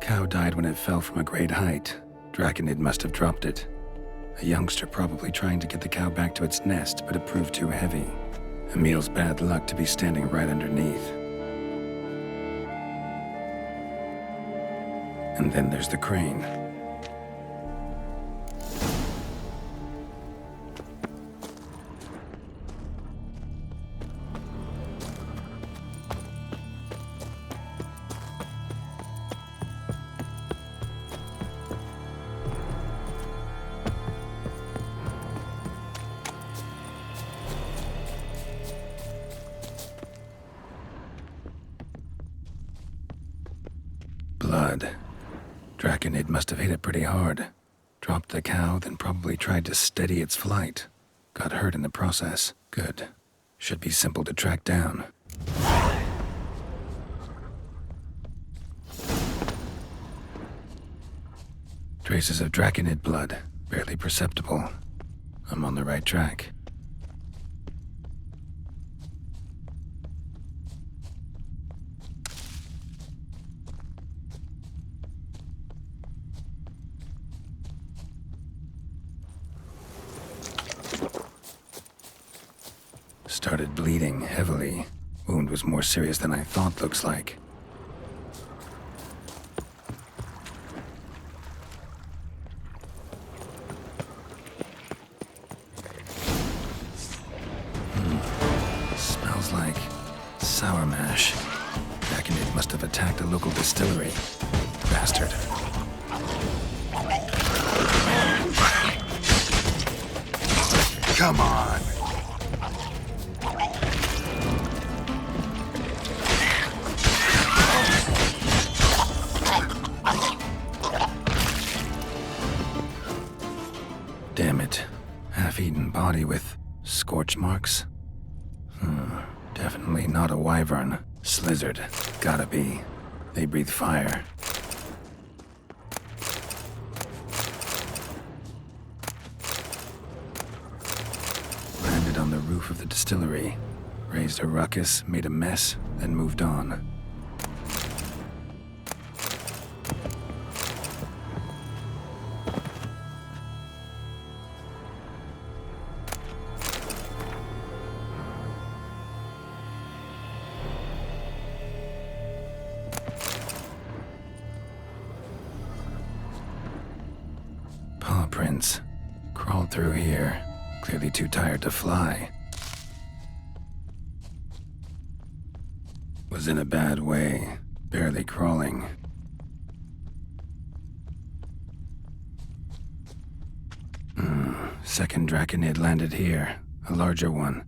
Cow died when it fell from a great height. Draconid must have dropped it. A youngster probably trying to get the cow back to its nest, but it proved too heavy. Emil's bad luck to be standing right underneath. And then there's the crane. Blood. Draconid must have hit it pretty hard. Dropped the cow, then probably tried to steady its flight. Got hurt in the process. Good. Should be simple to track down. Traces of Draconid blood. Barely perceptible. I'm on the right track. Started bleeding heavily. Wound was more serious than I thought, looks like. Smells like sour mash. Draconid must have attacked a local distillery. Bastard. Come on. Damn it. Half-eaten body with scorch marks? Definitely not a wyvern. Slizzard. Gotta be. They breathe fire. Landed on the roof of the distillery. Raised a ruckus, made a mess, then moved on. Paw prints. Crawled through here. Clearly too tired to fly. Was in a bad way. Barely crawling. Second Draconid landed here. A larger one.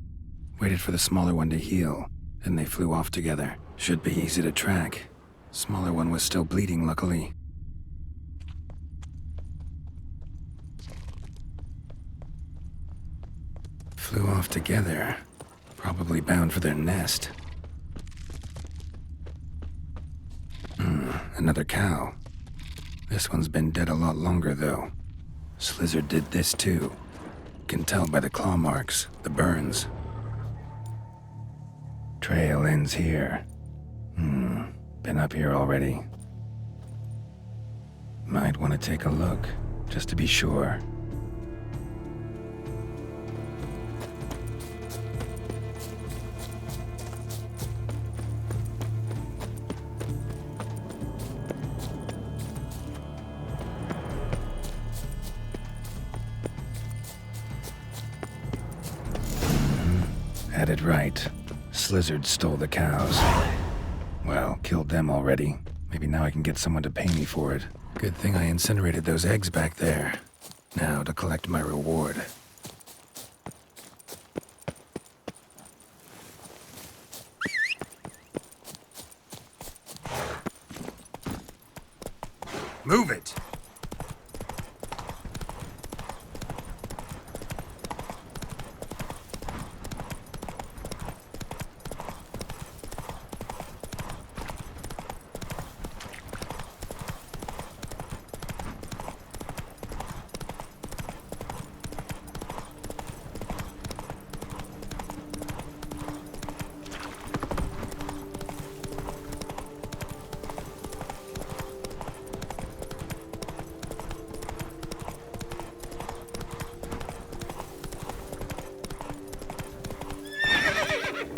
Waited for the smaller one to heal. Then they flew off together. Should be easy to track. Smaller one was still bleeding, luckily. Flew off together. Probably bound for their nest. Another cow. This one's been dead a lot longer, though. Slizzard did this, too. Can tell by the claw marks, the burns. Trail ends here. Been up here already. Might want to take a look, just to be sure. had it right. Slizzard stole the cows. Well, killed them already. Maybe now I can get someone to pay me for it. Good thing I incinerated those eggs back there. Now to collect my reward. Move it!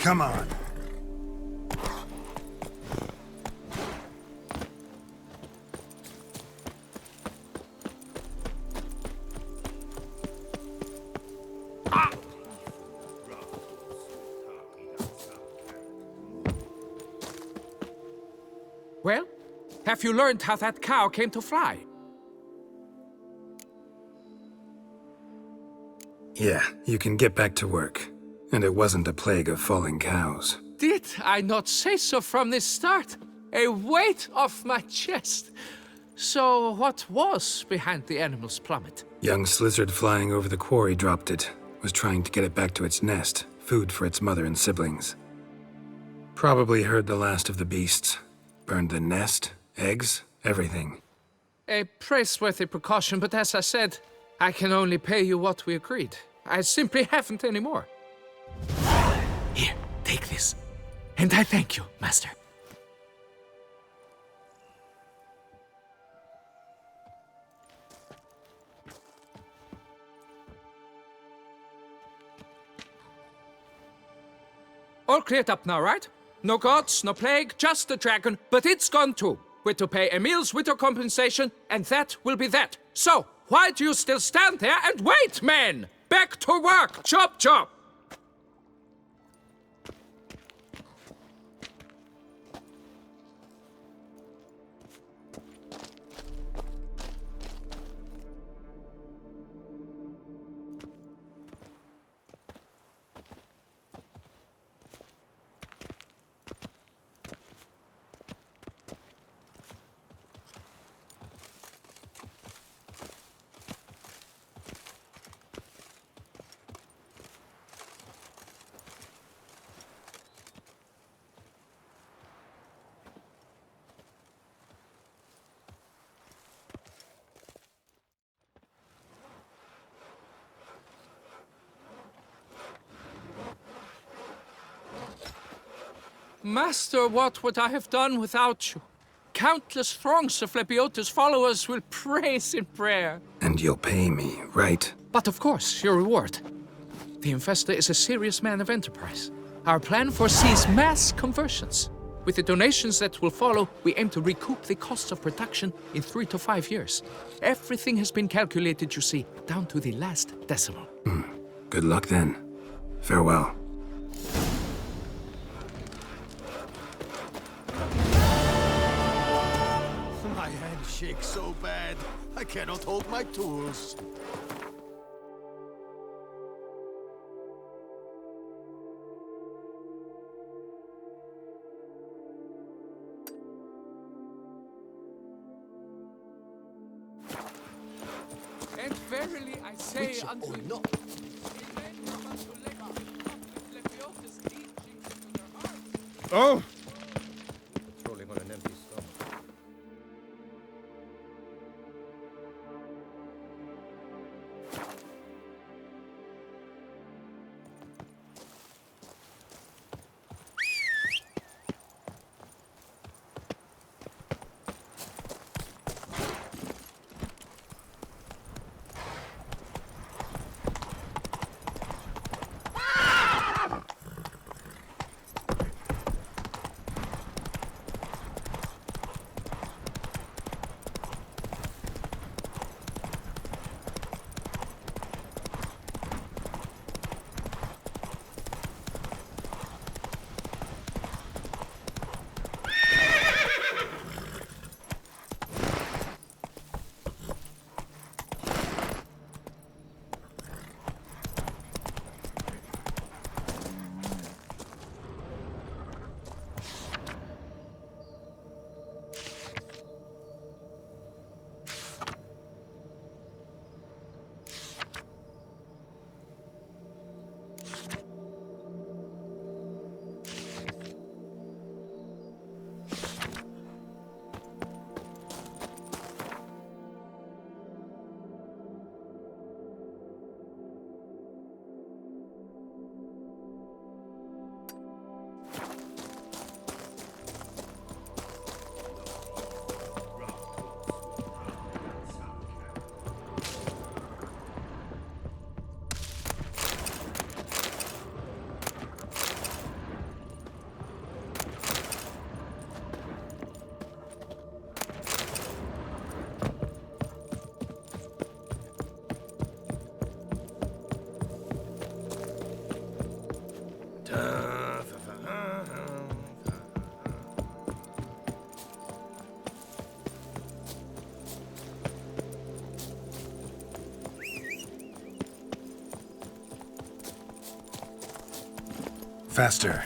Come on. Well, have you learned how that cow came to fly? Yeah, you can get back to work. And it wasn't a plague of falling cows. Did I not say so from the start? A weight off my chest. So what was behind the animal's plummet? Young Slizzard flying over the quarry dropped it. Was trying to get it back to its nest. Food for its mother and siblings. Probably heard the last of the beasts. Burned the nest, eggs, everything. A praiseworthy precaution, but as I said, I can only pay you what we agreed. I simply haven't any more. Here, take this. And I thank you, Master. All cleared up now, right? No gods, no plague, just the dragon, but it's gone too. We're to pay Emil's widow compensation, and that will be that. So, why do you still stand there and wait, men? Back to work! Chop, chop! Master, what would I have done without you? Countless throngs of Lebiota's followers will praise in prayer. And you'll pay me, right? But of course, your reward. The investor is a serious man of enterprise. Our plan foresees mass conversions. With the donations that will follow, we aim to recoup the cost of production in 3 to 5 years. Everything has been calculated, you see, down to the last decimal. Good luck then. Farewell. My hand shakes so bad, I cannot hold my tools. And verily I say unto you, Oh! Rolling on an empty stomach. Faster.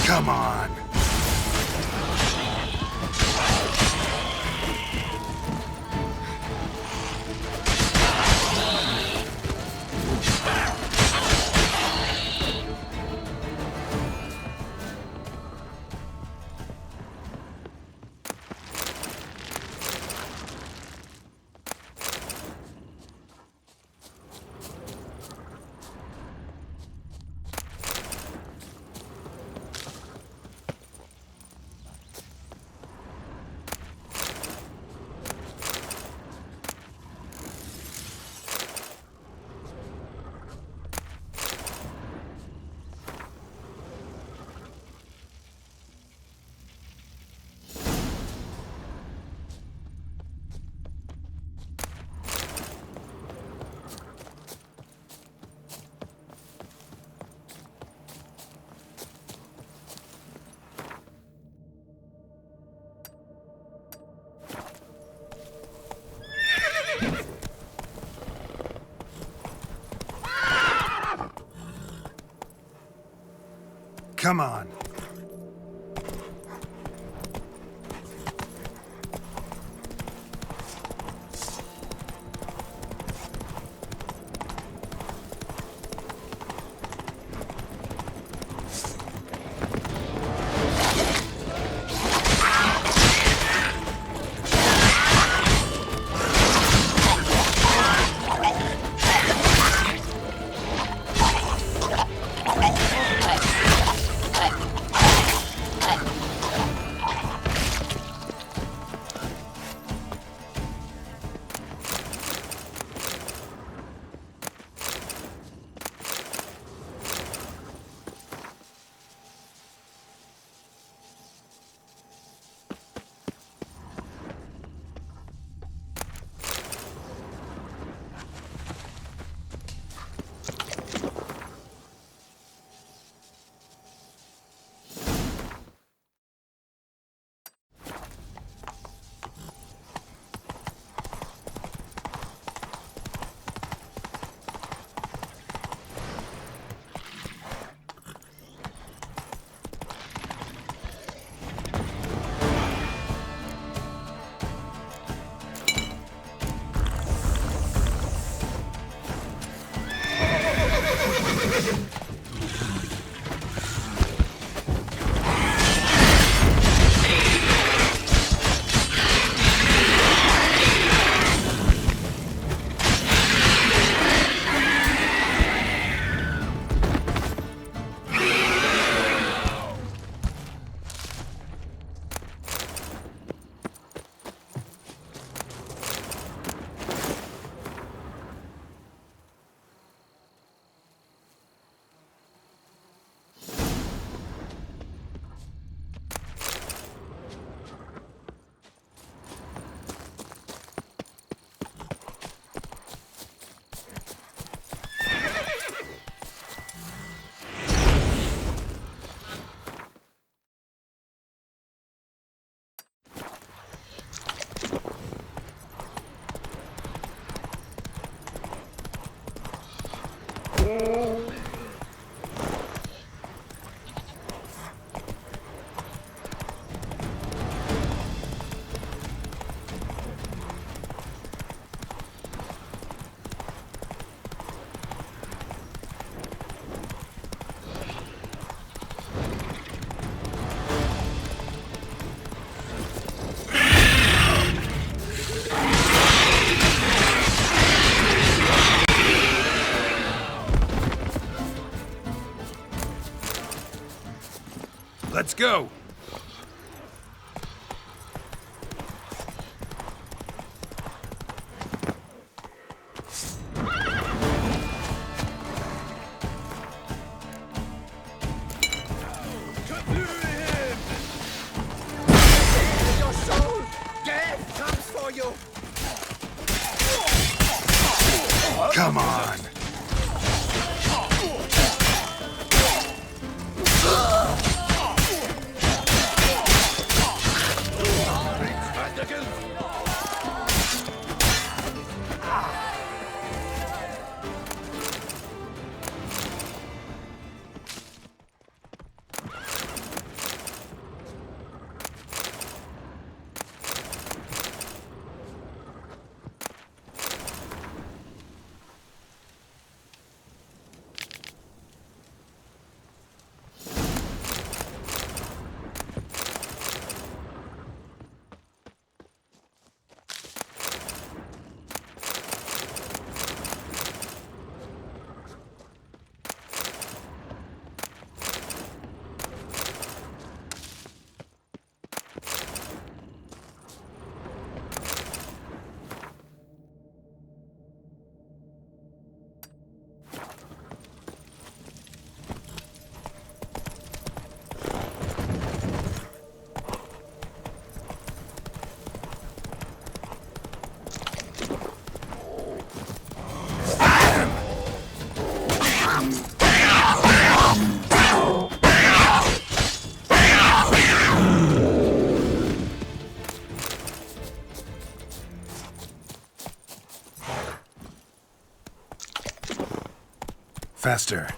Come on. Come on. Let's go! Come on. Faster.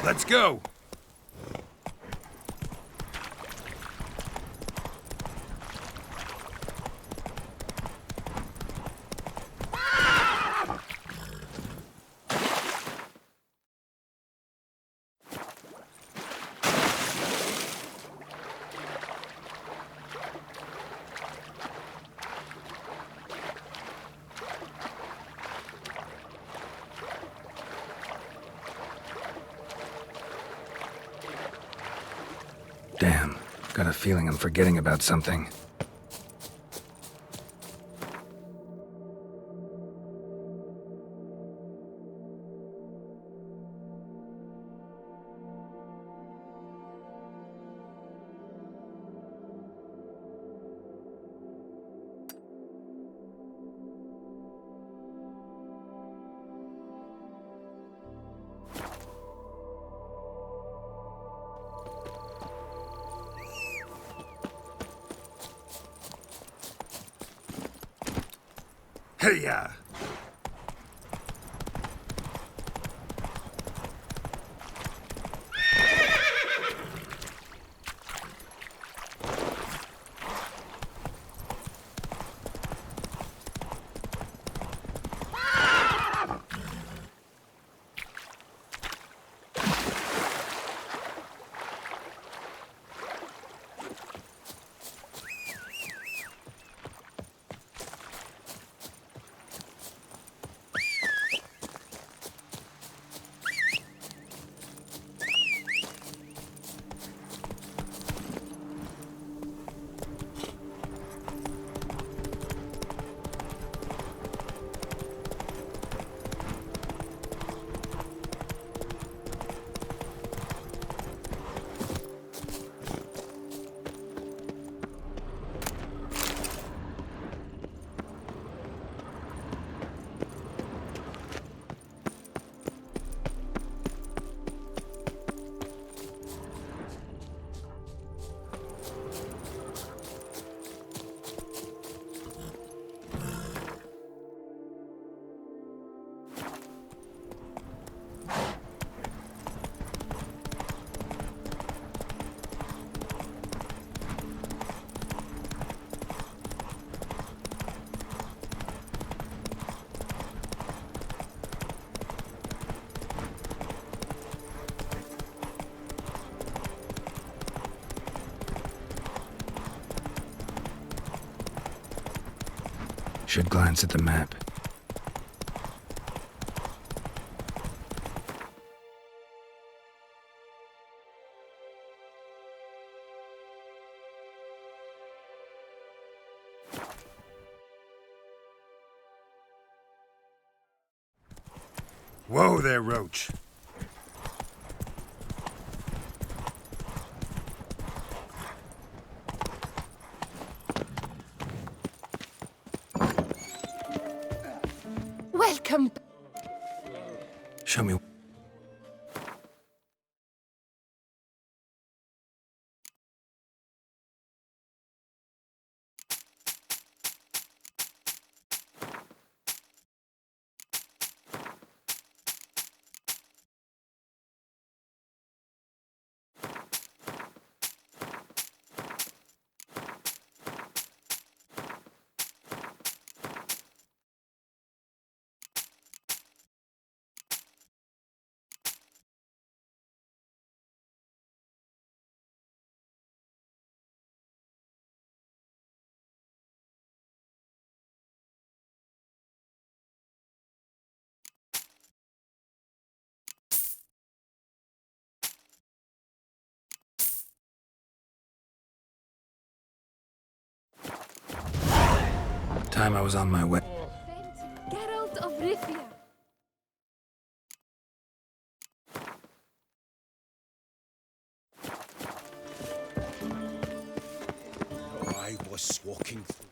Let's go! Damn, got a feeling I'm forgetting about something. Hey-ya! Should glance at the map. Whoa there, Roach. Welcome. Show me. Time I was on my way. Geralt of Rivia. I was walking through.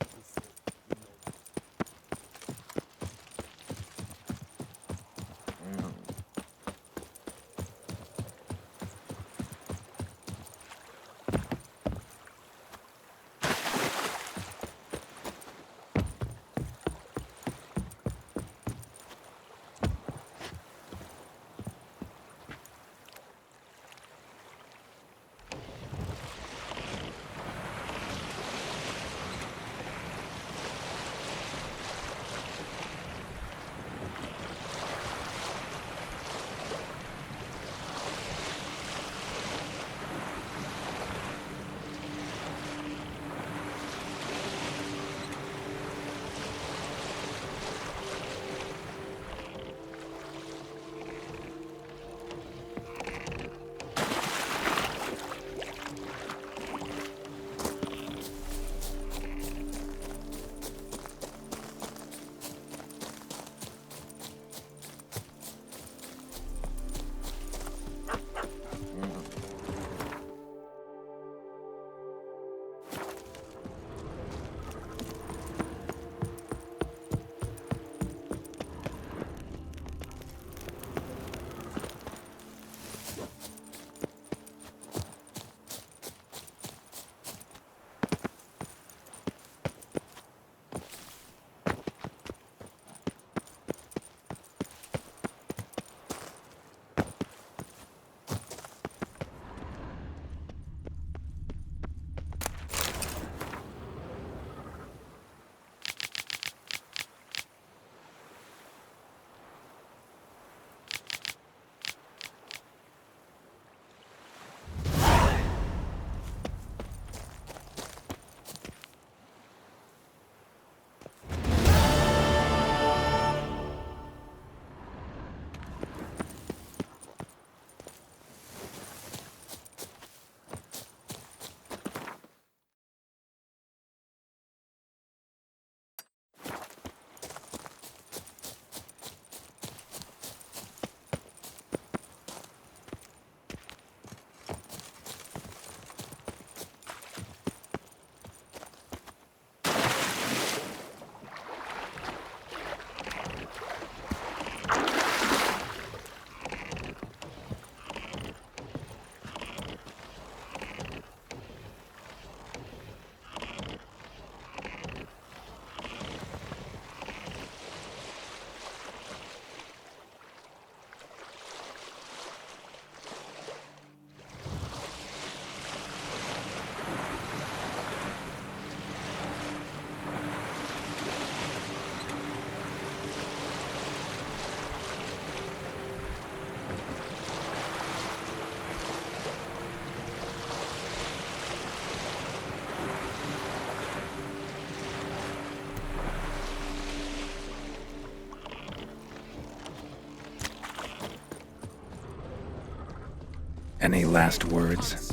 Any last words?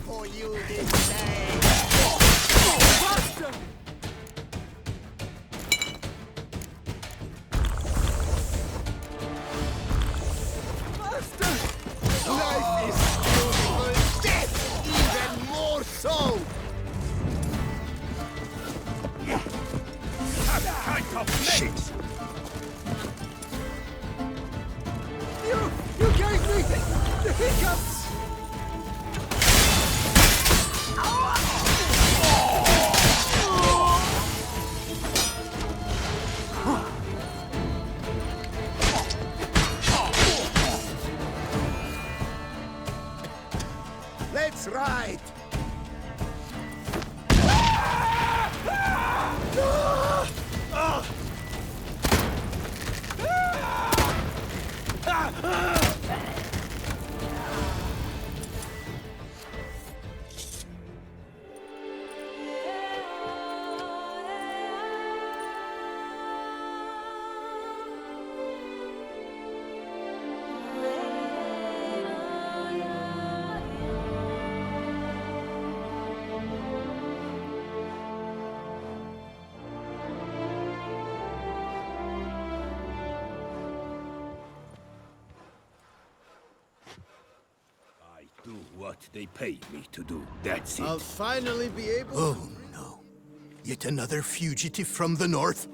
Life is beautiful, death even more so! Shit! You gave me the hiccups! Let's ride! Do what they pay me to do. That's it. I'll finally be able to... Oh, no. Yet another fugitive from the north?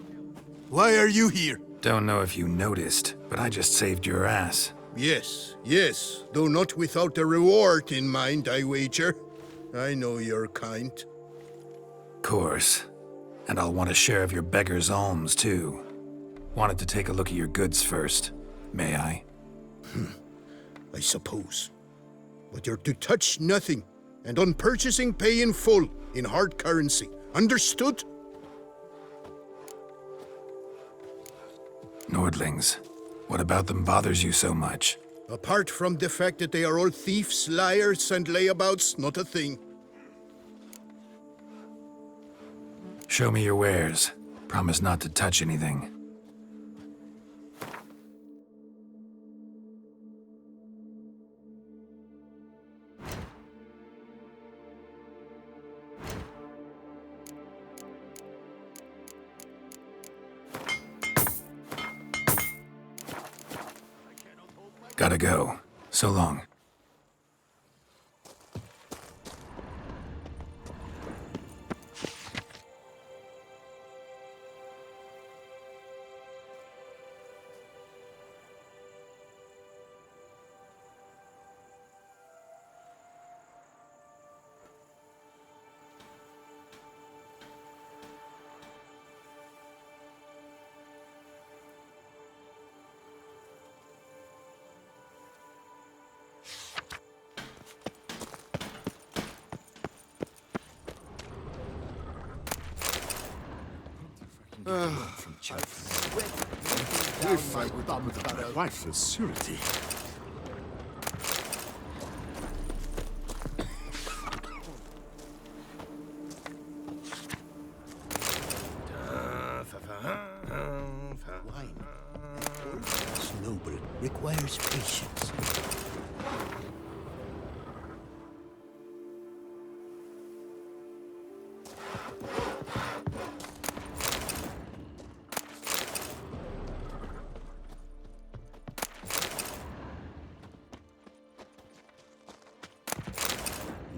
Why are you here? Don't know if you noticed, but I just saved your ass. Yes, yes. Though not without a reward in mind, I wager. I know your kind. Course. And I'll want a share of your beggar's alms, too. Wanted to take a look at your goods first. May I? I suppose. But you're to touch nothing, and on purchasing pay in full, in hard currency. Understood? Nordlings. What about them bothers you so much? Apart from the fact that they are all thieves, liars, and layabouts, not a thing. Show me your wares. Promise not to touch anything. Gotta go. So long. If I were done with my wife's surety. Wine. It's noble, requires patience.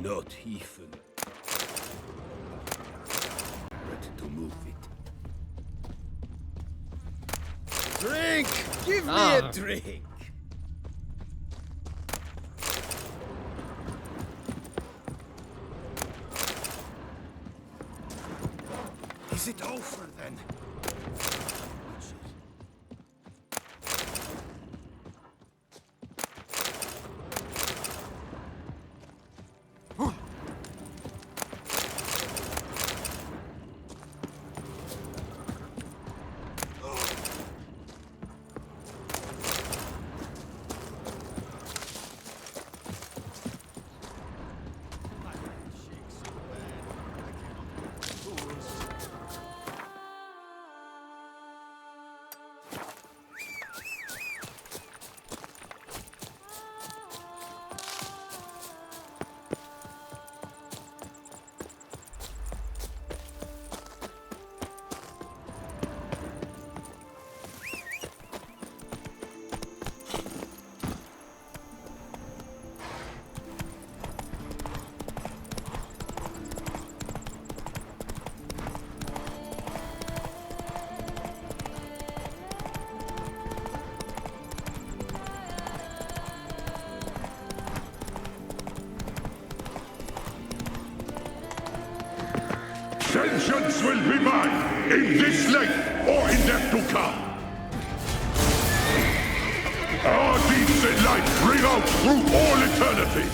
Not even. But to move it. Drink! Give me a drink! Is it over then? Vengeance will be mine, in this life or in death to come. Our deeds in life ring out through all eternity.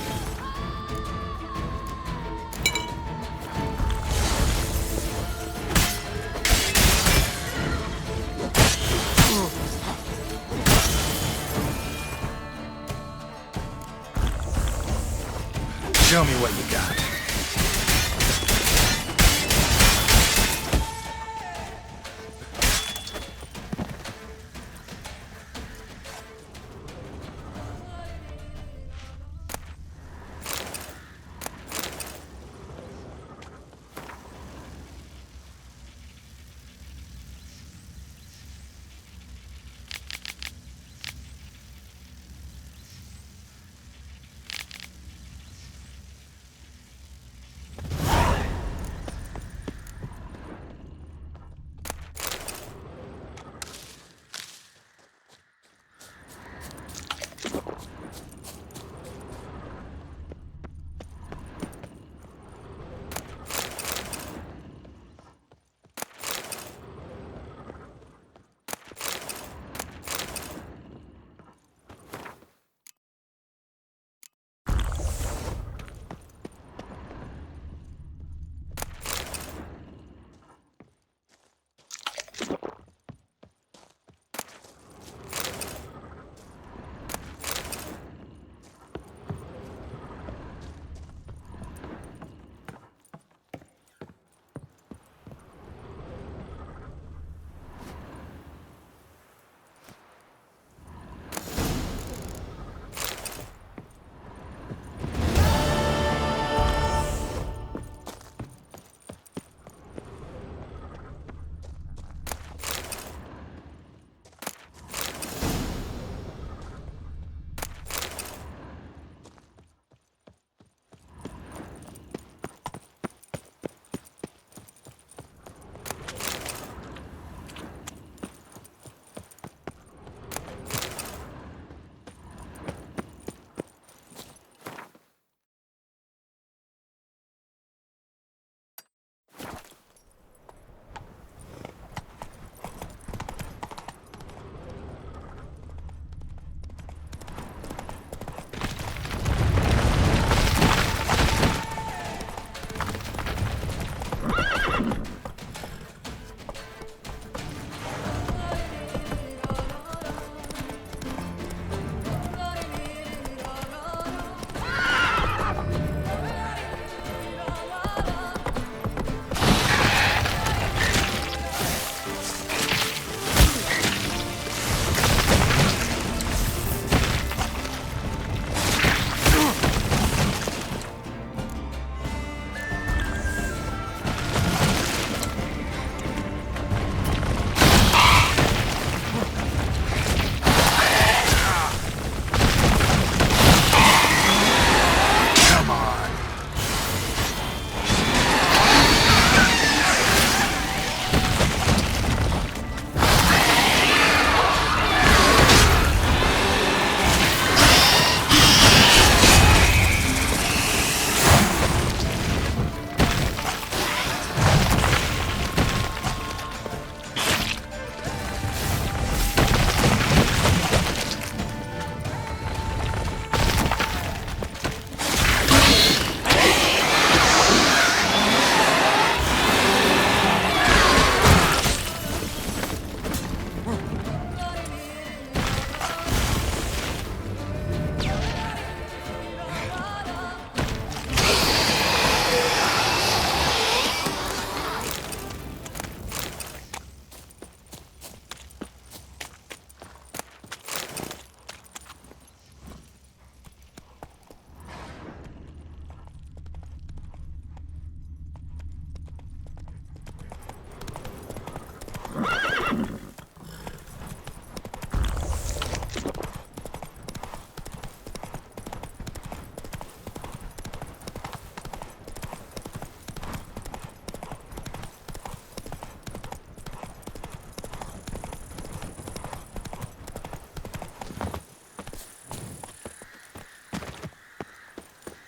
Show me what you got.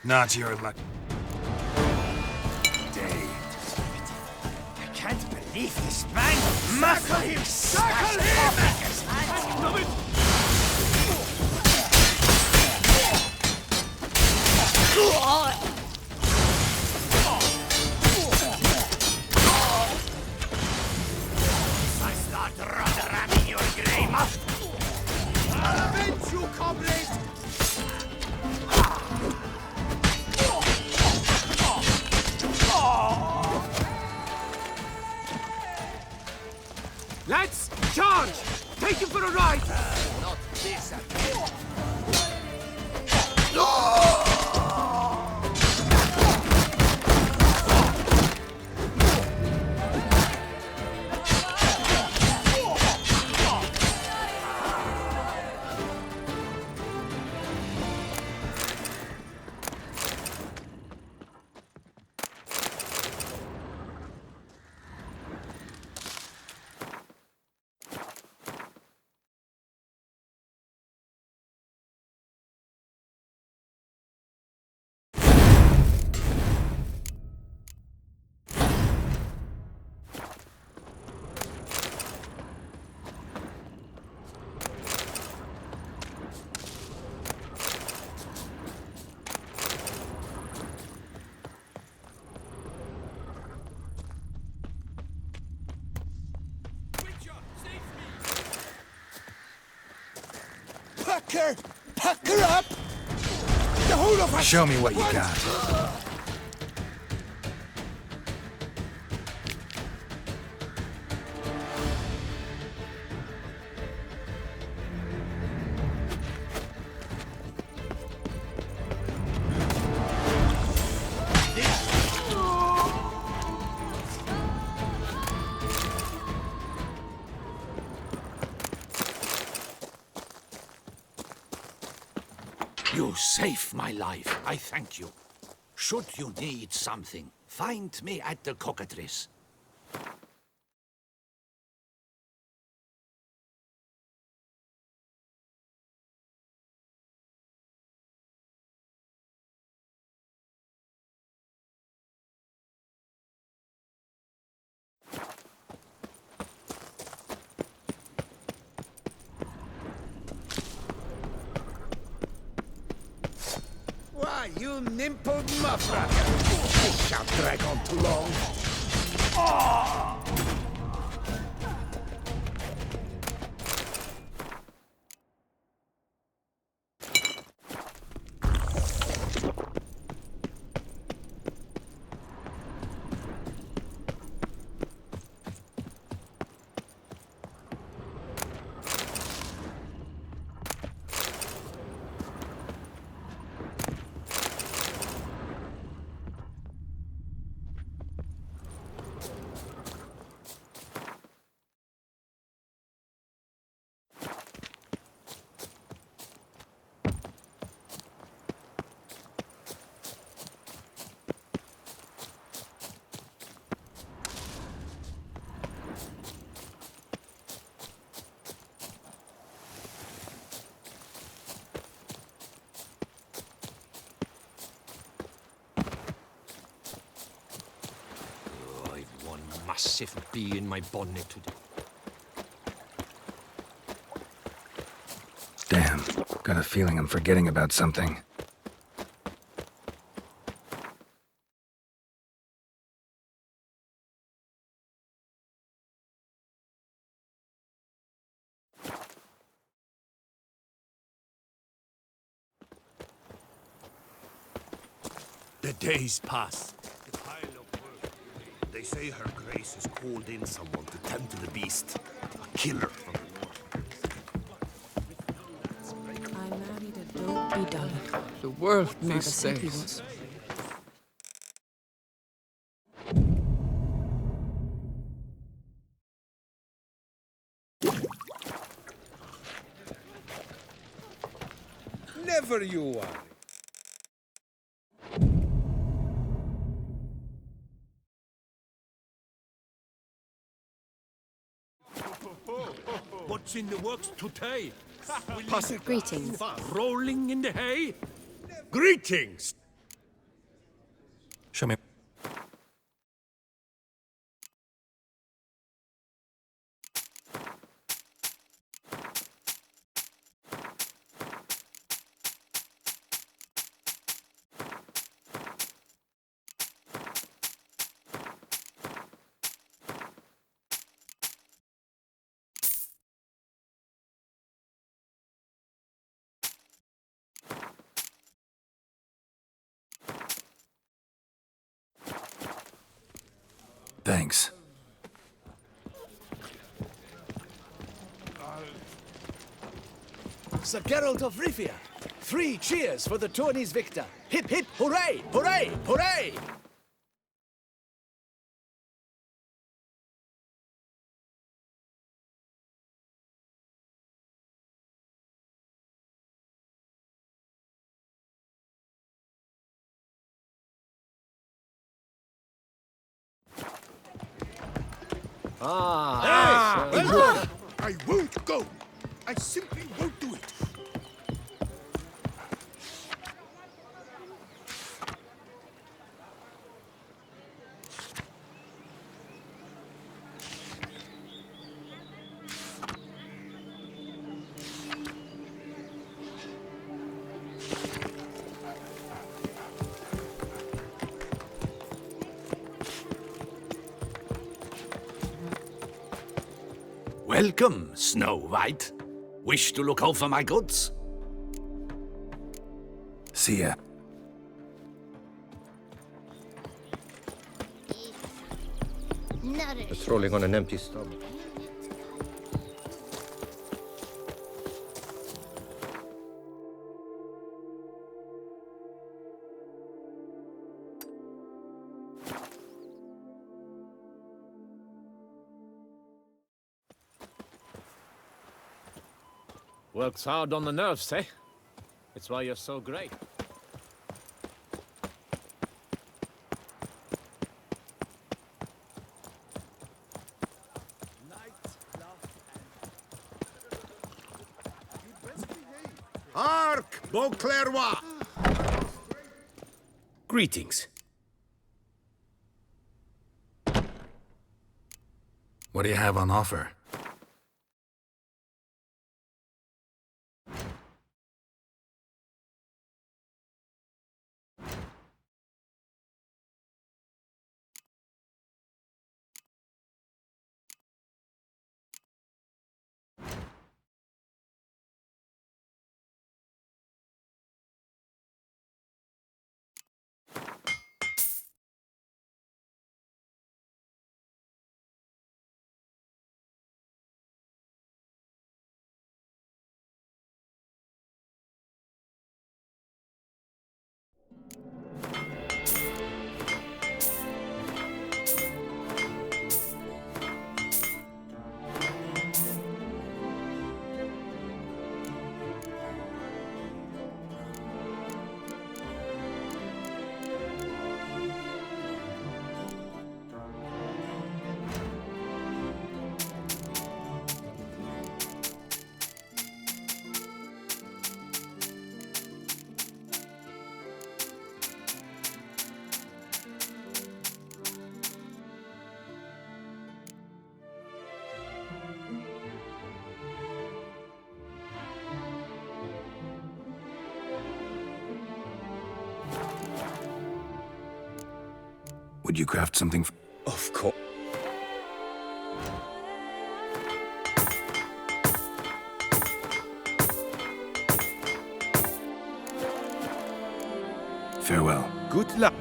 Not your luck. Leave this man! Circle him! Circle him! Stop it! I start ramming your grey mouth! I'll avenge you, comrade! Lads, charge! Take him for a ride! Not this again. Pack her up! The whole of us! Show me what you got. You saved my life. I thank you. Should you need something, find me at the cockatrice. Why, you nimpled muffracker! This shan't drag on too long. Massive bee in my bonnet today. Damn, got a feeling I'm forgetting about something. The days pass. The pile of work. They say Her Grace has called in someone to tend to the beast. A killer from the north. I married a dopey dog. The world Father needs said he days. was. Never you worry. What's in the works today? Greetings. Rolling in the hay? Greetings! Show me. Thanks. Sir Geralt of Rivia! 3 cheers for the tourney's victor! Hip hip hooray! Hooray! Hooray! Hey! I won't go! I simply won't do it! Welcome, Snow White. Wish to look over my goods? See ya. Patrolling on an empty stomach. Works hard on the nerves, eh? It's why you're so great. Hark, Beauclair! Greetings. What do you have on offer? Would you craft something? Of course. Farewell. Good luck.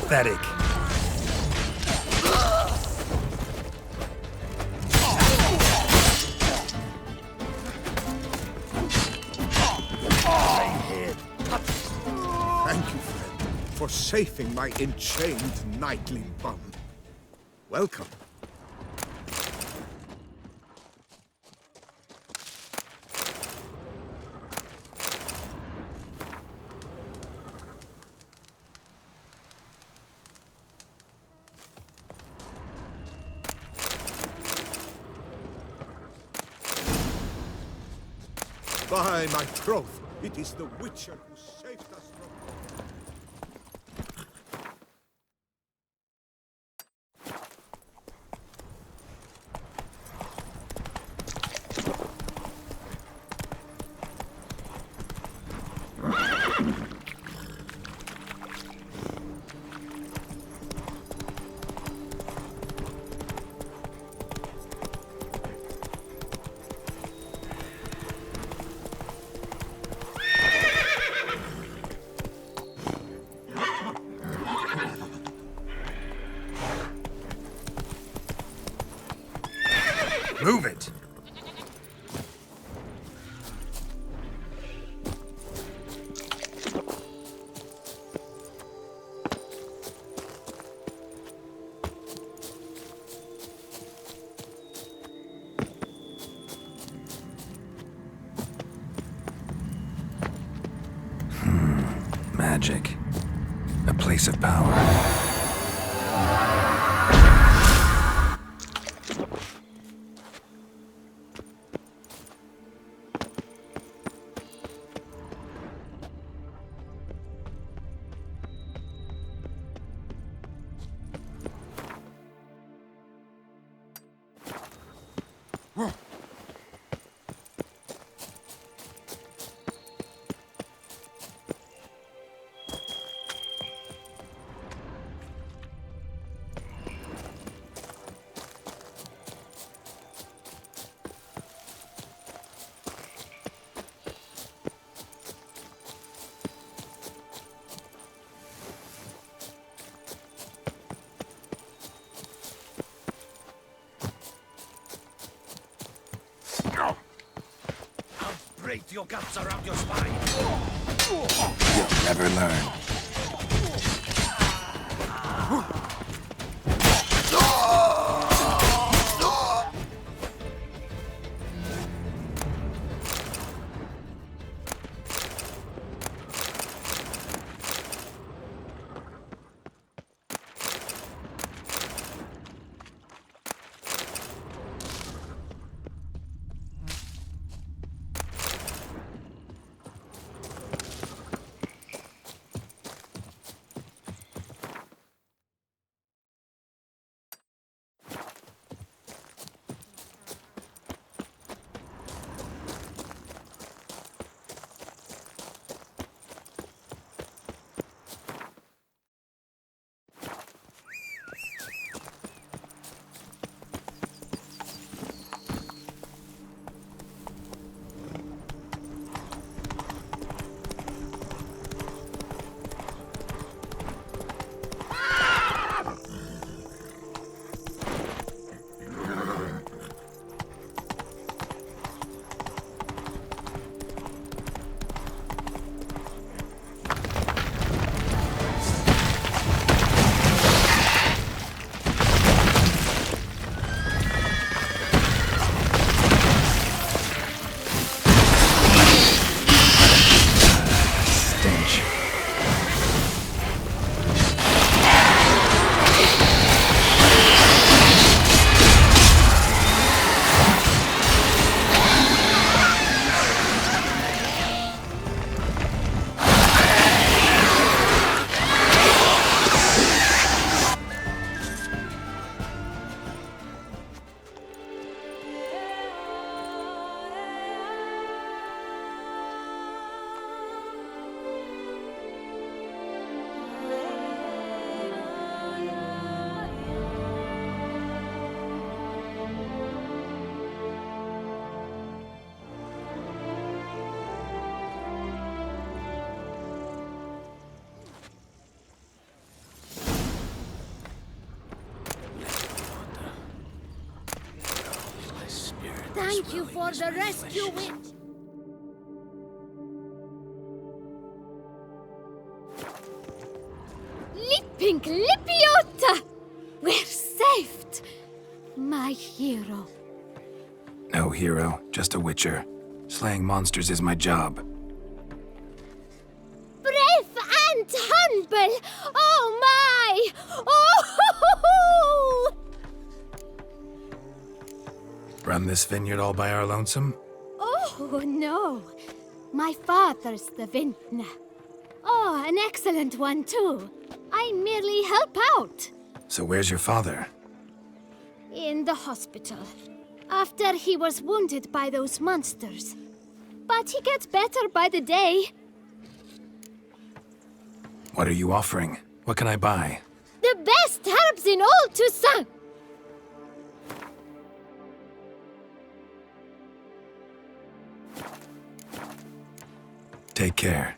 Pathetic. Thank you, friend, for saving my enchained knightly bum. Welcome. By my troth, it is the Witcher who saved us from... Move it! Magic. A place of power. Break your guts around your spine. You'll never learn. Thank you for the rescue, witch. Lipping Lippiota! We're saved! My hero. No hero, just a witcher. Slaying monsters is my job. Brave and humble! Oh my! Oh! Run this vineyard all by our lonesome? Oh no! My father's the Vintner. Oh, an excellent one too. I merely help out. So where's your father? In the hospital. After he was wounded by those monsters. But he gets better by the day. What are you offering? What can I buy? The best herbs in all Toussaint! Take care.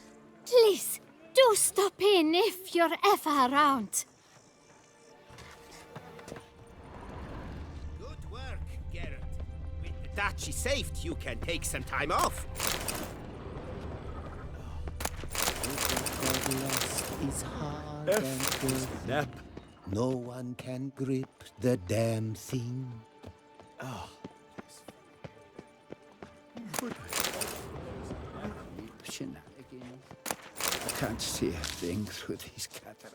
Please, do stop in if you're ever around. Good work, Geralt. With the duchy saved, you can take some time off. Lost is hard and good. No one can grip the damn thing. Oh. I can't see a thing through these cataracts.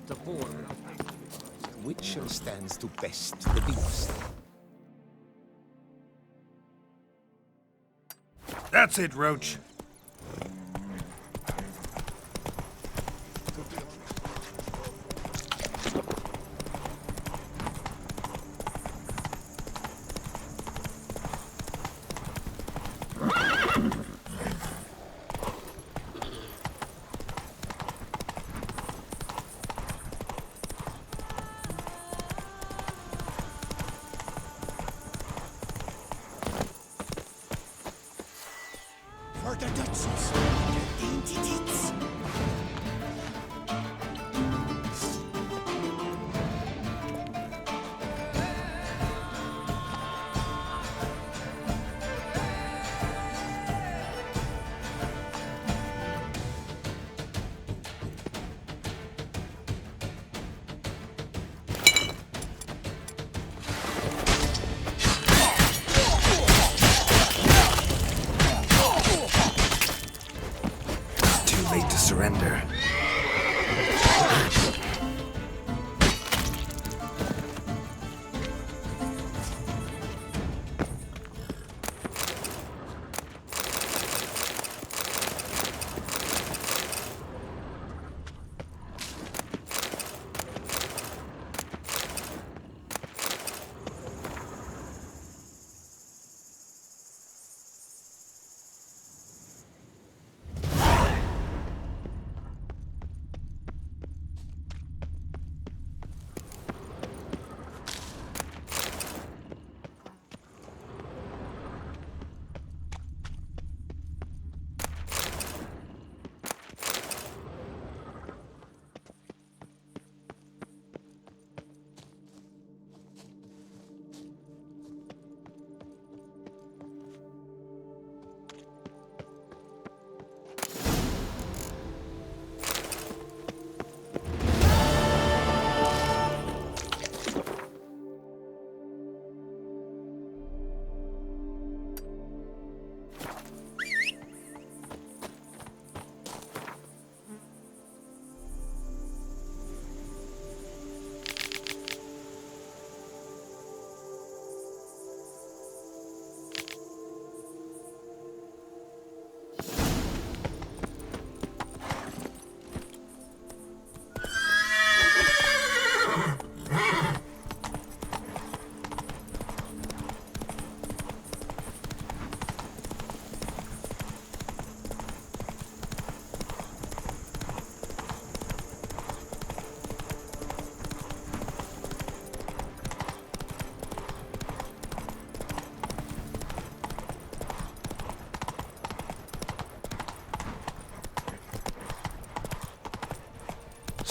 The border. Which stands to best the beast? That's it, Roach. For the Dutchies, dainty tits.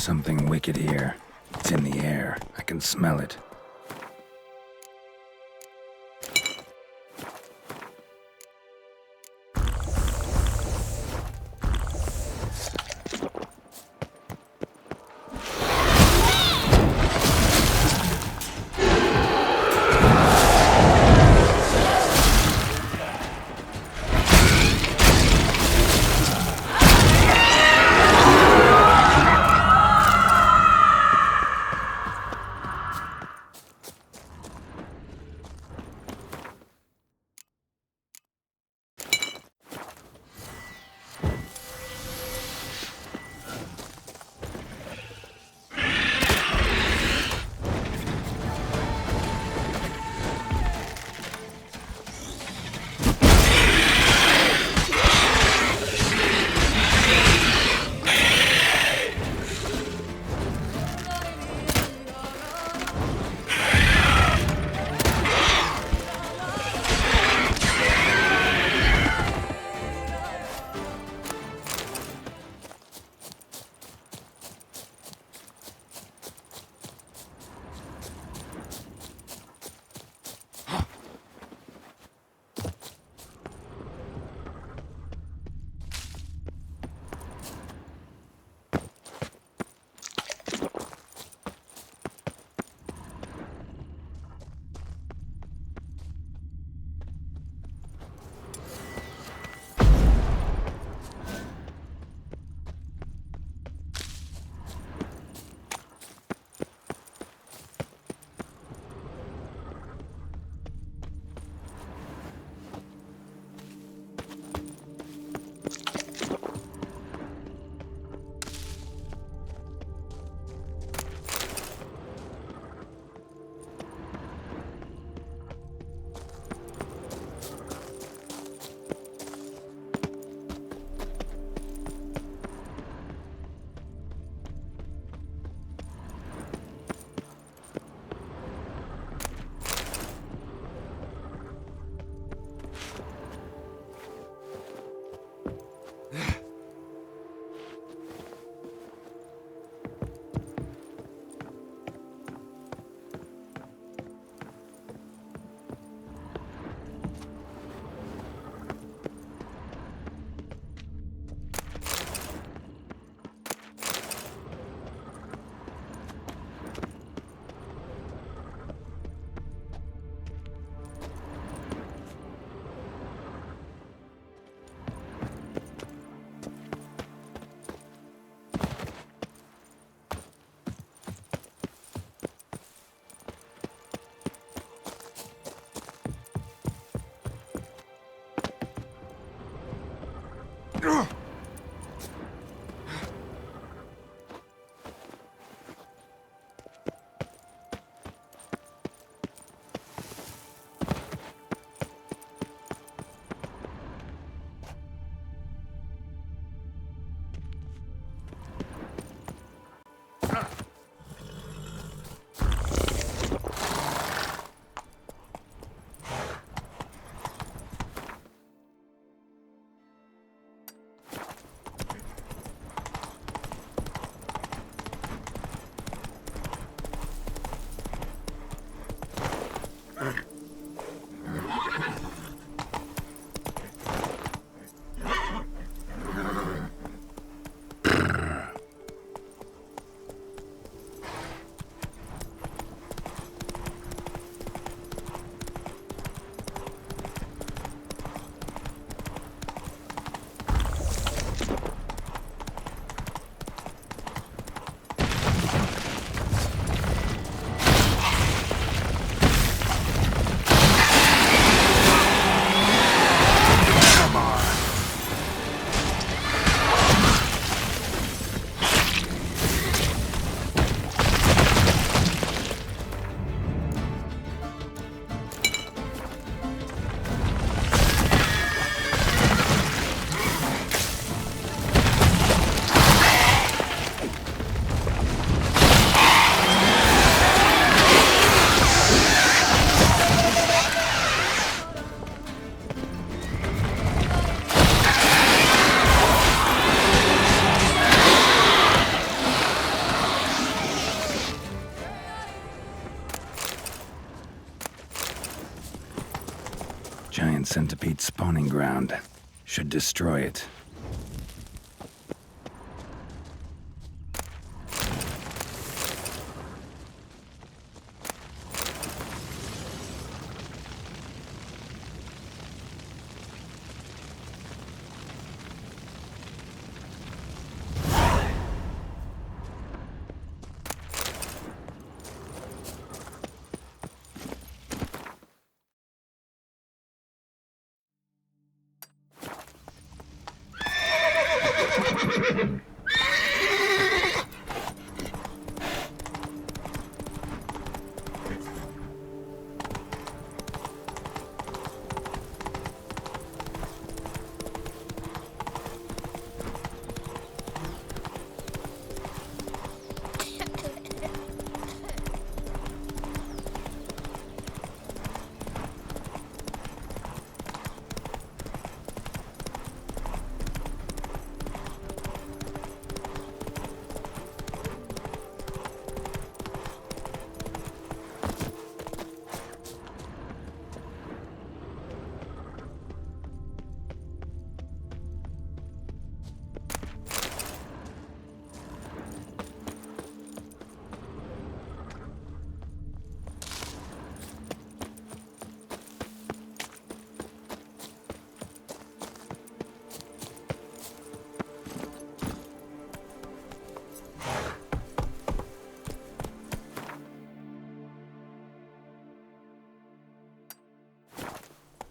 something wicked here. It's in the air. I can smell it. giant centipede spawning ground. Should destroy it.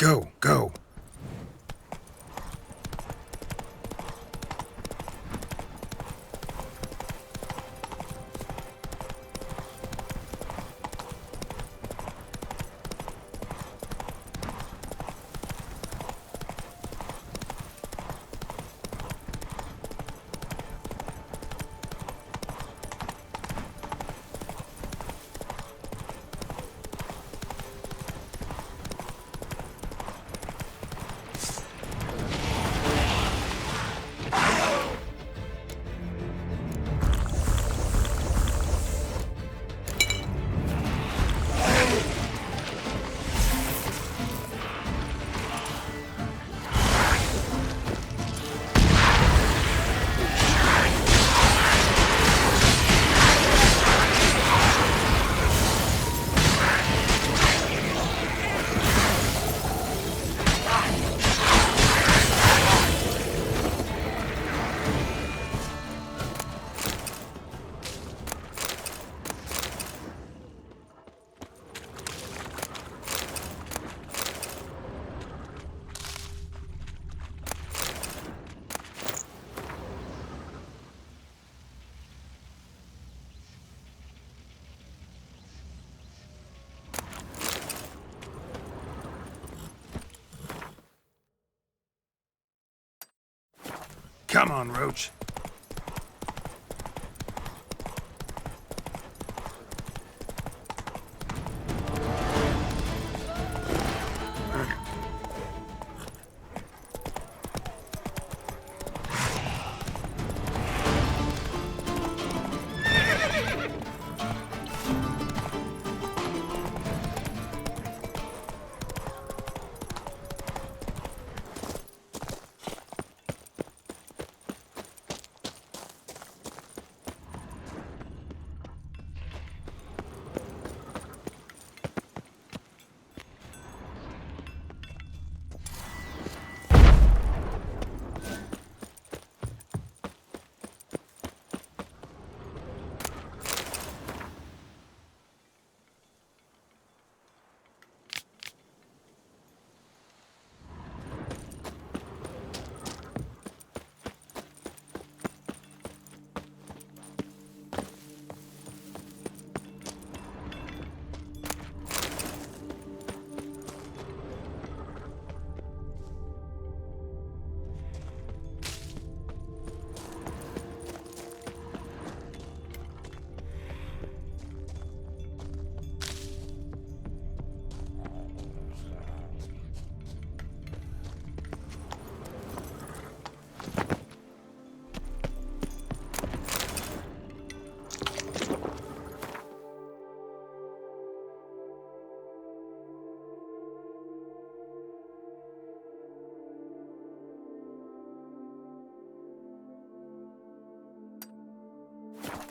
Go, go. Come on, Roach.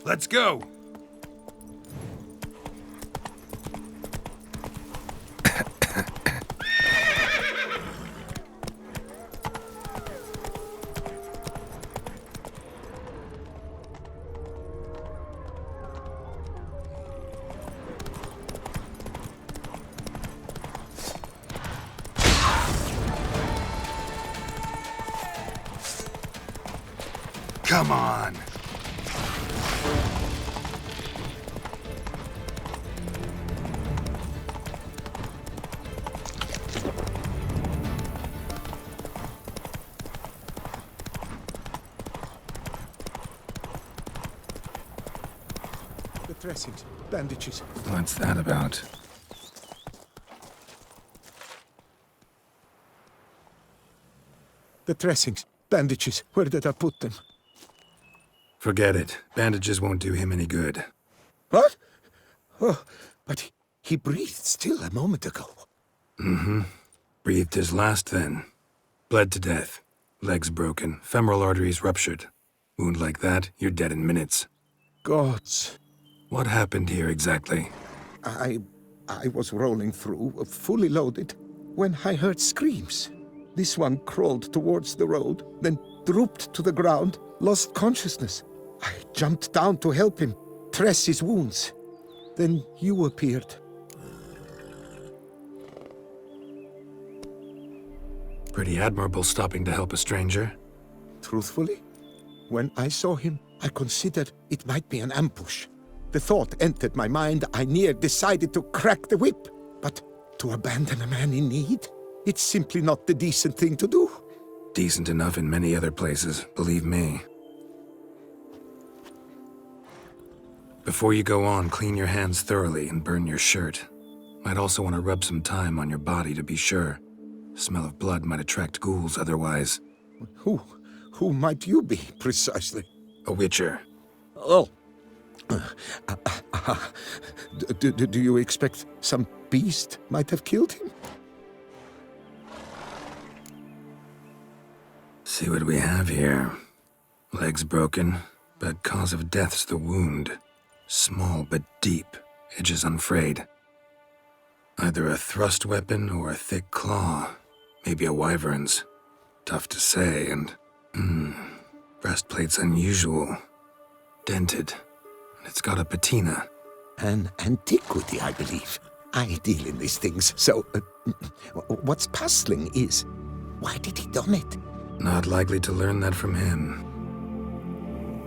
Let's go! Come on! The dressings, bandages. What's that about? The dressings, bandages. Where did I put them? Forget it. Bandages won't do him any good. What? Oh, but he breathed still a moment ago. Mm-hmm. Breathed his last then. Bled to death. Legs broken. Femoral arteries ruptured. Wound like that, you're dead in minutes. Gods. What happened here exactly? I was rolling through, fully loaded, when I heard screams. This one crawled towards the road, then drooped to the ground, lost consciousness. I jumped down to help him, dress his wounds. Then you appeared. Pretty admirable stopping to help a stranger. Truthfully, when I saw him, I considered it might be an ambush. The thought entered my mind, I near decided to crack the whip. But to abandon a man in need? It's simply not the decent thing to do. Decent enough in many other places, believe me. Before you go on, clean your hands thoroughly and burn your shirt. Might also want to rub some thyme on your body to be sure. Smell of blood might attract ghouls otherwise. Who might you be, precisely? A witcher. Oh. Do you expect some beast might have killed him? See what we have here. Legs broken, but cause of death's the wound. Small but deep, edges unfrayed. Either a thrust weapon or a thick claw. Maybe a wyvern's. Tough to say, and... breastplate's unusual. Dented. And it's got a patina. An antiquity, I believe. I deal in these things, so... what's puzzling is... why did he don it? Not likely to learn that from him.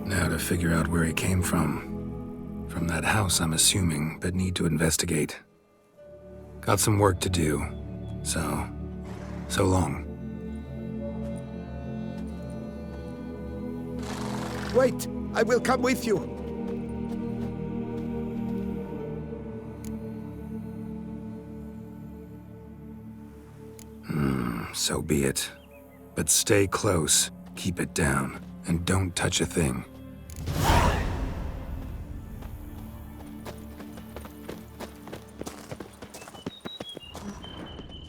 Now to figure out where he came from. From that house, I'm assuming, but need to investigate. Got some work to do, so long. Wait, I will come with you. So be it. But stay close, keep it down, and don't touch a thing.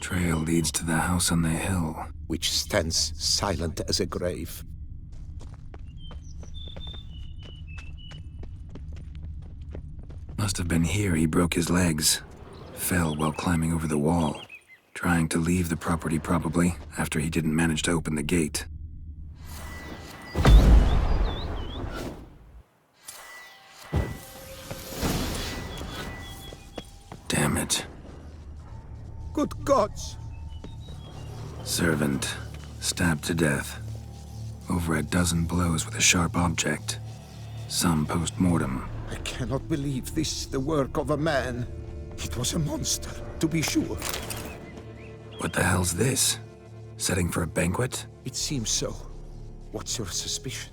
Trail leads to the house on the hill, which stands silent as a grave. Must have been here he broke his legs. Fell while climbing over the wall. Trying to leave the property probably, after he didn't manage to open the gate. Damn it. Good gods! Servant, stabbed to death. Over a dozen blows with a sharp object. Some post-mortem. I cannot believe this the work of a man. It was a monster, to be sure. What the hell's this? Setting for a banquet? It seems so. What's your suspicion?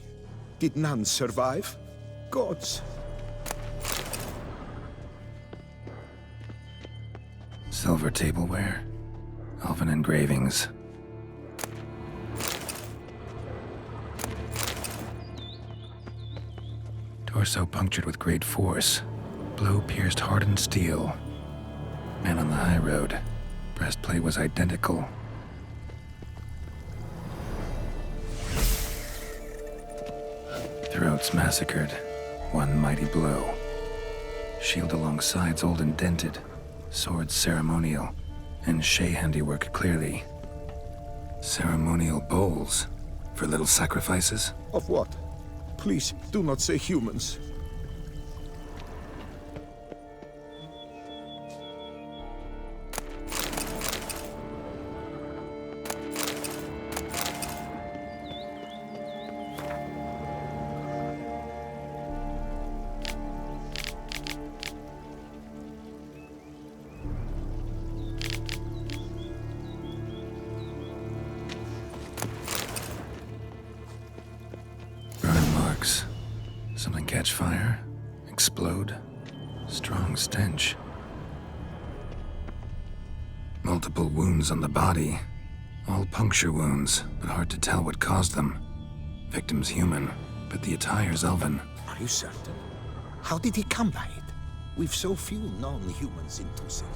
Did none survive? Gods. Silver tableware. Elven engravings. Torso punctured with great force. Blow pierced hardened steel. Man on the high road. Breastplate was identical. Throats massacred. One mighty blow. Shield along sides old and dented. Sword ceremonial. And Shay handiwork clearly. Ceremonial bowls. For little sacrifices? Of what? Please, do not say humans. Something catch fire? Explode? Strong stench. Multiple wounds on the body. All puncture wounds, but hard to tell what caused them. Victim's human, but the attire's elven. Are you certain? How did he come by it? We've so few non-humans in Toussaint.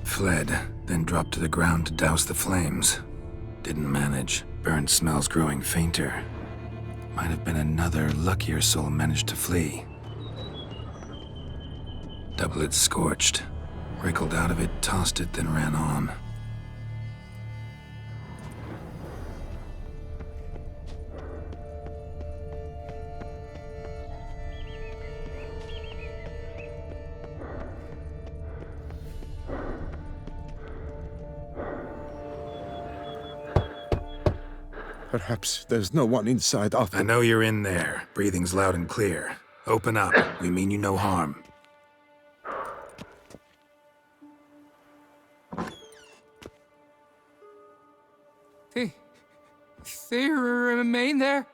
Fled, then dropped to the ground to douse the flames. Didn't manage. Burnt smells growing fainter. Might have been another luckier soul managed to flee. Doublet scorched. Wriggled out of it, tossed it, then ran on. Perhaps there's no one inside after— I know you're in there. Breathing's loud and clear. Open up. We mean you no harm. They remain there?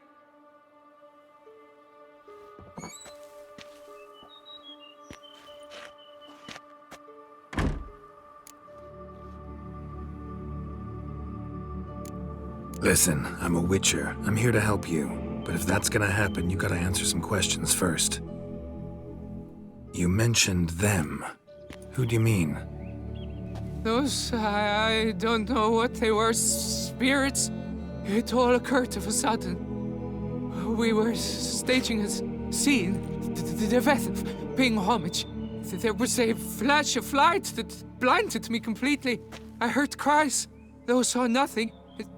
Listen, I'm a witcher. I'm here to help you. But if that's gonna happen, you gotta answer some questions first. You mentioned them. Who do you mean? Those, I don't know what they were. Spirits. It all occurred of a sudden. We were staging a scene, the event of paying homage. There was a flash of light that blinded me completely. I heard cries, though saw nothing.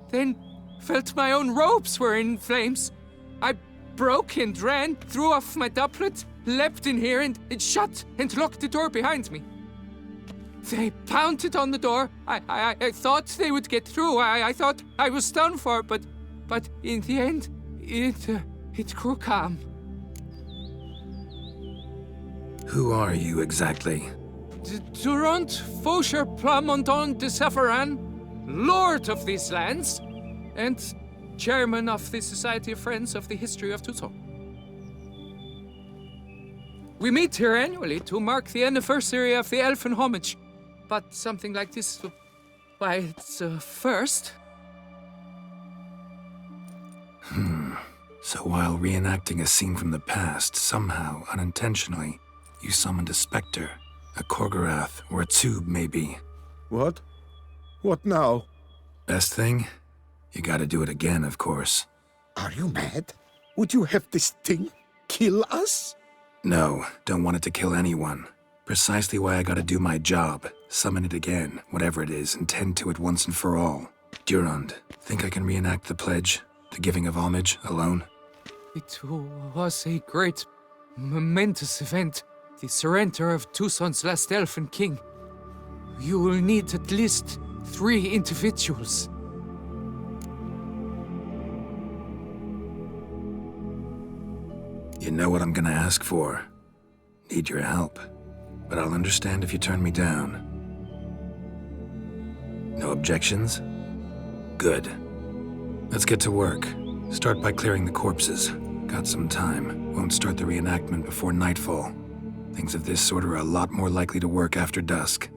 Then felt my own robes were in flames. I broke and ran, threw off my doublet, leapt in here and shut and locked the door behind me. They pounded on the door. I thought they would get through. I thought I was done for, but in the end, it grew calm. Who are you exactly? Durant Faucher Plamondon de Savaran, Lord of these lands, and Chairman of the Society of Friends of the History of Toussaint. We meet here annually to mark the anniversary of the Elfin Homage. But something like this, why, it's a first. So while reenacting a scene from the past, somehow, unintentionally, you summoned a specter, a Korgorath, or a tube, maybe. What? What now? Best thing? You gotta do it again, of course. Are you mad? Would you have this thing kill us? No, don't want it to kill anyone. Precisely why I gotta do my job. Summon it again, whatever it is, and tend to it once and for all. Durand, think I can reenact the pledge, the giving of homage, alone? It was a great, momentous event. The surrender of Toussaint's last elfin king. You will need at least 3 individuals. You know what I'm gonna ask for. Need your help. But I'll understand if you turn me down. No objections? Good. Let's get to work. Start by clearing the corpses. Got some time. Won't start the reenactment before nightfall. Things of this sort are a lot more likely to work after dusk.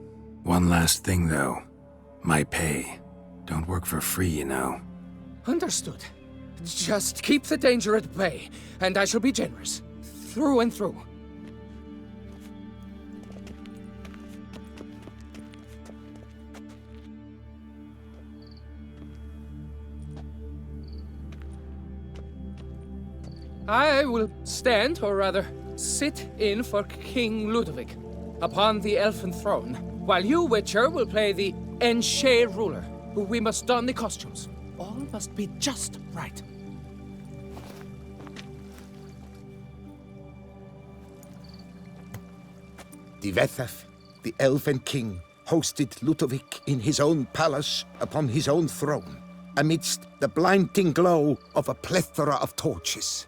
One last thing, though. My pay. Don't work for free, you know. Understood. Just keep the danger at bay, and I shall be generous. Through and through. I will stand, or rather, sit in for King Ludovic upon the elfin throne, while you, Witcher, will play the Enche ruler, who we must don the costumes. All must be just right. Divethaf, the elven king, hosted Ludovic in his own palace upon his own throne, amidst the blinding glow of a plethora of torches.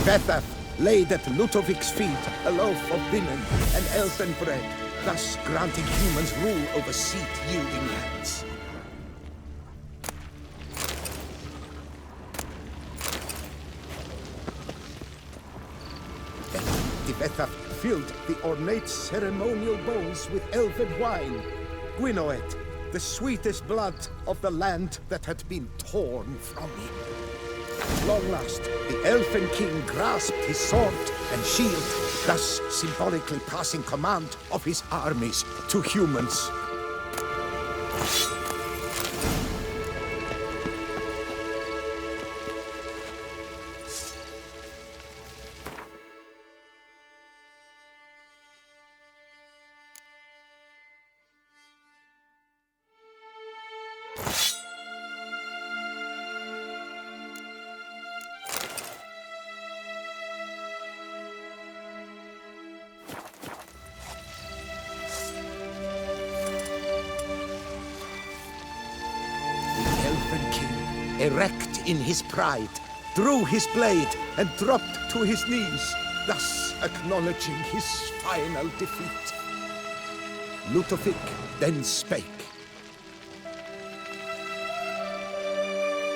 Divethaf laid at Ludovic's feet a loaf of linen and elfin bread, thus granting humans rule over seed-yielding lands. Then Divethaf filled the ornate ceremonial bowls with elfin wine, Gwinoet, the sweetest blood of the land that had been torn from him. At long last, the elfin king grasped his sword and shield, thus symbolically passing command of his armies to humans. Erect in his pride, drew his blade and dropped to his knees, thus acknowledging his final defeat. Ludovic then spake.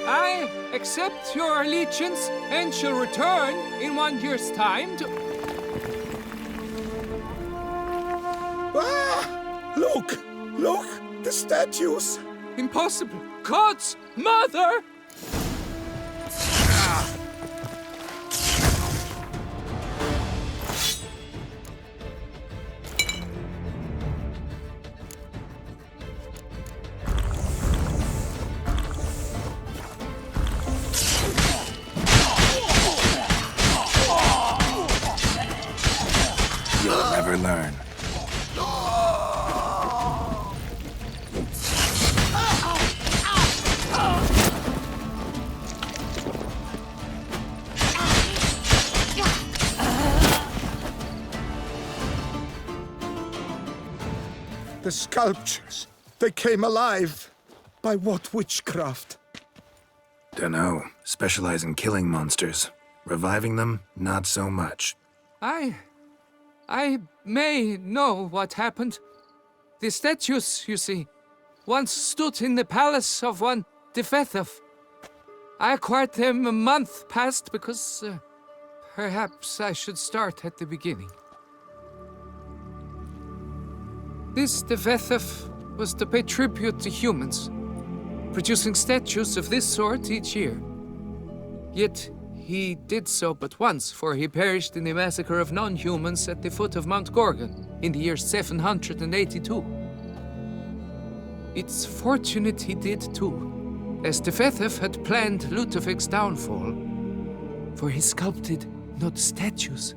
I accept your allegiance and shall return in 1 year's time to... Ah! Look! Look! The statues! Impossible! God's mother! You'll never learn. The sculptures, they came alive. By what witchcraft? Dunno. Specialize in killing monsters. Reviving them, not so much. I may know what happened. The statues, you see, once stood in the palace of one Divethaf. I acquired them a month past because perhaps I should start at the beginning. This Divethaf was to pay tribute to humans, producing statues of this sort each year. Yet he did so but once, for he perished in the massacre of non-humans at the foot of Mount Gorgon in the year 782. It's fortunate he did too, as Divethaf had planned Ludovic's downfall, for he sculpted not statues,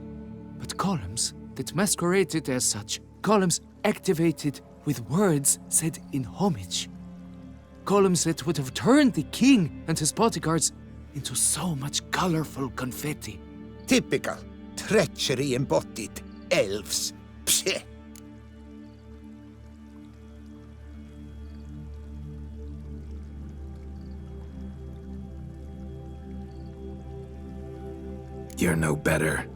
but columns that masqueraded as such, columns activated with words said in homage. Columns that would have turned the king and his bodyguards into so much colorful confetti. Typical treachery embodied elves. Psheh. You're no better.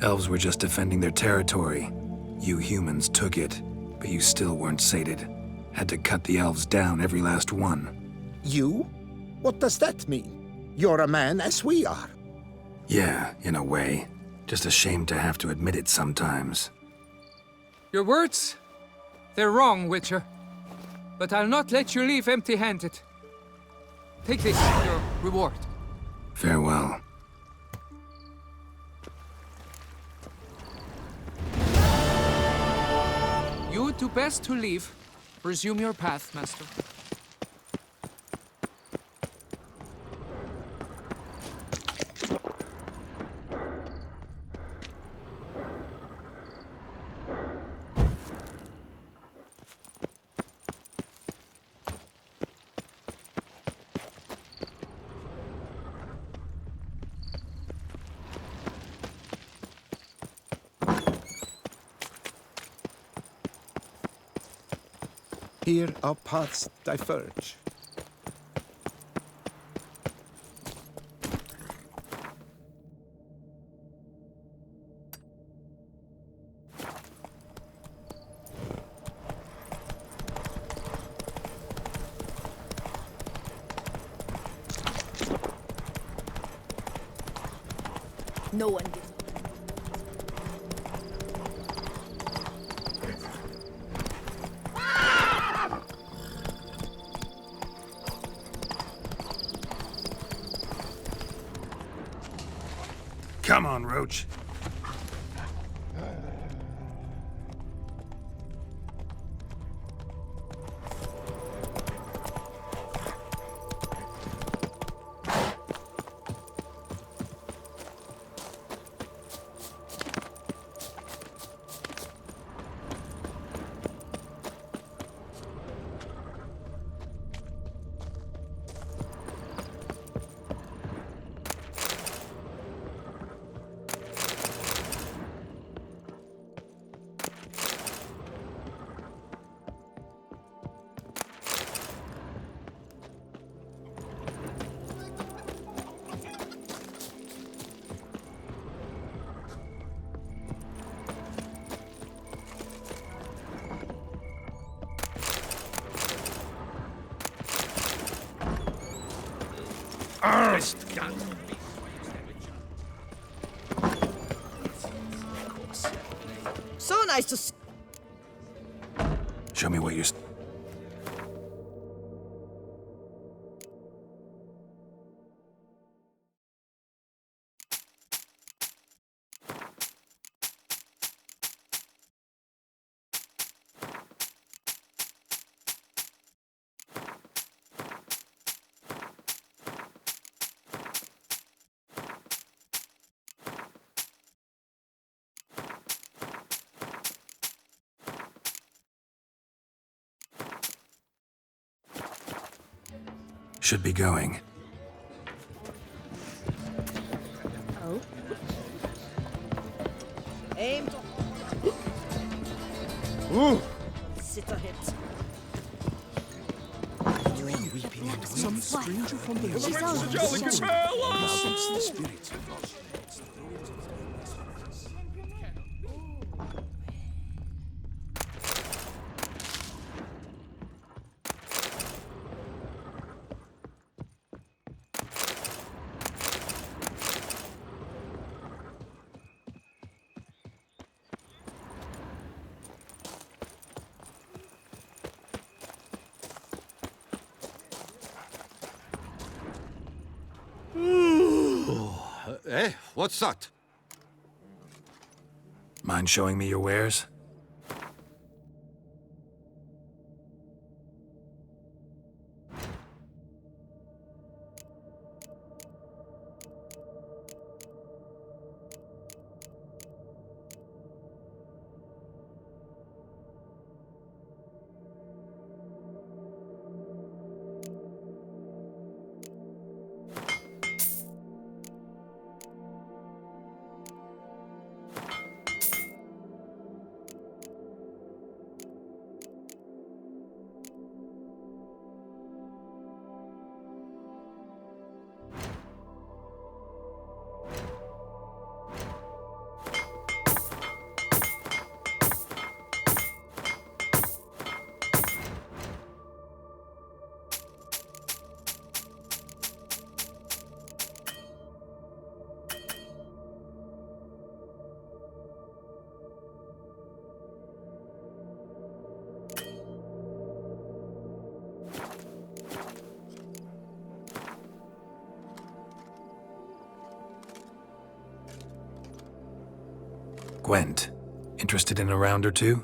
Elves were just defending their territory. You humans took it, but you still weren't sated. Had to cut the elves down, every last one. You? What does that mean? You're a man as we are. Yeah, in a way. Just ashamed to have to admit it sometimes. Your words? They're wrong, Witcher. But I'll not let you leave empty-handed. Take this, your reward. Farewell. You would do best to leave. Resume your path, Master. Here our paths diverge. No one gives. Come on, Roach. So nice to see. Show me what you're... Should be going. Oh. Aim. Ooh. Sit a hit. Some stranger from the spirits. Eh? What's that? Mind showing me your wares? Gwent. Interested in a round or two?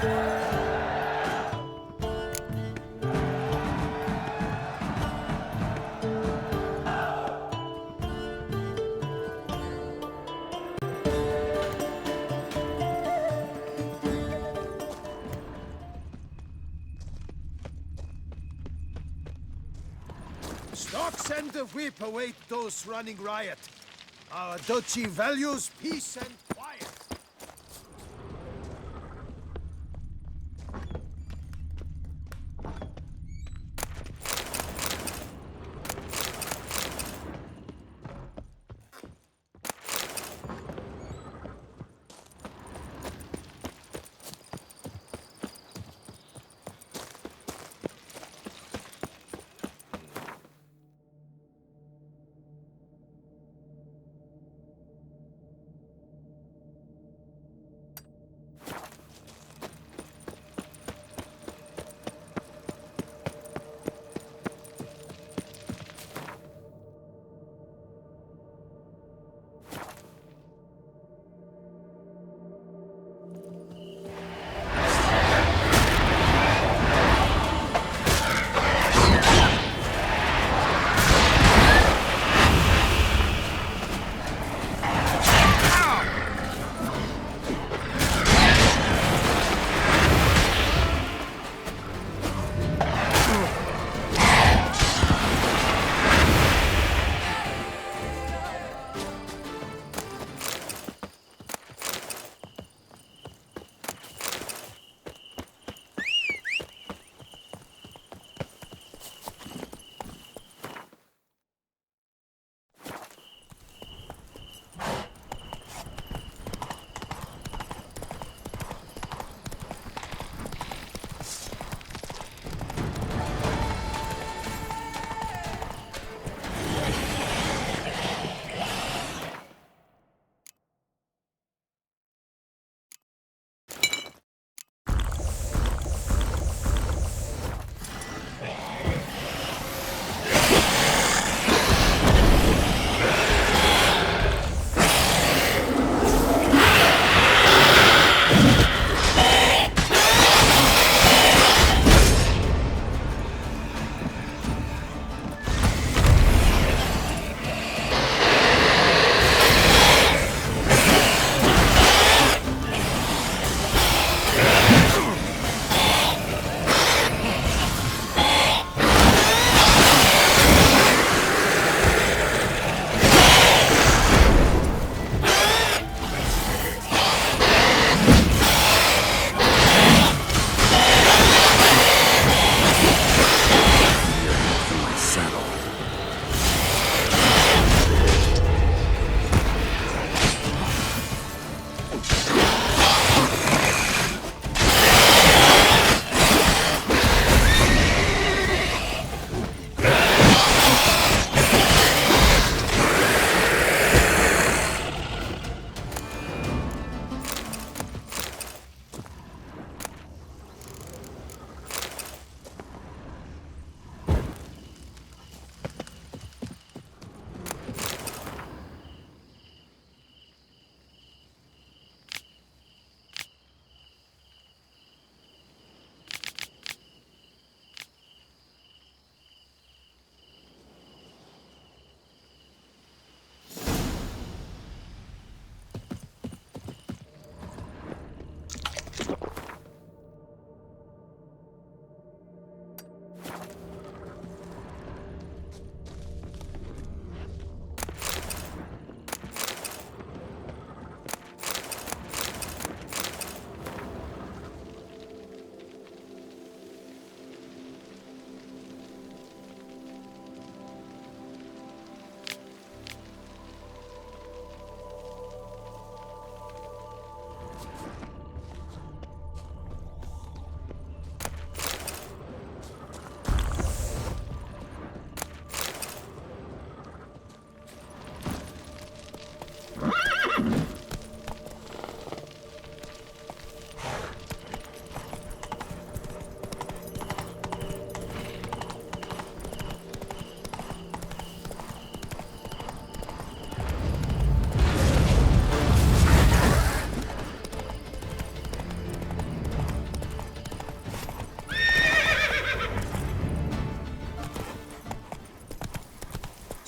Stocks and the whip await those running riot. Our duchy values peace and quiet.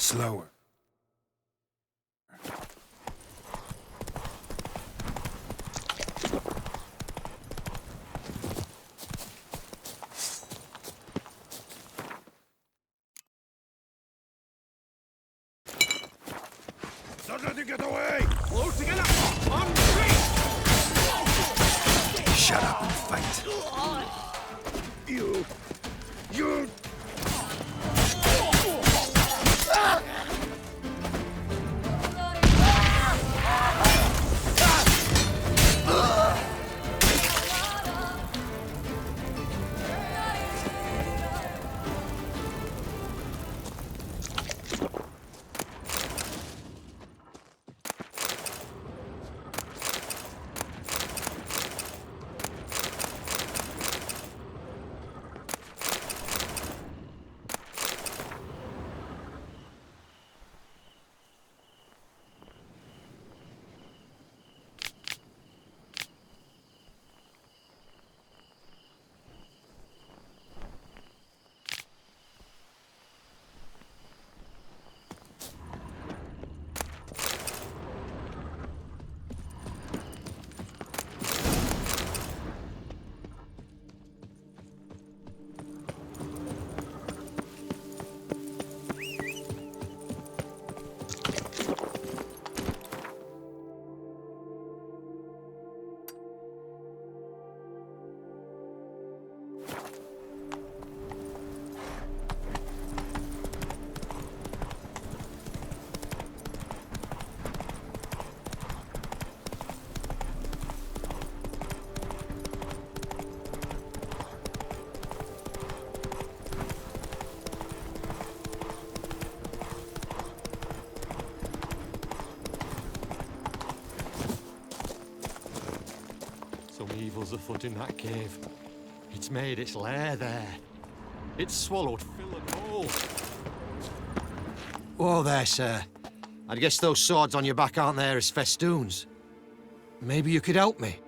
Slower. Don't let him get away! All together! On three! Shut up and fight. You... Some evil's afoot in that cave. It's made its lair there. It's swallowed Phil and all. Whoa there, sir. I guess those swords on your back aren't there as festoons. Maybe you could help me?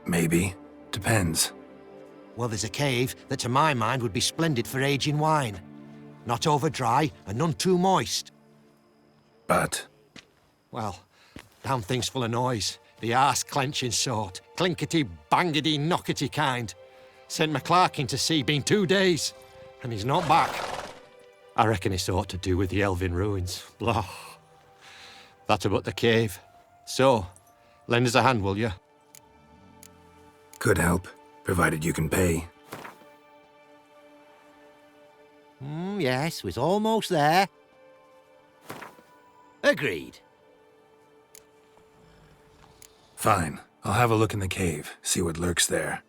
Maybe. Depends. Well, there's a cave that to my mind would be splendid for aging wine. Not over dry and none too moist. But? Well, damn thing's full of noise. The arse-clenching sort. Clinkety, bangety, knockety kind. Sent McClarkin to sea, been 2 days. And he's not back. I reckon it's aught to do with the elven ruins. Blah. That about the cave. So, lend us a hand, will you? Could help, provided you can pay. Yes, we're almost there. Agreed. Fine. I'll have a look in the cave, see what lurks there.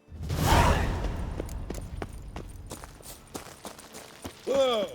Whoa!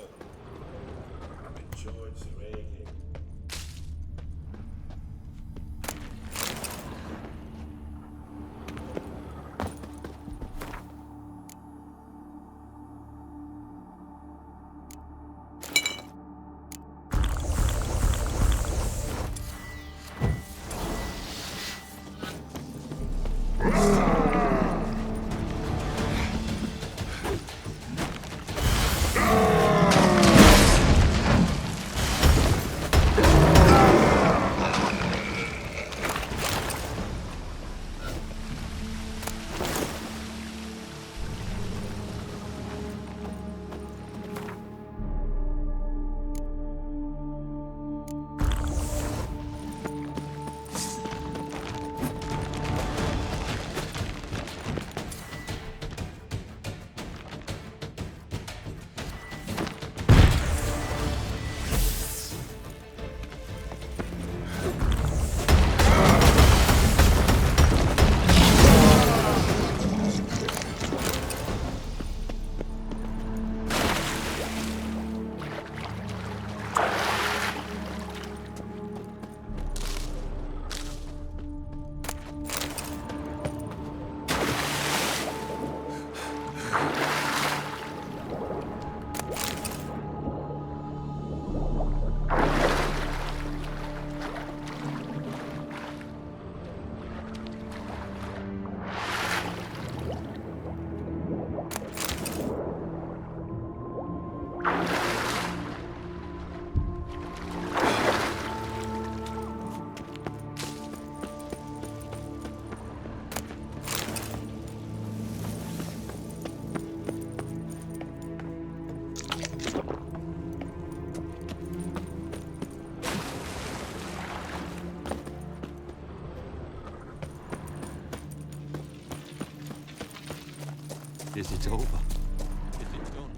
Is it over? Is it done?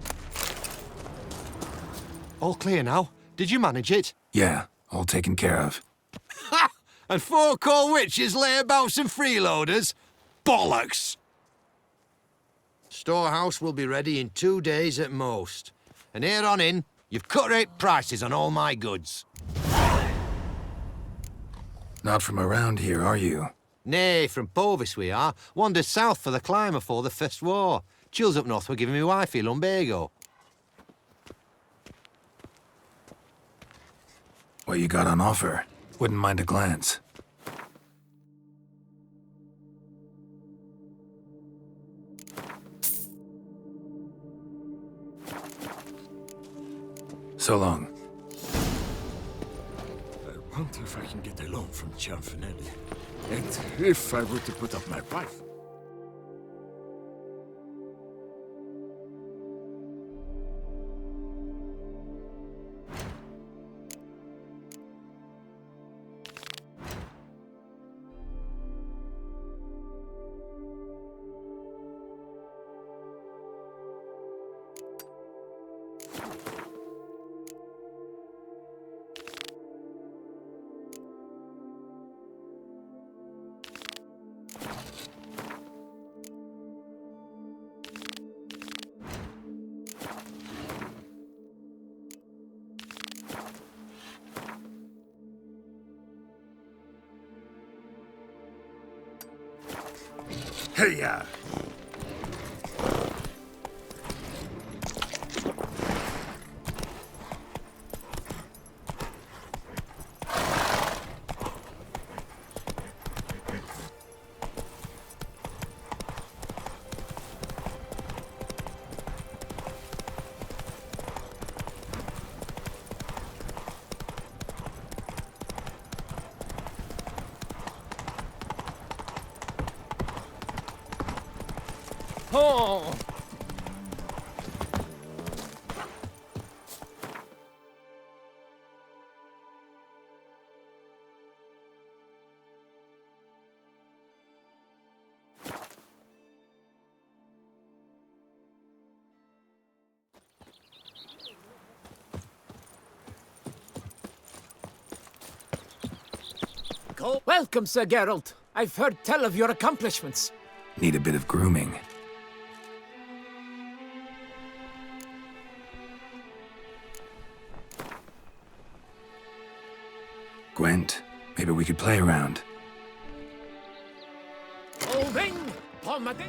All clear now? Did you manage it? Yeah, all taken care of. Ha! And 4 cold witches layabouts and freeloaders? Bollocks! Storehouse will be ready in 2 days at most. And here on in, you've cut rate prices on all my goods. Not from around here, are you? Nay, from Bovis we are. Wandered south for the climber for the First War. Chills up north were giving me wifey lumbago. What you got on offer? Wouldn't mind a glance. So long. I wonder if I can get a loan from Cianfinelli. And if I were to put up my wife. Hey-ya! Oh! Welcome, Sir Geralt. I've heard tell of your accomplishments. Need a bit of grooming. Gwent, maybe we could play around. Bovine Blues.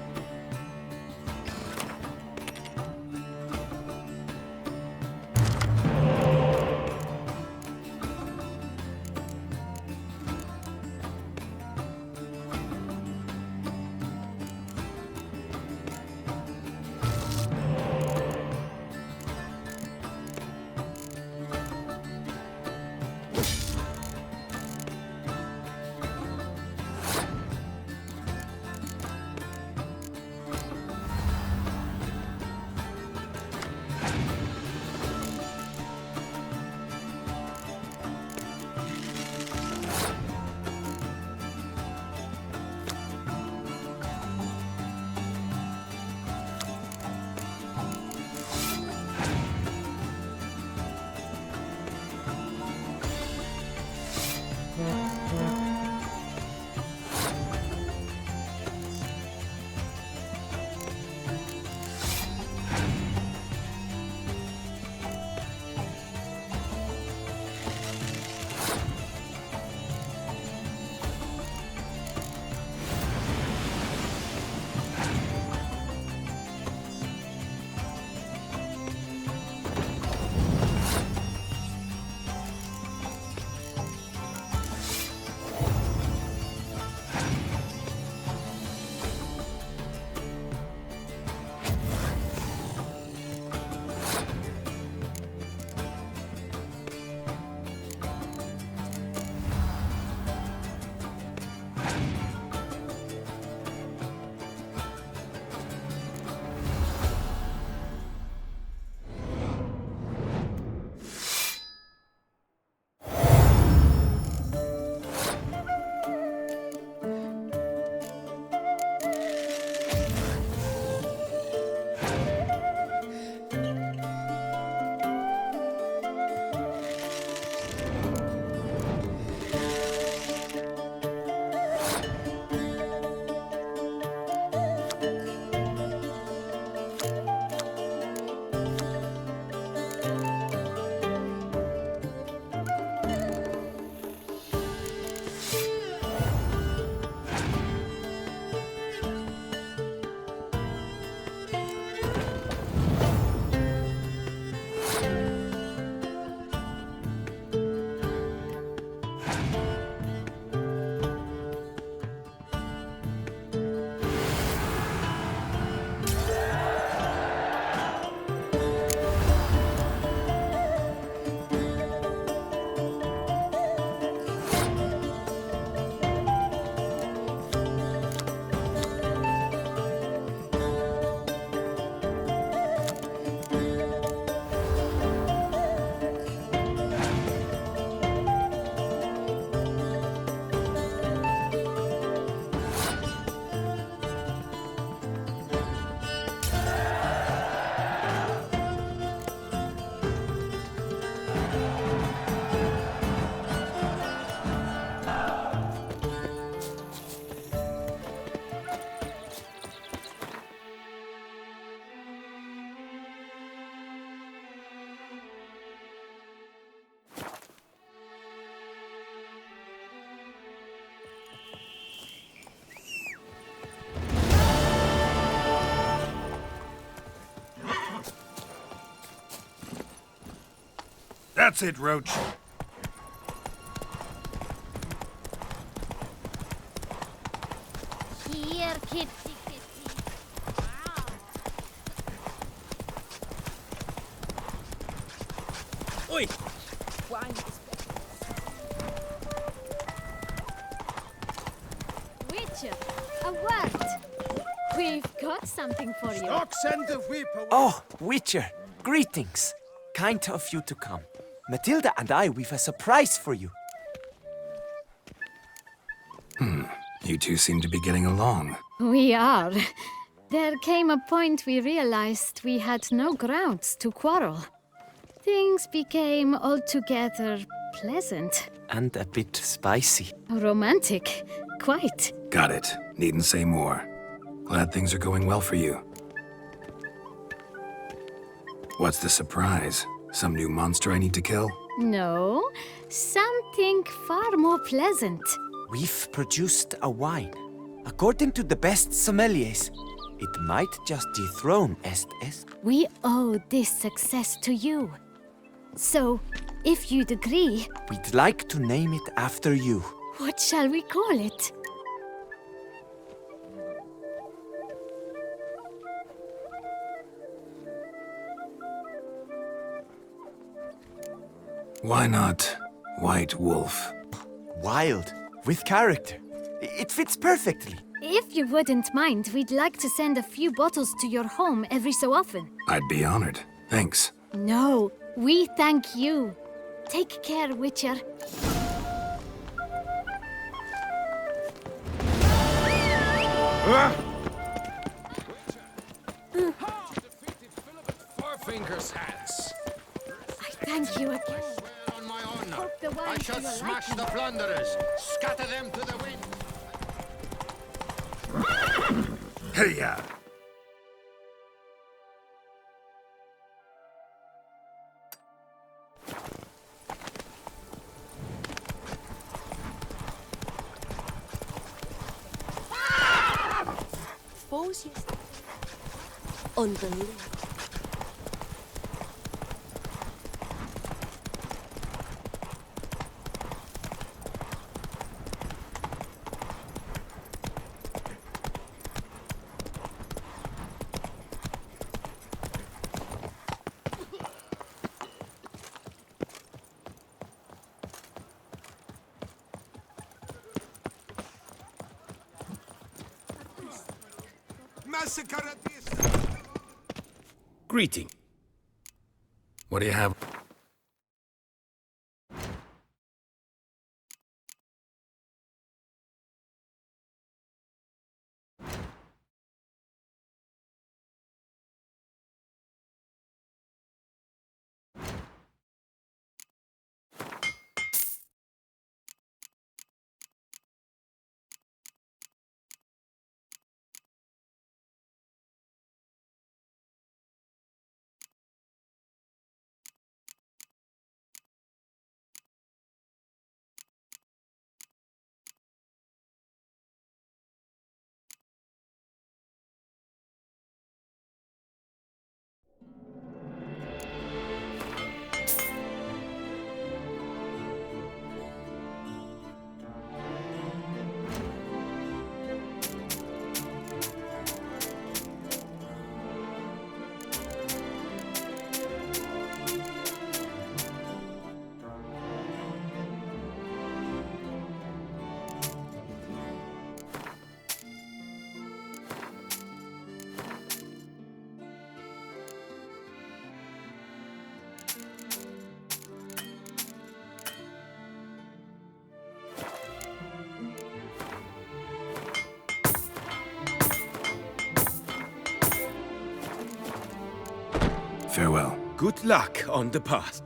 That's it, Roach. Here, kitty, kitty. Oi! Witcher, a word. We've got something for you. Stock send the whip away. Oh, Witcher, greetings. Kind of you to come. Matilda and I, we've a surprise for you. You two seem to be getting along. We are. There came a point we realized we had no grounds to quarrel. Things became altogether pleasant. And a bit spicy. Romantic. Quite. Got it. Needn't say more. Glad things are going well for you. What's the surprise? Some new monster I need to kill? No, something far more pleasant. We've produced a wine. According to the best sommeliers, it might just dethrone Est. We owe this success to you. So, if you'd agree... We'd like to name it after you. What shall we call it? Why not White Wolf? Wild, with character. It fits perfectly. If you wouldn't mind, we'd like to send a few bottles to your home every so often. I'd be honored. Thanks. No, we thank you. Take care, Witcher. Four fingers hands. I thank you again. On my honor, Hope the wine I shall to your smash liking. the plunderers, scatter them to the wind. Hey-ya! Foes you. Unbelievable. Greeting. What do you have? Farewell. Good luck on the path.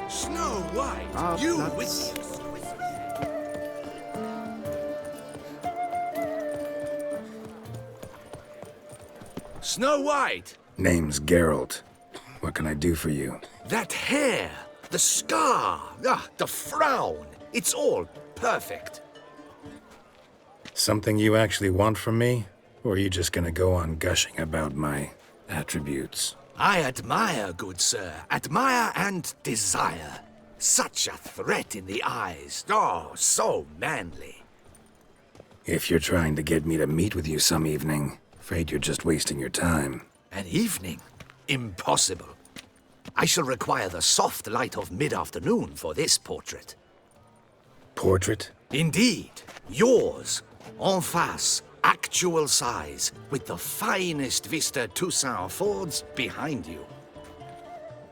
Snow White, Ah, you that's- with Snow White! Name's Geralt. What can I do for you? That hair! The scar! The frown! It's all perfect. Something you actually want from me? Or are you just gonna go on gushing about my attributes? I admire, good sir. Admire and desire. Such a threat in the eyes. Oh, so manly. If you're trying to get me to meet with you some evening, afraid you're just wasting your time. An evening? Impossible. I shall require the soft light of mid-afternoon for this portrait. Portrait? Indeed. Yours. En face. Actual size. With the finest vista Toussaint affords behind you.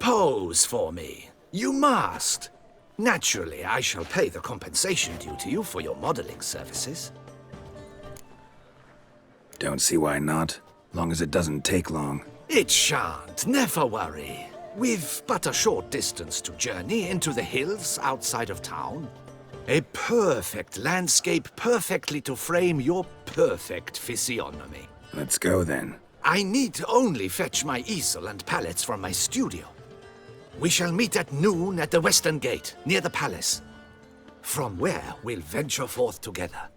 Pose for me. You must. Naturally, I shall pay the compensation due to you for your modeling services. Don't see why not. Long as it doesn't take long. It shan't. Never worry. We've but a short distance to journey into the hills outside of town. A perfect landscape perfectly to frame your perfect physiognomy. Let's go then. I need only fetch my easel and palettes from my studio. We shall meet at noon at the western gate, near the palace. From where we'll venture forth together.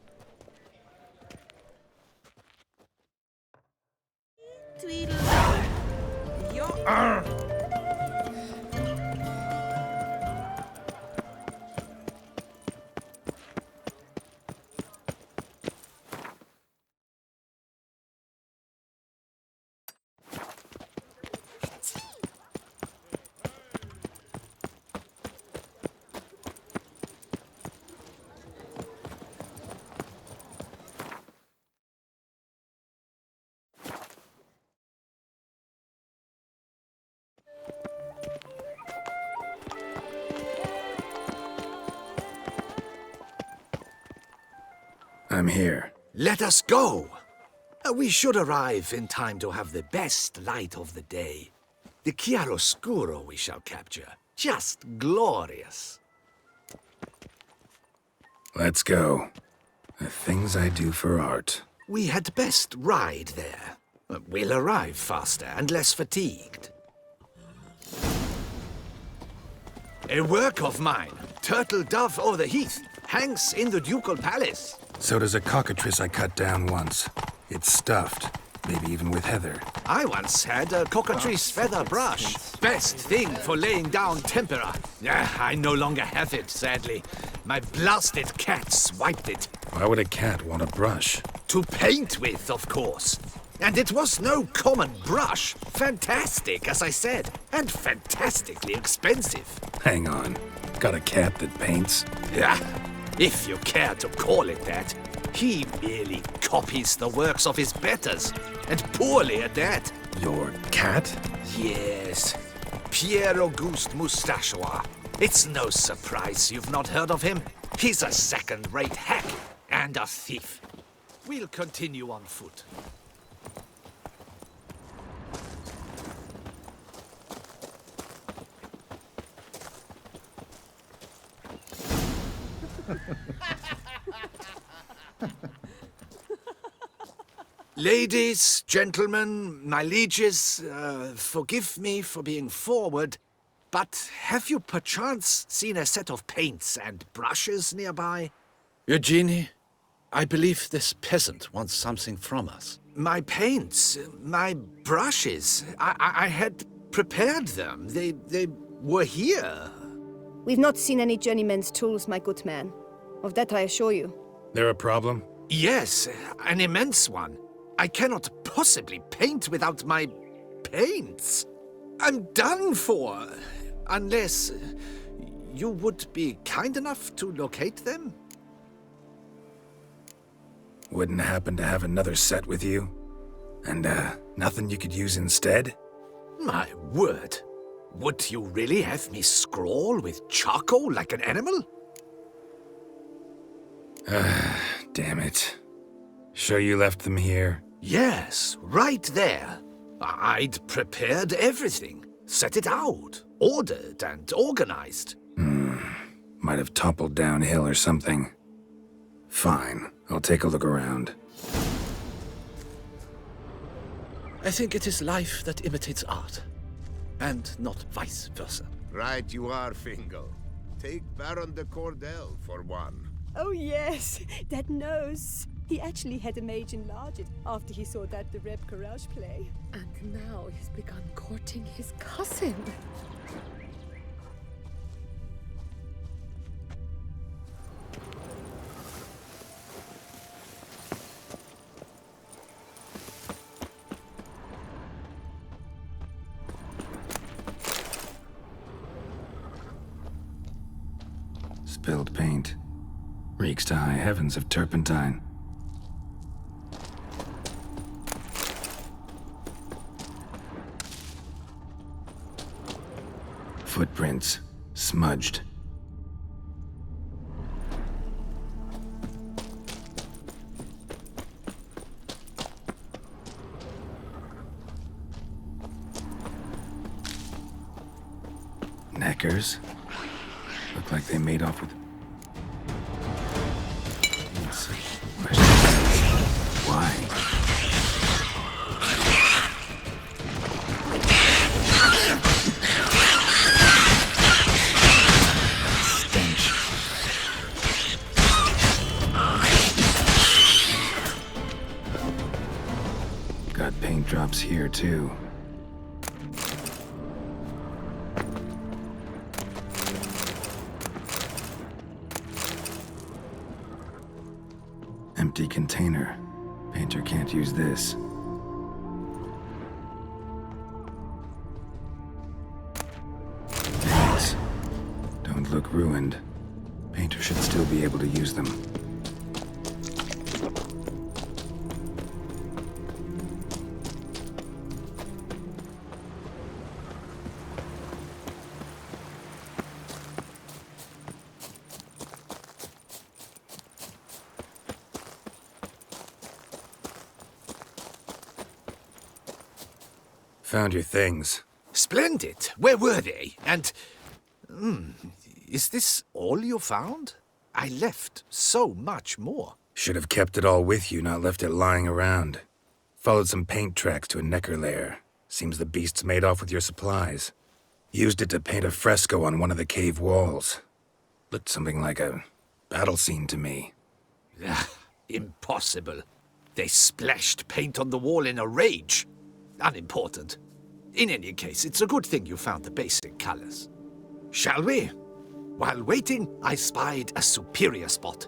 I'm here. Let us go! We should arrive in time to have the best light of the day. The chiaroscuro we shall capture. Just glorious. Let's go. The things I do for art. We had best ride there. We'll arrive faster and less fatigued. A work of mine, Turtle Dove o'er the Heath, hangs in the ducal palace. So does a cockatrice I cut down once. It's stuffed, maybe even with heather. I once had a cockatrice feather brush. Best thing for laying down tempera. I no longer have it, sadly. My blasted cat swiped it. Why would a cat want a brush? To paint with, of course. And it was no common brush. Fantastic, as I said, and fantastically expensive. Hang on. Got a cat that paints? Yeah, if you care to call it that. He merely copies the works of his betters, and poorly at that. Your cat? Yes. Pierre-Auguste Moustachois. It's no surprise you've not heard of him. He's a second-rate hack and a thief. We'll continue on foot. Ladies, gentlemen, my lieges, forgive me for being forward, but have you perchance seen a set of paints and brushes nearby? Eugenie, I believe this peasant wants something from us. My paints, my brushes, I had prepared them. They were here. We've not seen any journeyman's tools, my good man. Of that I assure you. There a problem? Yes, an immense one. I cannot possibly paint without my paints. I'm done for. Unless you would be kind enough to locate them? Wouldn't happen to have another set with you? And, nothing you could use instead? My word. Would you really have me scrawl with charcoal like an animal? Damn it. Sure you left them here? Yes, right there. I'd prepared everything. Set it out. Ordered and organized. Might have toppled downhill or something. Fine. I'll take a look around. I think it is life that imitates art, and not vice versa. Right you are, Fingal. Take Baron de Cordell for one. Oh yes, that nose. He actually had a mage enlarge it after he saw that the Reb Courage play. And now he's begun courting his cousin. Spilled paint. Reeks to high heavens of turpentine. Footprints. Smudged. Neckers. Look like they made off with... Why? Stench. Got paint drops here, too. Empty container. Painter can't use this. Paints. Don't look ruined. Painter should still be able to use them. Found your things. Splendid. Where were they? And... is this all you found? I left so much more. Should have kept it all with you, not left it lying around. Followed some paint tracks to a necker lair. Seems the beast's made off with your supplies. Used it to paint a fresco on one of the cave walls. Looked something like a battle scene to me. Impossible. They splashed paint on the wall in a rage. Unimportant. In any case, it's a good thing you found the basic colors. Shall we? While waiting, I spied a superior spot.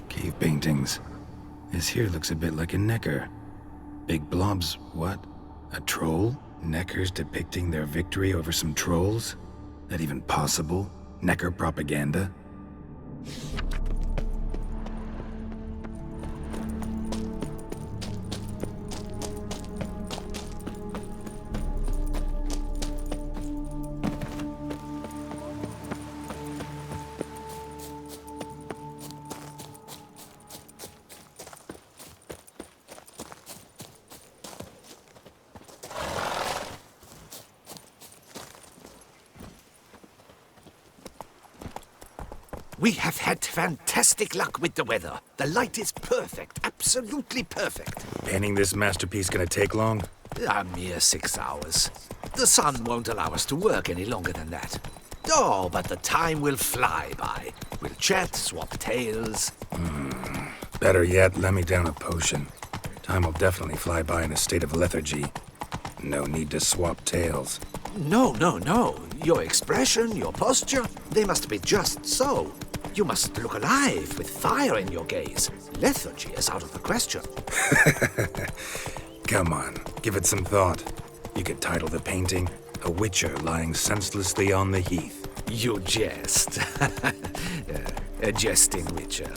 Cave paintings. This here looks a bit like a necker. Big blobs, what? A troll? Neckers depicting their victory over some trolls? That even possible? Necker propaganda? We have had fantastic luck with the weather. The light is perfect, absolutely perfect. Painting this masterpiece gonna take long? A mere 6 hours. The sun won't allow us to work any longer than that. Oh, but the time will fly by. We'll chat, swap tales. Better yet, let me down a potion. Time will definitely fly by in a state of lethargy. No need to swap tales. No. Your expression, your posture, they must be just so. You must look alive with fire in your gaze. Lethargy is out of the question. Come on, give it some thought. You could title the painting, A Witcher Lying Senselessly on the Heath. You jest. A jesting witcher.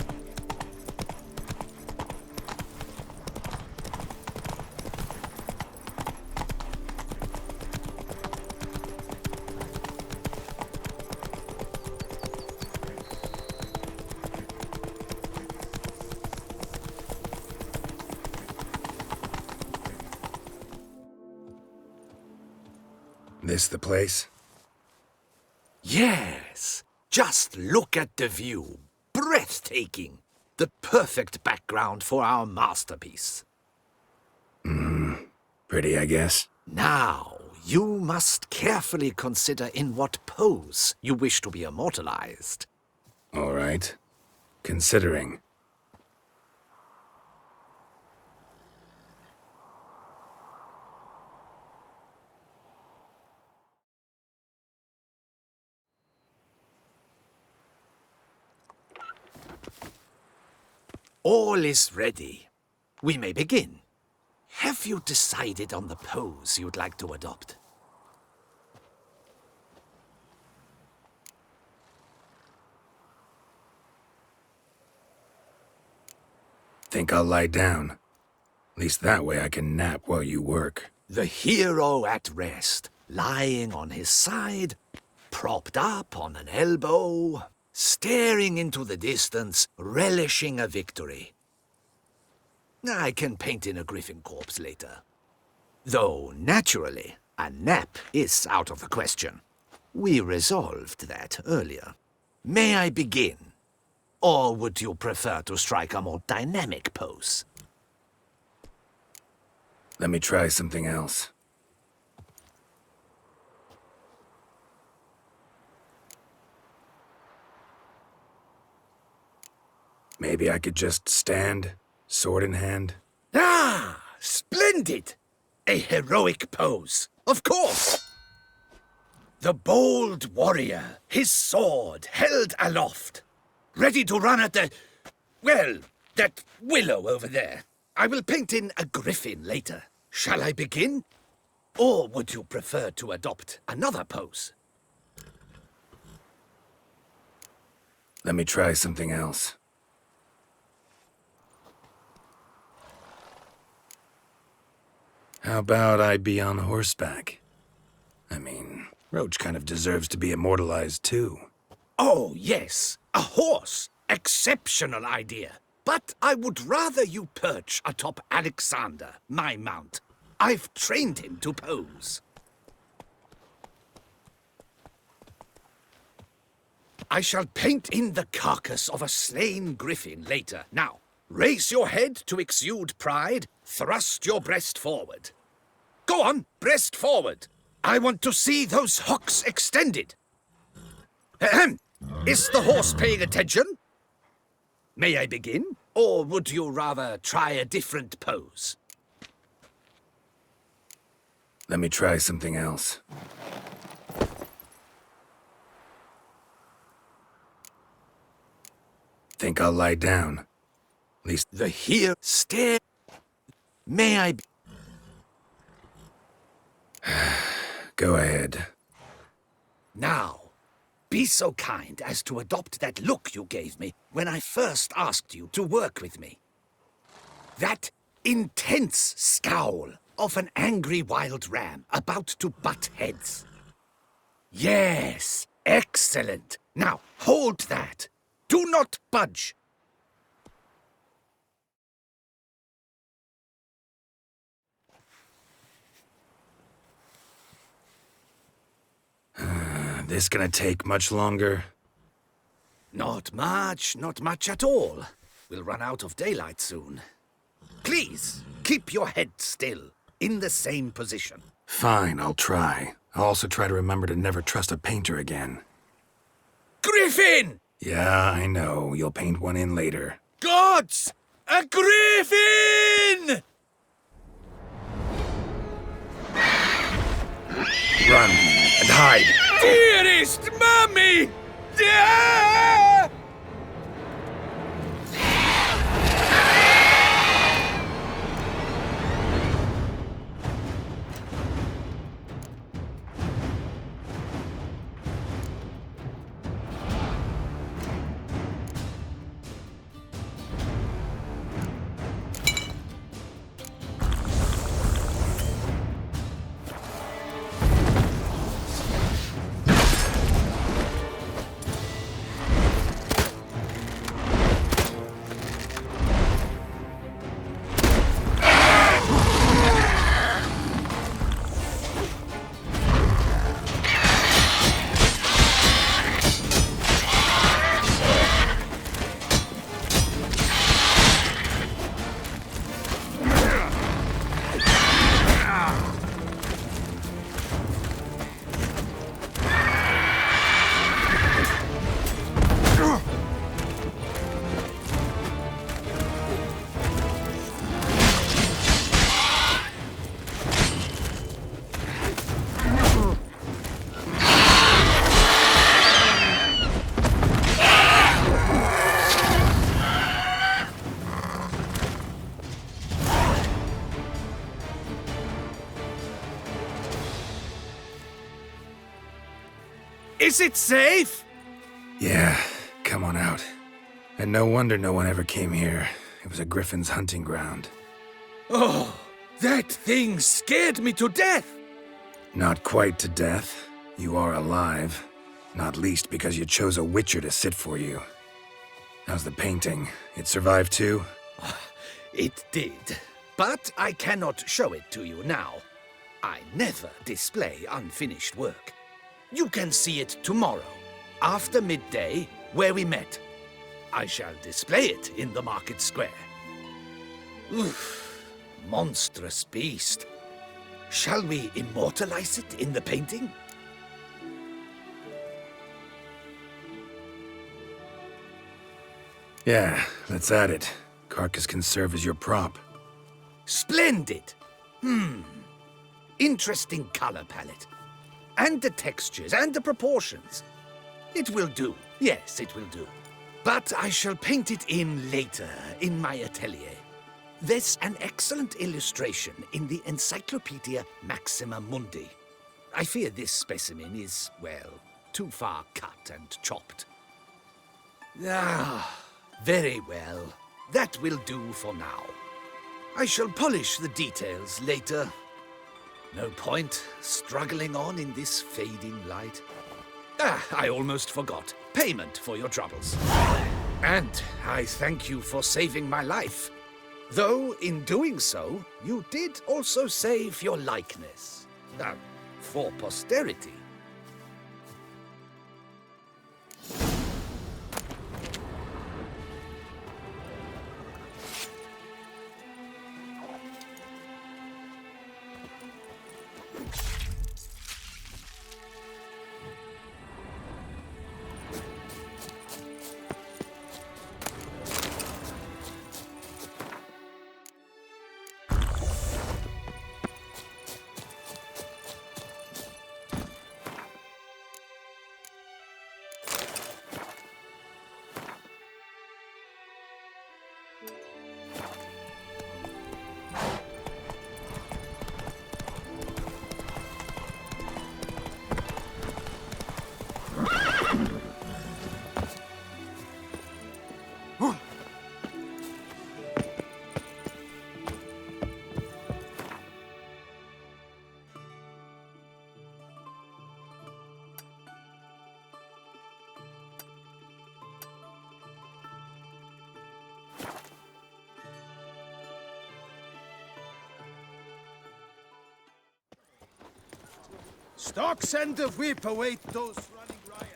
This the place? Yes. Just look at the view. Breathtaking. The perfect background for our masterpiece. Pretty, I guess. Now, you must carefully consider in what pose you wish to be immortalized. All right. Considering. All is ready. We may begin. Have you decided on the pose you'd like to adopt? Think I'll lie down. At least that way I can nap while you work. The hero at rest, lying on his side, propped up on an elbow, staring into the distance, relishing a victory. I can paint in a griffin corpse later. Though, naturally, a nap is out of the question. We resolved that earlier. May I begin? Or would you prefer to strike a more dynamic pose? Let me try something else. Maybe I could just stand, sword in hand. Ah, splendid! A heroic pose, of course! The bold warrior, his sword held aloft, ready to run at that willow over there. I will paint in a griffin later. Shall I begin? Or would you prefer to adopt another pose? Let me try something else. How about I be on horseback? I mean, Roach kind of deserves to be immortalized too. Oh, yes, a horse. Exceptional idea. But I would rather you perch atop Alexander, my mount. I've trained him to pose. I shall paint in the carcass of a slain griffin later. Now, raise your head to exude pride. Thrust your breast forward. Go on, breast forward. I want to see those hocks extended. Ahem. Is the horse paying attention? May I begin? Or would you rather try a different pose? Let me try something else. Think I'll lie down. At least the here stare. May I? Go ahead. Now, be so kind as to adopt that look you gave me when I first asked you to work with me. That intense scowl of an angry wild ram about to butt heads. Yes, excellent. Now, hold that. Do not budge. This gonna take much longer? Not much at all. We'll run out of daylight soon. Please, keep your head still, in the same position. Fine, I'll try. I'll also try to remember to never trust a painter again. Griffin! Yeah, I know. You'll paint one in later. Gods! A griffin! Run and hide! Dearest Mummy! Ah! Is it safe? Yeah, come on out. And no wonder no one ever came here. It was a griffin's hunting ground. Oh, that thing scared me to death. Not quite to death. You are alive. Not least because you chose a witcher to sit for you. How's the painting? It survived too? It did. But I cannot show it to you now. I never display unfinished work. You can see it tomorrow, after midday, where we met. I shall display it in the market square. Oof, monstrous beast. Shall we immortalize it in the painting? Yeah, let's add it. Carcass can serve as your prop. Splendid! Interesting color palette. And the textures and the proportions. It will do. Yes, it will do. But I shall paint it in later, in my atelier. There's an excellent illustration in the Encyclopedia Maxima Mundi. I fear this specimen is, well, too far cut and chopped. Ah, very well. That will do for now. I shall polish the details later. No point struggling on in this fading light. Ah, I almost forgot. Payment for your troubles. And I thank you for saving my life. Though, in doing so, you did also save your likeness. For posterity. Stocks and the whip await those running riot.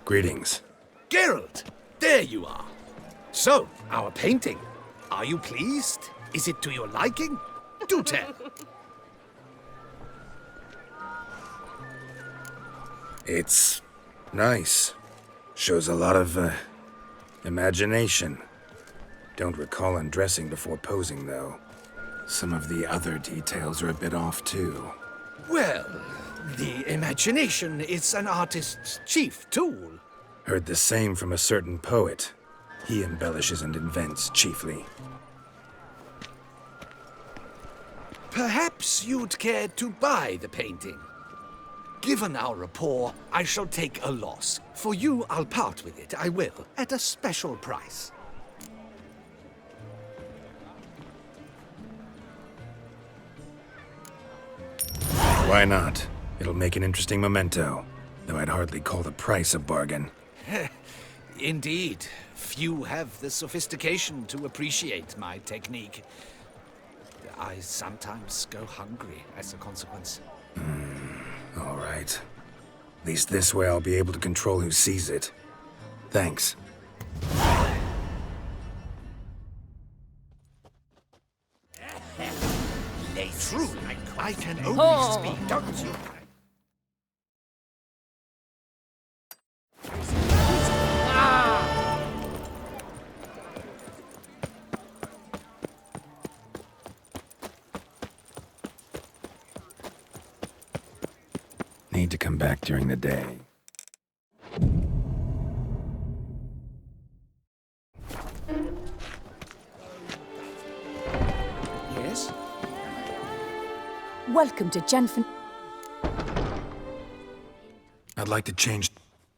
Greetings. Geralt, there you are. So, our painting. Are you pleased? Is it to your liking? Do tell. It's nice. Shows a lot of, imagination. Don't recall undressing before posing, though. Some of the other details are a bit off, too. Well, the imagination is an artist's chief tool. Heard the same from a certain poet. He embellishes and invents, chiefly. Perhaps you'd care to buy the painting. Given our rapport, I shall take a loss. For you, I'll part with it, I will, at a special price. Why not? It'll make an interesting memento, though I'd hardly call the price a bargain. Indeed. Few have the sophistication to appreciate my technique. I sometimes go hungry as a consequence. All right. At least this way I'll be able to control who sees it. Thanks. True, I can only speak, don't you? Need to come back during the day. Yes? Welcome to Janfen. I'd like to change.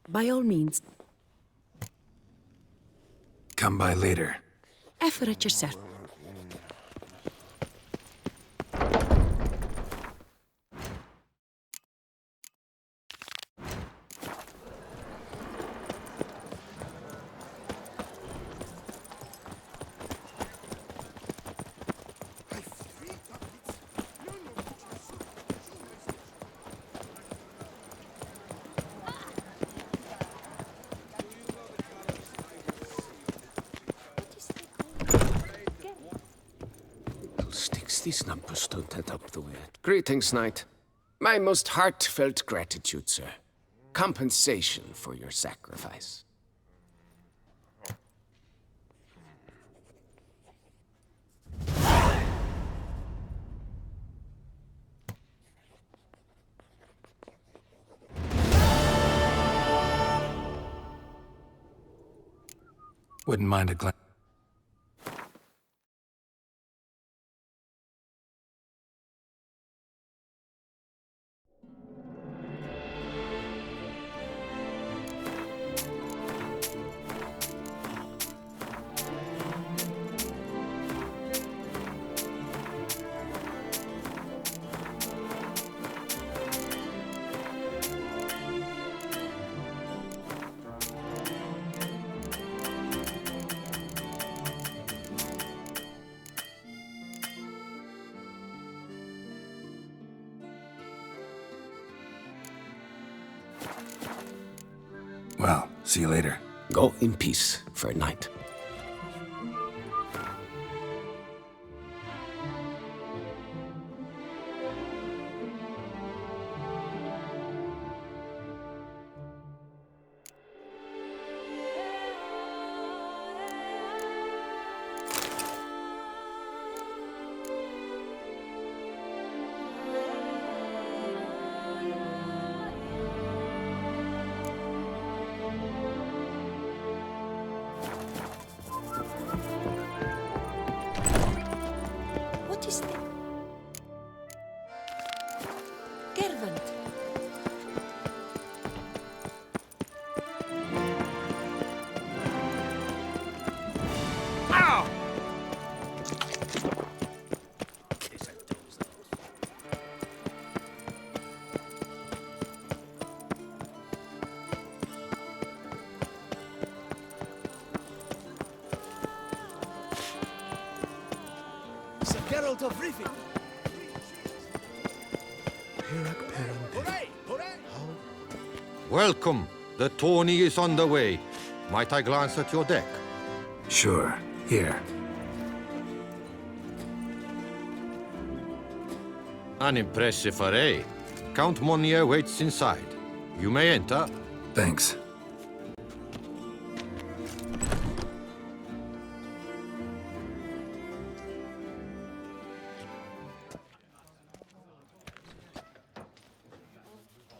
By all means, Come by later. effort at yourself. These numbers don't add up the way. Greetings, Knight. My most heartfelt gratitude, sir. Compensation for your sacrifice. Wouldn't mind a glance. Well, see you later. Go in peace, fair knight. Of Riffin. Welcome. The tourney is on the way. Might I glance at your deck? Sure. Here. An impressive array. Count Monnier waits inside. You may enter. Thanks.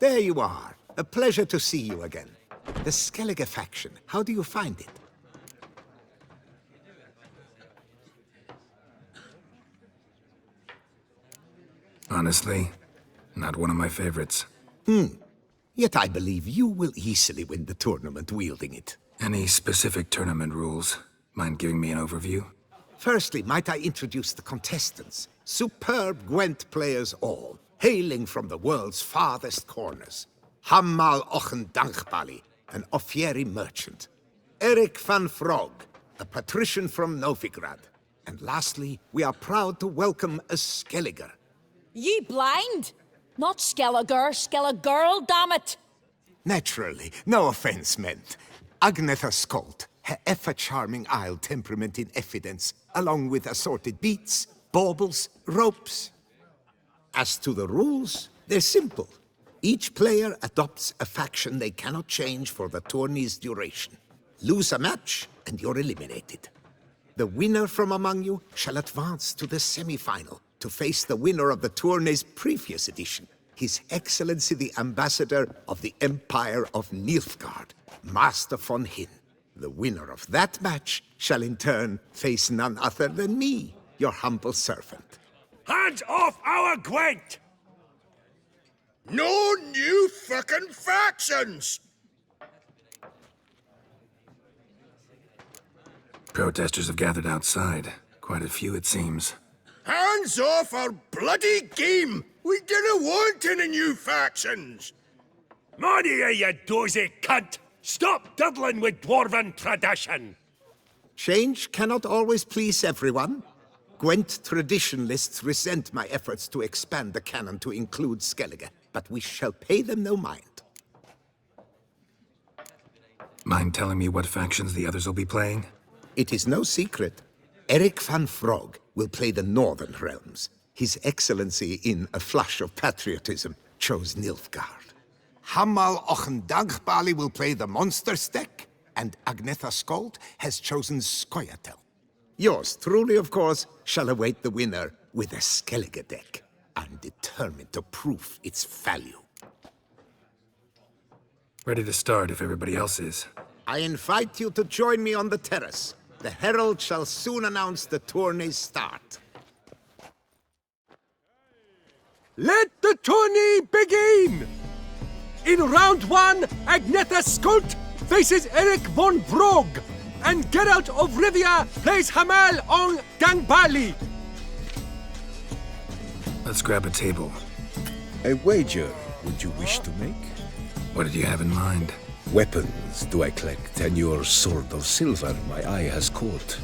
There you are. A pleasure to see you again. The Skellige faction, how do you find it? Honestly, not one of my favorites. Yet I believe you will easily win the tournament wielding it. Any specific tournament rules? Mind giving me an overview? Firstly, might I introduce the contestants? Superb Gwent players all, hailing from the world's farthest corners. Hammal Ochen Dankbali, an Offieri merchant. Erik van Frog, a patrician from Novigrad. And lastly, we are proud to welcome a Skelliger. Ye blind? Not Skelliger, Skelligirl, damn it! Naturally, no offense meant. Agnetha Skolt, her ever-charming Isle temperament in evidence, along with assorted beats, baubles, ropes. As to the rules, they're simple. Each player adopts a faction they cannot change for the tourney's duration. Lose a match, and you're eliminated. The winner from among you shall advance to the semi-final to face the winner of the tourney's previous edition, His Excellency the Ambassador of the Empire of Nilfgaard, Master von Hin. The winner of that match shall in turn face none other than me, your humble servant. Hands off our Gwent! No new fucking factions! Protesters have gathered outside. Quite a few, it seems. Hands off our bloody game! We didn't want any new factions! Money, you dozy cunt! Stop diddling with dwarven tradition! Change cannot always please everyone. Gwent traditionalists resent my efforts to expand the canon to include Skellige, but we shall pay them no mind. Mind telling me what factions the others will be playing? It is no secret. Erik van Frog will play the Northern Realms. His Excellency, in a flush of patriotism, chose Nilfgaard. Hamal Ochendagbali will play the Monster Deck, and Agnetha Skolt has chosen Skoyatel. Yours truly, of course, shall await the winner with a Skellige deck. I'm determined to prove its value. Ready to start if everybody else is. I invite you to join me on the terrace. The herald shall soon announce the tourney's start. Let the tourney begin! In round one, Agnetha Skolt faces Erik von Brog, and Geralt of Rivia plays Hamal on Gangbali. Let's grab a table. A wager would you wish to make? What did you have in mind? Weapons do I collect, and your sword of silver my eye has caught.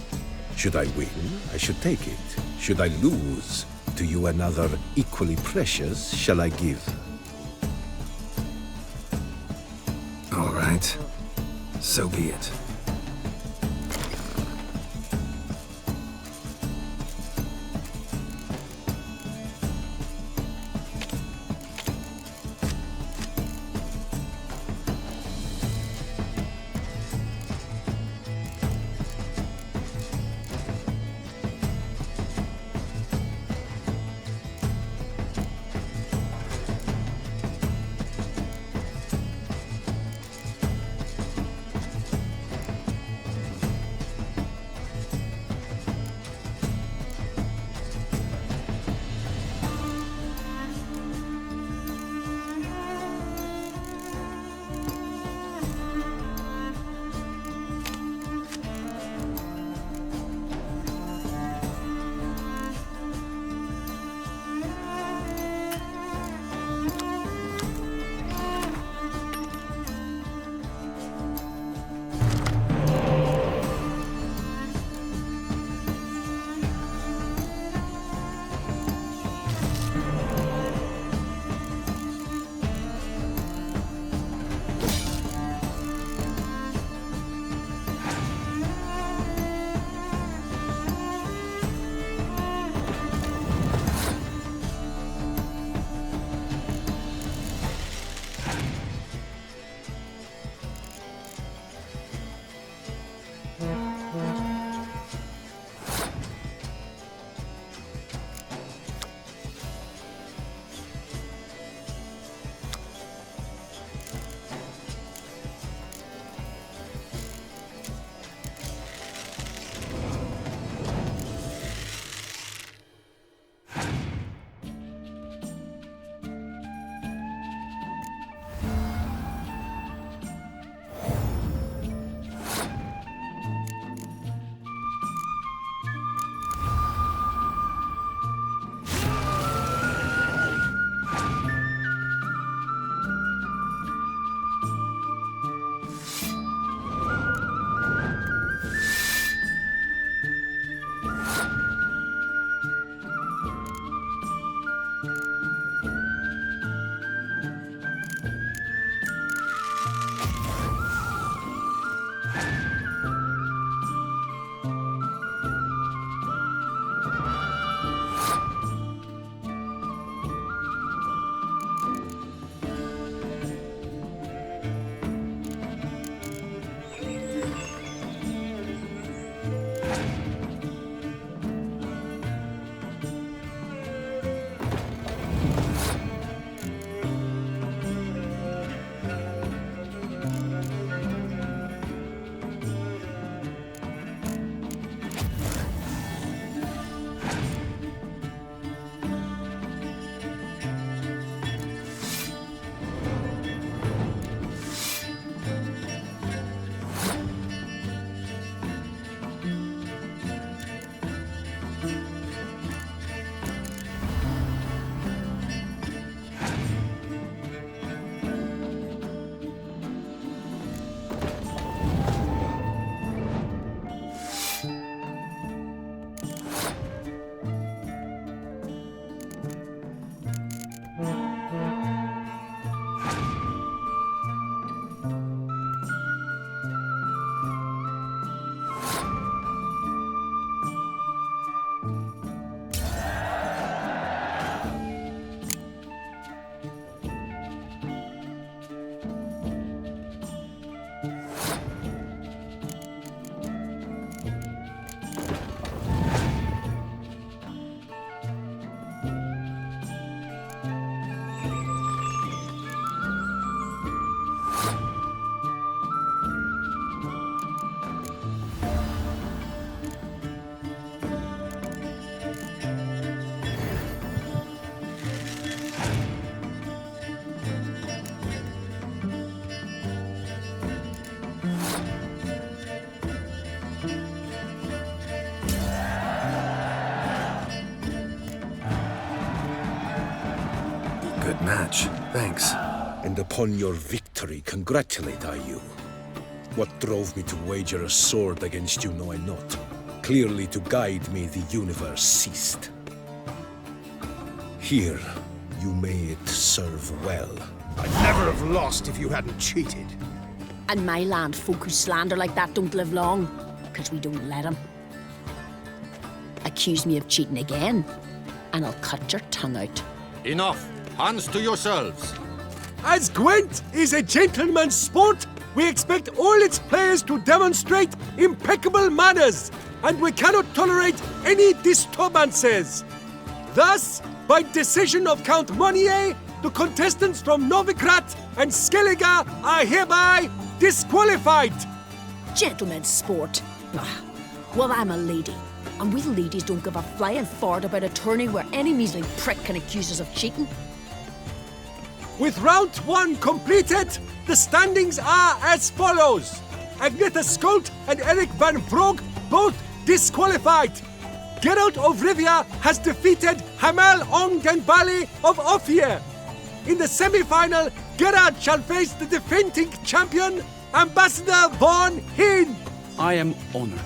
Should I win, I should take it. Should I lose, to you another equally precious shall I give. All right. So be it. Thanks. And upon your victory, congratulate I you. What drove me to wager a sword against you know I not. Clearly to guide me the universe ceased. Here, you may it serve well. I'd never have lost if you hadn't cheated. And my land folk who slander like that don't live long, because we don't let them. Accuse me of cheating again, and I'll cut your tongue out. Enough! Hands to yourselves! As Gwent is a gentleman's sport, we expect all its players to demonstrate impeccable manners, and we cannot tolerate any disturbances. Thus, by decision of Count Monnier, the contestants from Novigrad and Skellige are hereby disqualified. Gentlemen's sport. Well, I'm a lady, and we ladies don't give a flying fart about a tourney where any measly prick can accuse us of cheating. With round 1 completed, the standings are as follows. Agneta Skolt and Eric van Brogge both disqualified. Geralt of Rivia has defeated Hamel Ong den Bali of Ophir. In the semi-final, Gerard shall face the defending champion, Ambassador Von Heen. I am honored.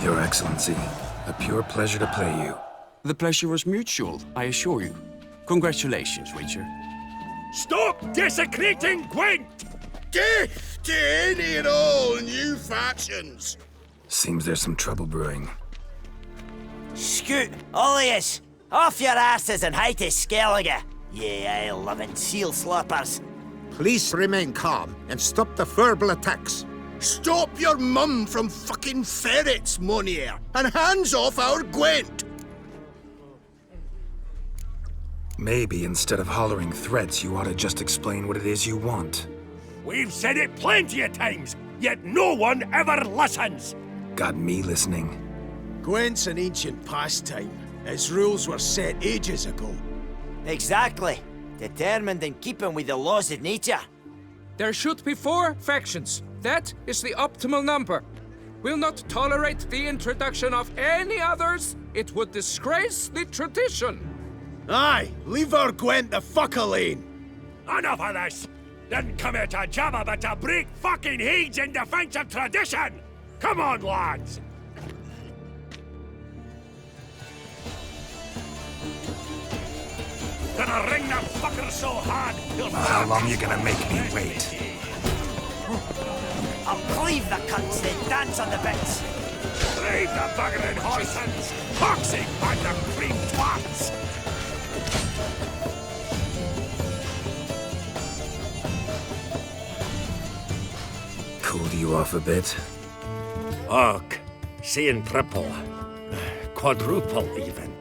Your Excellency, a pure pleasure to play you. The pleasure was mutual, I assure you. Congratulations, Witcher. Stop desecrating Gwent! Death to any and all new factions! Seems there's some trouble brewing. Scoot, all of yous! Off your asses and hide to Skellige, ye ale-loving seal slurpers. Please remain calm and stop the verbal attacks. Stop your mum from fucking ferrets, Monier, and hands off our Gwent! Maybe instead of hollering threats, you ought to just explain what it is you want. We've said it plenty of times, yet no one ever listens! Got me listening. Gwent's an ancient pastime. Its rules were set ages ago. Exactly. Determined in keeping with the laws of nature. There should be 4 factions. That is the optimal number. We'll not tolerate the introduction of any others. It would disgrace the tradition. Aye, leave our Gwent the fuck alone. Enough of this! Didn't come here to jabber but to break fucking heads in defense of tradition! Come on, lads! Gonna ring that fucker so hard, How long you gonna make me wait? I'll cleave the cunts, then dance on the bits. Leave the buggering horsens! Boxing band of cream twats! Cooled you off a bit? Ugh, seeing triple. Quadruple, even.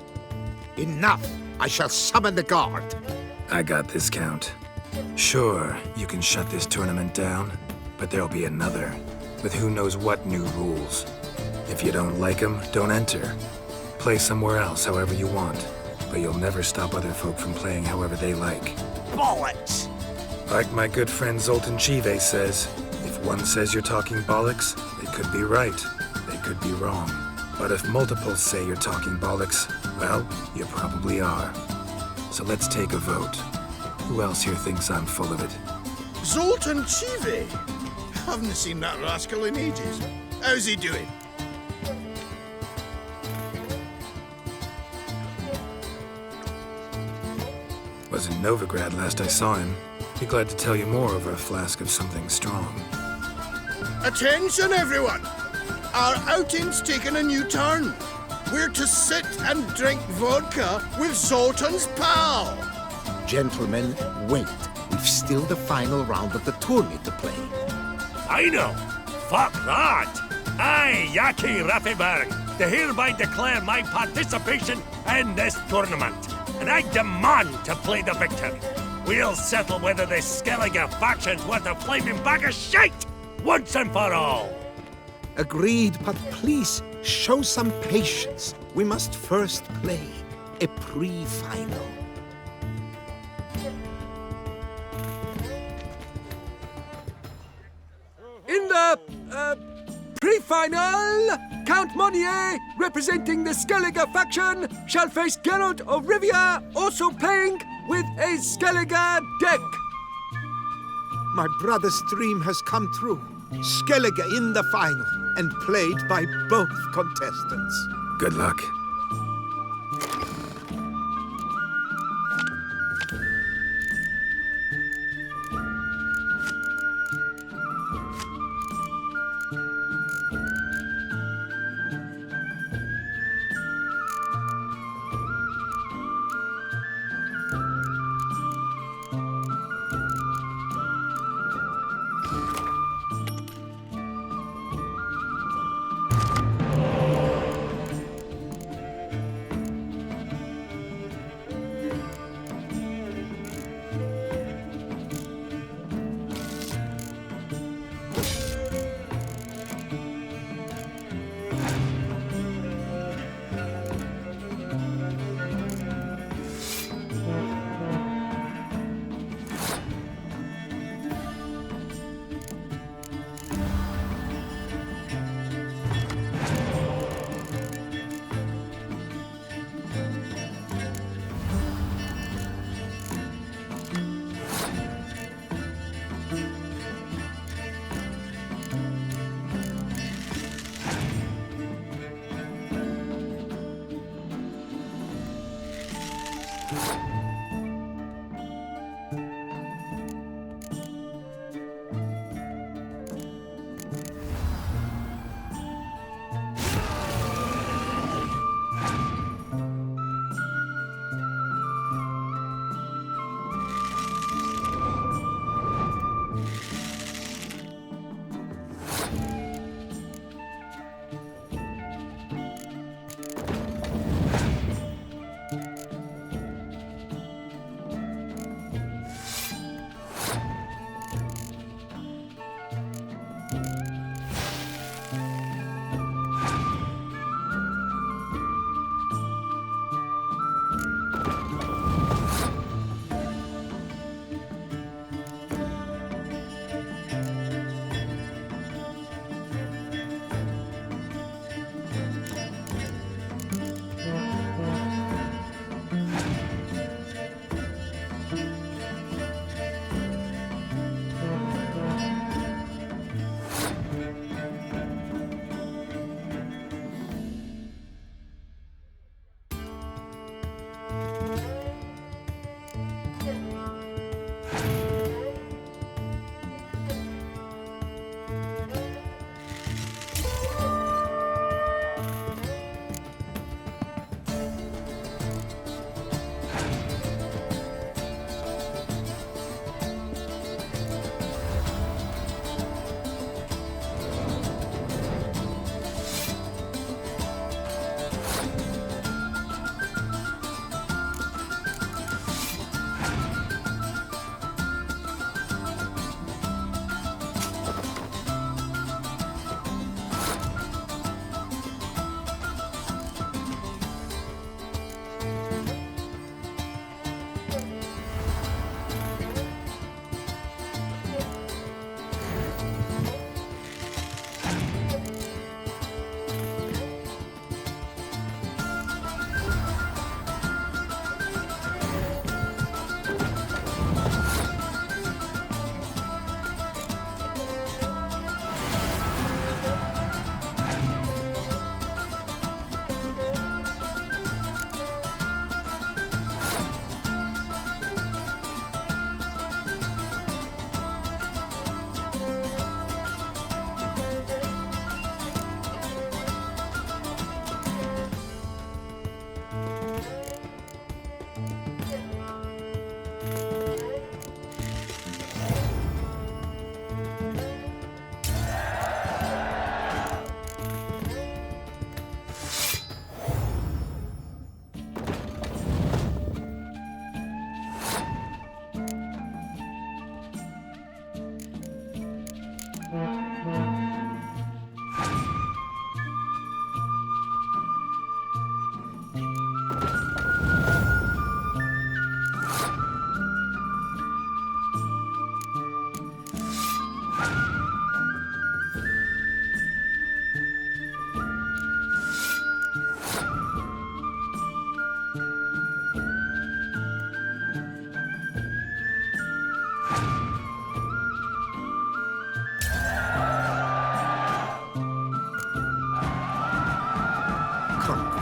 Enough! I shall summon the guard. I got this, Count. Sure, you can shut this tournament down, but there'll be another, with who knows what new rules. If you don't like them, don't enter. Play somewhere else however you want, but you'll never stop other folk from playing however they like. Bollocks! Like my good friend Zoltan Chive says, if one says you're talking bollocks, they could be right, they could be wrong. But if multiples say you're talking bollocks, well, you probably are. So let's take a vote. Who else here thinks I'm full of it? Zoltan Chive? Haven't seen that rascal in ages. How's he doing? Was in Novigrad last I saw him. Be glad to tell you more over a flask of something strong. Attention, everyone! Our outing's taken a new turn. We're to sit and drink vodka with Zoltan's pal. Gentlemen, wait. We've still the final round of the tourney to play. Final? Fuck that! I, Yaki Raffenberg, to hereby declare my participation in this tournament, and I demand to play the victor. We'll settle whether this Skellige faction's worth a flaming bag of shite, once and for all. Agreed, but please, show some patience. We must first play a pre-final. In the pre-final, Count Monnier, representing the Skellige faction, shall face Geralt of Rivia, also playing with a Skellige deck. My brother's dream has come true. Skellige in the final, and played by both contestants. Good luck.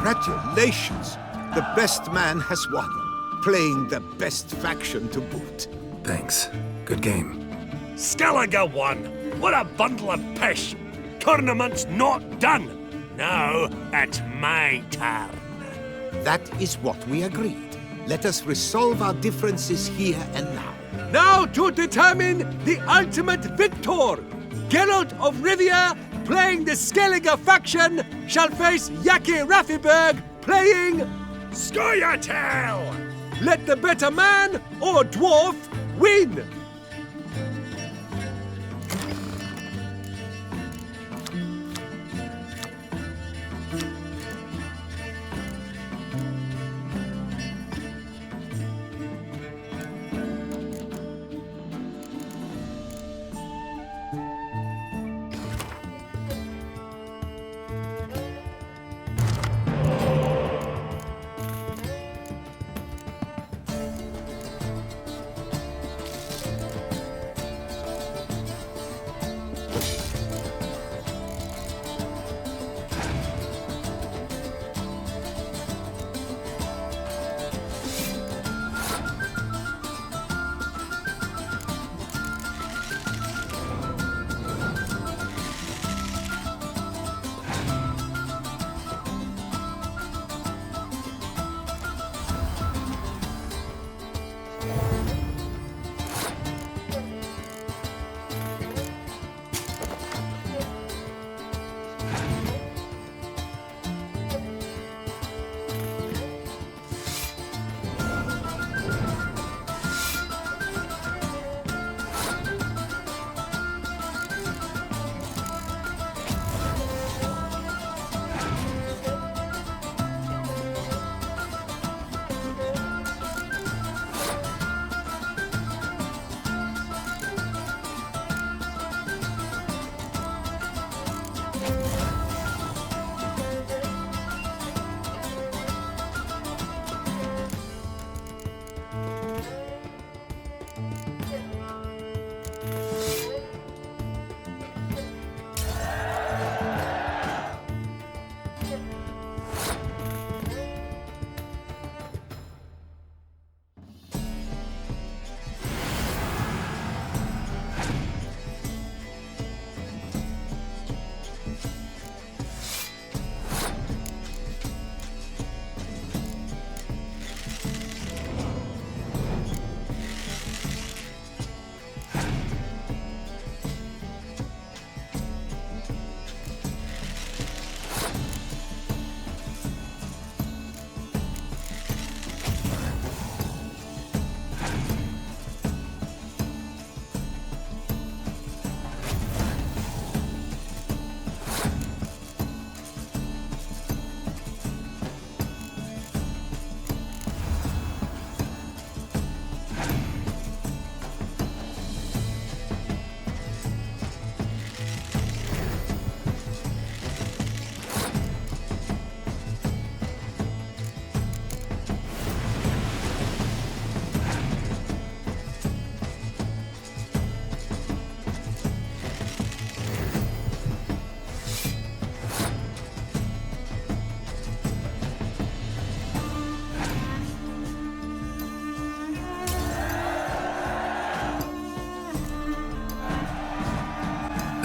Congratulations! The best man has won, playing the best faction to boot. Thanks. Good game. Skellige won! What a bundle of pish! Tournament's not done! Now it's my turn. That is what we agreed. Let us resolve our differences here and now. Now to determine the ultimate victor! Geralt of Rivia, playing the Skellige faction, shall face Yaki Raffiberg, playing Scoia'tael! Let the better man or dwarf win!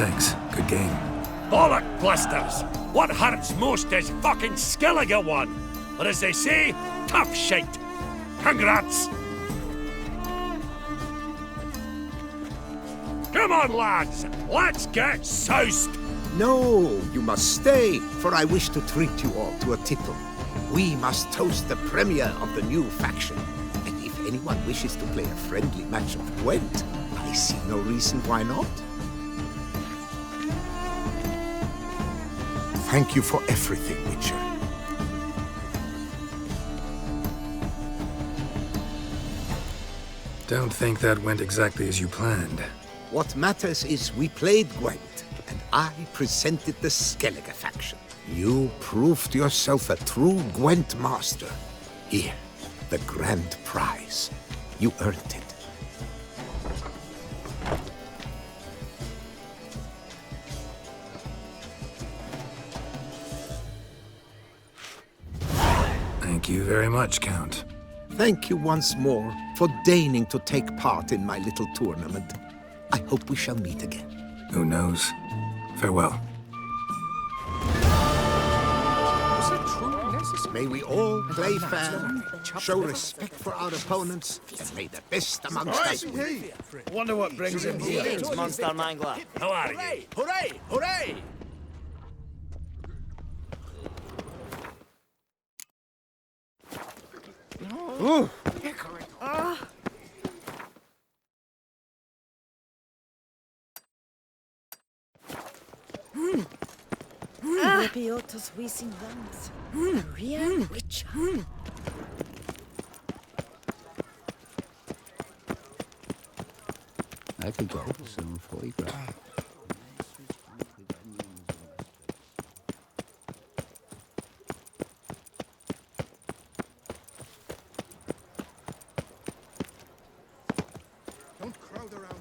Thanks. Good game. Bollock blisters! What hurts most is fucking Skellige one. Or as they say, tough shite. Congrats! Come on, lads! Let's get soused! No, you must stay, for I wish to treat you all to a tipple. We must toast the premier of the new faction. And if anyone wishes to play a friendly match of Gwent, I see no reason why not. Thank you for everything, Witcher. Don't think that went exactly as you planned. What matters is we played Gwent, and I presented the Skellige faction. You proved yourself a true Gwent master. Here, the grand prize. You earned it. Thank you very much, Count. Thank you once more for deigning to take part in my little tournament. I hope we shall meet again. Who knows? Farewell. May we all play fair, show respect for our opponents, and may the best amongst us win. Wonder what brings him here. Monster Mangler. How are you? Hooray! Hooray! Ooh. Lepiotus wheezing lungs. Maria Witcher. I could go soon for you. Don't crowd around.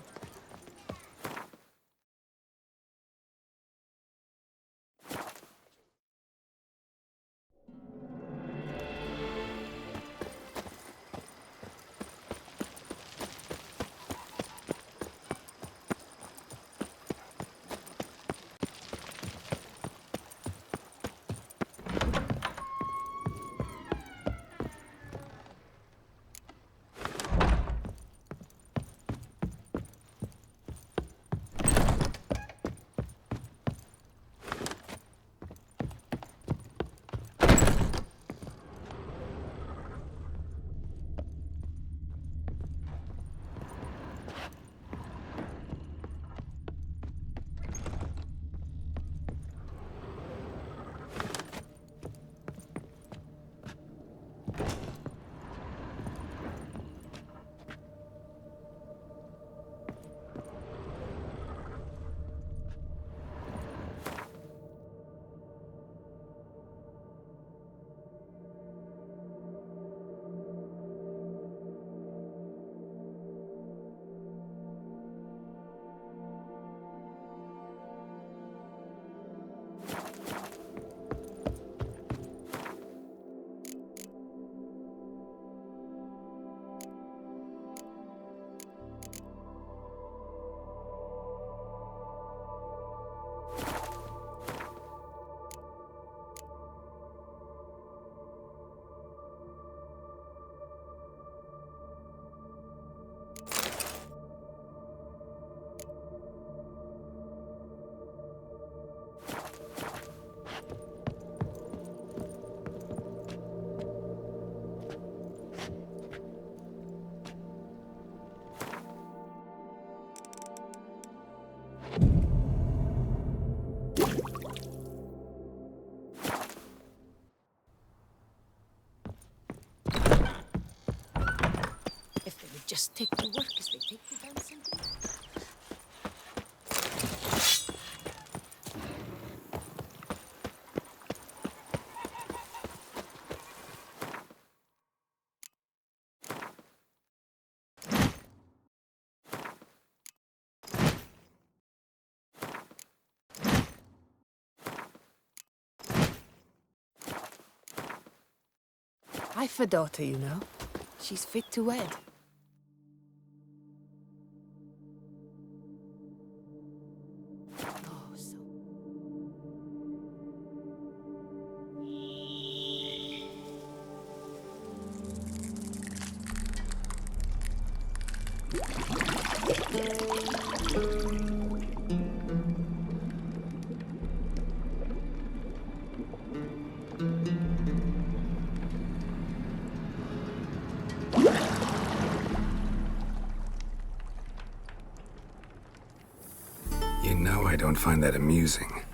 Just take the work as they take the dancing. I've a daughter, you know. She's fit to wed. don't find that amusing.